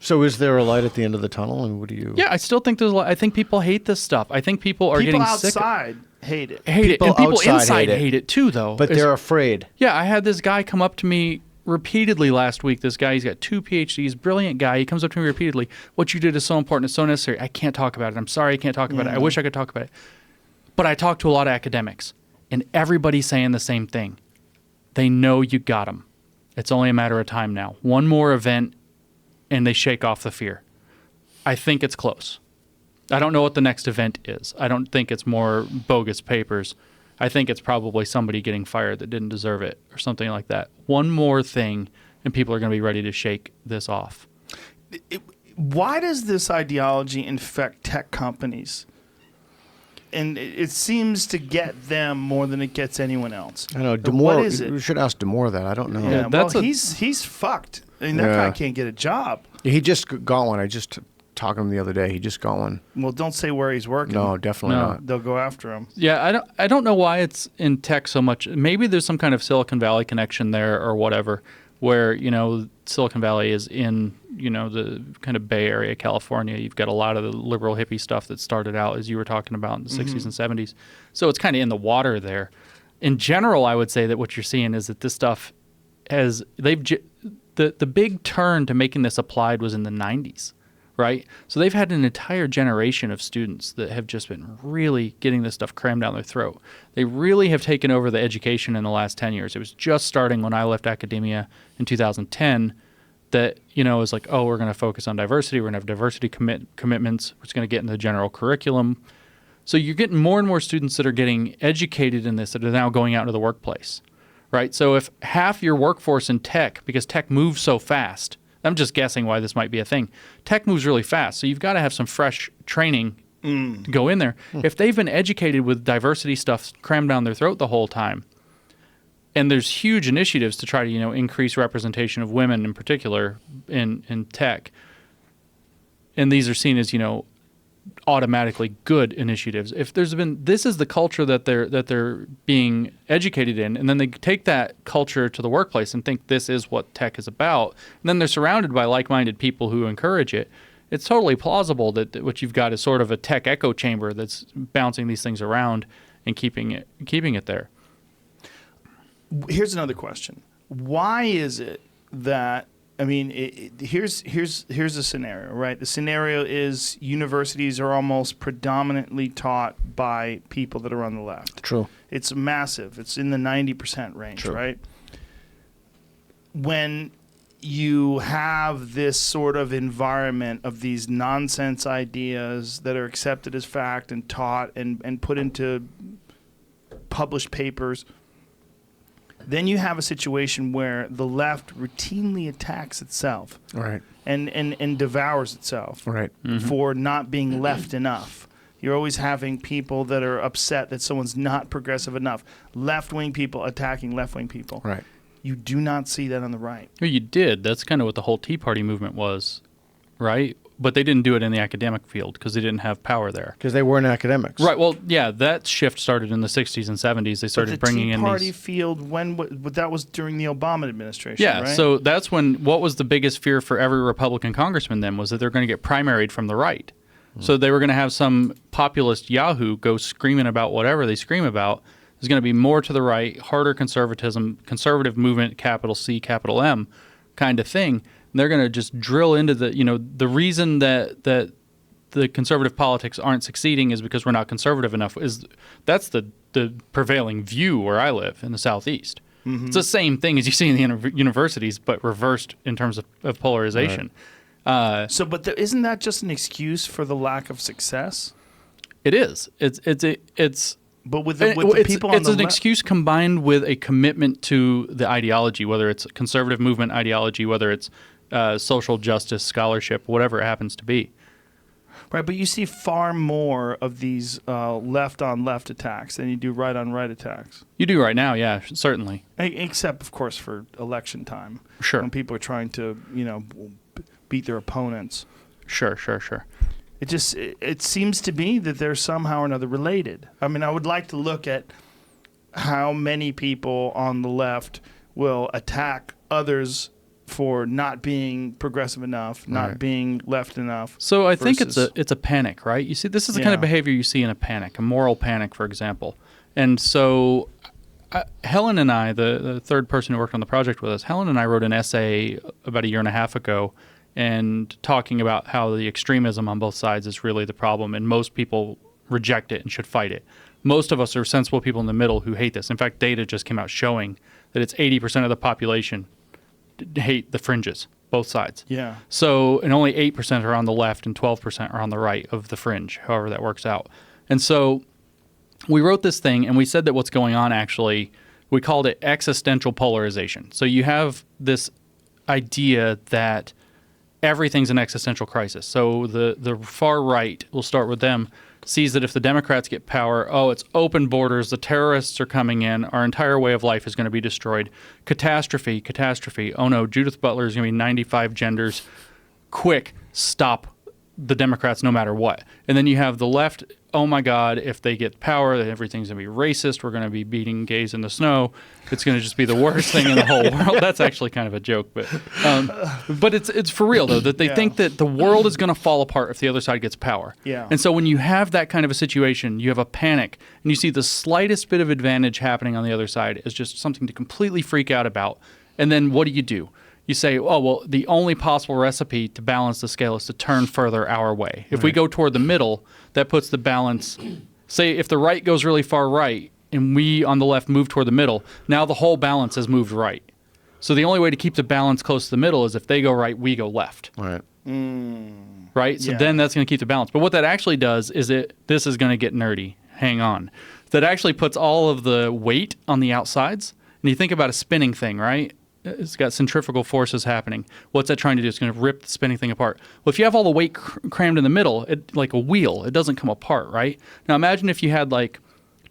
So is there a light at the end of the tunnel, and what do you... Yeah, I still think there's a lot. I think people hate this stuff. I think people are getting sick. People outside hate it. People And people outside inside hate it. hate it too, though. But they're afraid. Yeah, I had this guy come up to me repeatedly last week. This guy, he's got 2 PhDs, brilliant guy. He comes up to me repeatedly. What you did is so important. It's so necessary. I can't talk about it. I'm sorry I can't talk about it. I wish I could talk about it. But I talked to a lot of academics, and everybody's saying the same thing. They know you got them. It's only a matter of time now. One more event, and they shake off the fear. I think it's close. I don't know what the next event is. I don't think it's more bogus papers. I think it's probably somebody getting fired that didn't deserve it or something like that. One more thing, and people are going to be ready to shake this off. Why does this ideology infect tech companies? And it seems to get them more than it gets anyone else. I know. What is it? We should ask Damore that. I don't know. Yeah, he's fucked. I mean, that guy can't get a job. He just got one. I just talked to him the other day. He just got one. Well, don't say where he's working. No, definitely not. They'll go after him. Yeah, I don't know why it's in tech so much. Maybe there's some kind of Silicon Valley connection there or whatever, where, Silicon Valley is in, the kind of Bay Area, California. You've got a lot of the liberal hippie stuff that started out, as you were talking about, in the 60s and 70s. So it's kind of in the water there. In general, I would say that what you're seeing is that this stuff the big turn to making this applied was in the 90s. Right? So they've had an entire generation of students that have just been really getting this stuff crammed down their throat. They really have taken over the education in the last 10 years. It was just starting when I left academia in 2010 that, it was like, oh, we're going to focus on diversity. We're going to have diversity commitments. We're just going to get into the general curriculum. So you're getting more and more students that are getting educated in this that are now going out into the workplace. Right? So if half your workforce in tech, because tech moves so fast, I'm just guessing why this might be a thing. Tech moves really fast, so you've got to have some fresh training to go in there. If they've been educated with diversity stuff crammed down their throat the whole time, and there's huge initiatives to try to increase representation of women in particular in tech, and these are seen as automatically good initiatives. If there's been, this is the culture that they're being educated in, and then they take that culture to the workplace and think this is what tech is about, and then they're surrounded by like-minded people who encourage it. It's totally plausible that what you've got is sort of a tech echo chamber that's bouncing these things around and keeping it there. Here's another question. Why is it that here's a scenario, right? The scenario is universities are almost predominantly taught by people that are on the left. True. It's massive. It's in the 90% range, True. Right? When you have this sort of environment of these nonsense ideas that are accepted as fact and taught and put into published papers, then you have a situation where the left routinely attacks itself, Right. and devours itself, Right. for not being left enough. You're always having people that are upset that someone's not progressive enough. Left-wing people attacking left-wing people. Right. You do not see that on the right. Well, you did. That's kind of what the whole Tea Party movement was, right? But they didn't do it in the academic field because they didn't have power there. Because they weren't academics. Right. Well, yeah, that shift started in the 60s and 70s. They started bringing in the Tea Party these... field, that was during the Obama administration, Yeah, right? so that's when, what was the biggest fear for every Republican congressman then was that they're going to get primaried from the right. So they were going to have some populist yahoo go screaming about whatever they scream about. There's going to be more to the right, harder conservatism, conservative movement, capital C, capital M kind of thing. And they're going to just drill into the reason that the conservative politics aren't succeeding is because we're not conservative enough. That's the prevailing view where I live in the Southeast. Mm-hmm. It's the same thing as you see in the universities, but reversed in terms of polarization. Right. But isn't that just an excuse for the lack of success? It is. It's. But with the people on it's the an excuse combined with a commitment to the ideology, whether it's conservative movement ideology, whether it's social justice scholarship, whatever it happens to be. Right, but you see far more of these left-on-left attacks than you do right-on-right attacks. You do right now, yeah, certainly. Except, of course, for election time. Sure. When people are trying to, beat their opponents. Sure. It seems to me that they're somehow or another related. I mean, I would like to look at how many people on the left will attack others for not being progressive enough, not being left enough. So I think it's a panic, right? You see, this is the kind of Yeah. behavior you see in a panic, a moral panic, for example. And so Helen and I, the third person who worked on the project with us, Helen and I wrote an essay about a year and a half ago and talking about how the extremism on both sides is really the problem, and most people reject it and should fight it. Most of us are sensible people in the middle who hate this. In fact, data just came out showing that it's 80% of the population hate the fringes, both sides. Yeah. So, and only 8% are on the left and 12% are on the right of the fringe, however that works out. And so we wrote this thing and we said that what's going on actually, we called it existential polarization. So you have this idea that everything's an existential crisis. So the far right, we'll start with them, sees that if the Democrats get power, it's open borders, the terrorists are coming in, our entire way of life is going to be destroyed. Catastrophe. Oh no, Judith Butler is going to be 95 genders. Quick, stop the Democrats no matter what. And then you have the left, oh my God, if they get power, then everything's going to be racist. We're going to be beating gays in the snow. It's going to just be the worst thing in the whole world. That's actually kind of a joke, but it's for real though, that they think that the world is going to fall apart if the other side gets power. Yeah. And so when you have that kind of a situation, you have a panic and you see the slightest bit of advantage happening on the other side is just something to completely freak out about. And then what do? You say, the only possible recipe to balance the scale is to turn further our way. If we go toward the middle, that puts the balance. Say if the right goes really far right and we on the left move toward the middle, now the whole balance has moved right. So the only way to keep the balance close to the middle is if they go right, we go left. Right. Right? So then that's going to keep the balance. But what that actually does is this is going to get nerdy. Hang on. That actually puts all of the weight on the outsides. And you think about a spinning thing, right? It's got centrifugal forces happening. What's that trying to do? It's going to rip the spinning thing apart. Well, if you have all the weight crammed in the middle, like a wheel, it doesn't come apart, right? Now imagine if you had like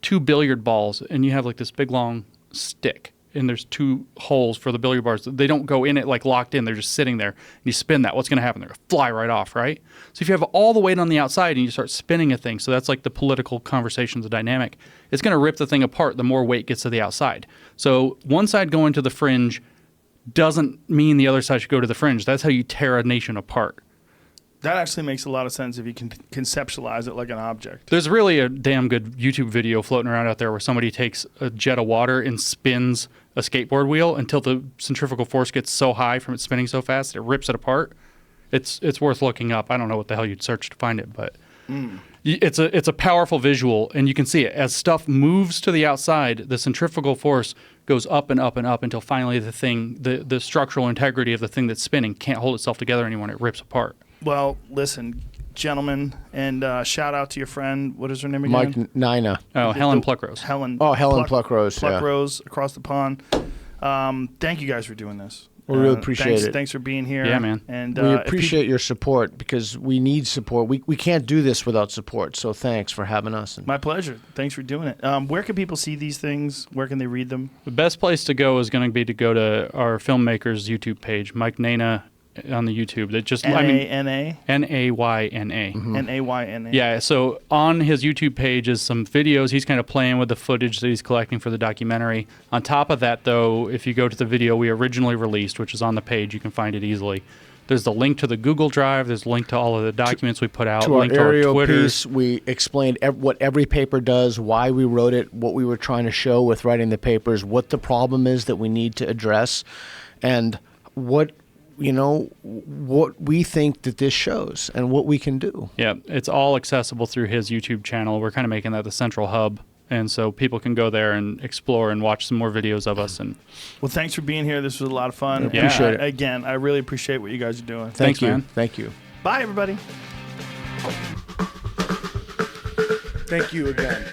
2 billiard balls and you have like this big long stick and there's 2 holes for the billiard balls. They don't go in it like locked in. They're just sitting there. And you spin that. What's going to happen? They're going to fly right off, right? So if you have all the weight on the outside and you start spinning a thing, so that's like the political conversations, the dynamic, it's going to rip the thing apart the more weight gets to the outside. So one side going to the fringe doesn't mean the other side should go to the fringe. That's how you tear a nation apart. That actually makes a lot of sense if you can conceptualize it like an object. There's really a damn good YouTube video floating around out there where somebody takes a jet of water and spins a skateboard wheel until the centrifugal force gets so high from it spinning so fast it rips it apart. It's worth looking up. I don't know what the hell you'd search to find it, but it's a powerful visual, and you can see it. As stuff moves to the outside, the centrifugal force goes up and up and up until finally the structural integrity of the thing that's spinning can't hold itself together anymore and it rips apart. Well, listen, gentlemen, and shout out to your friend. What is her name again? Mike Nina. Oh, Helen Pluckrose. Helen. Oh, Helen Pluckrose. Pluckrose across the pond. Thank you guys for doing this. We really appreciate it. Thanks for being here. Yeah, man. And We appreciate your support because we need support. We can't do this without support. So thanks for having us. My pleasure. Thanks for doing it. Where can people see these things? Where can they read them? The best place to go is going to be to go to our filmmaker's YouTube page, Mike Nana on the YouTube. That just N-A-N-A? N-A-Y-N-A. N-A-Y-N-A. Yeah, so on his YouTube page is some videos. He's kind of playing with the footage that he's collecting for the documentary. On top of that, though, if you go to the video we originally released, which is on the page, you can find it easily. There's the link to the Google Drive. There's a link to all of the documents we put out. To link our to our aerial Twitter. piece, we explained what every paper does, why we wrote it, what we were trying to show with writing the papers, what the problem is that we need to address, and what we think that this shows and what we can do. Yeah, it's all accessible through his YouTube channel. We're kind of making that the central hub. And so people can go there and explore and watch some more videos of us. And well, thanks for being here. This was a lot of fun. I appreciate it. Again, I really appreciate what you guys are doing. Thanks, you, man. Thank you. Bye, everybody. Thank you again.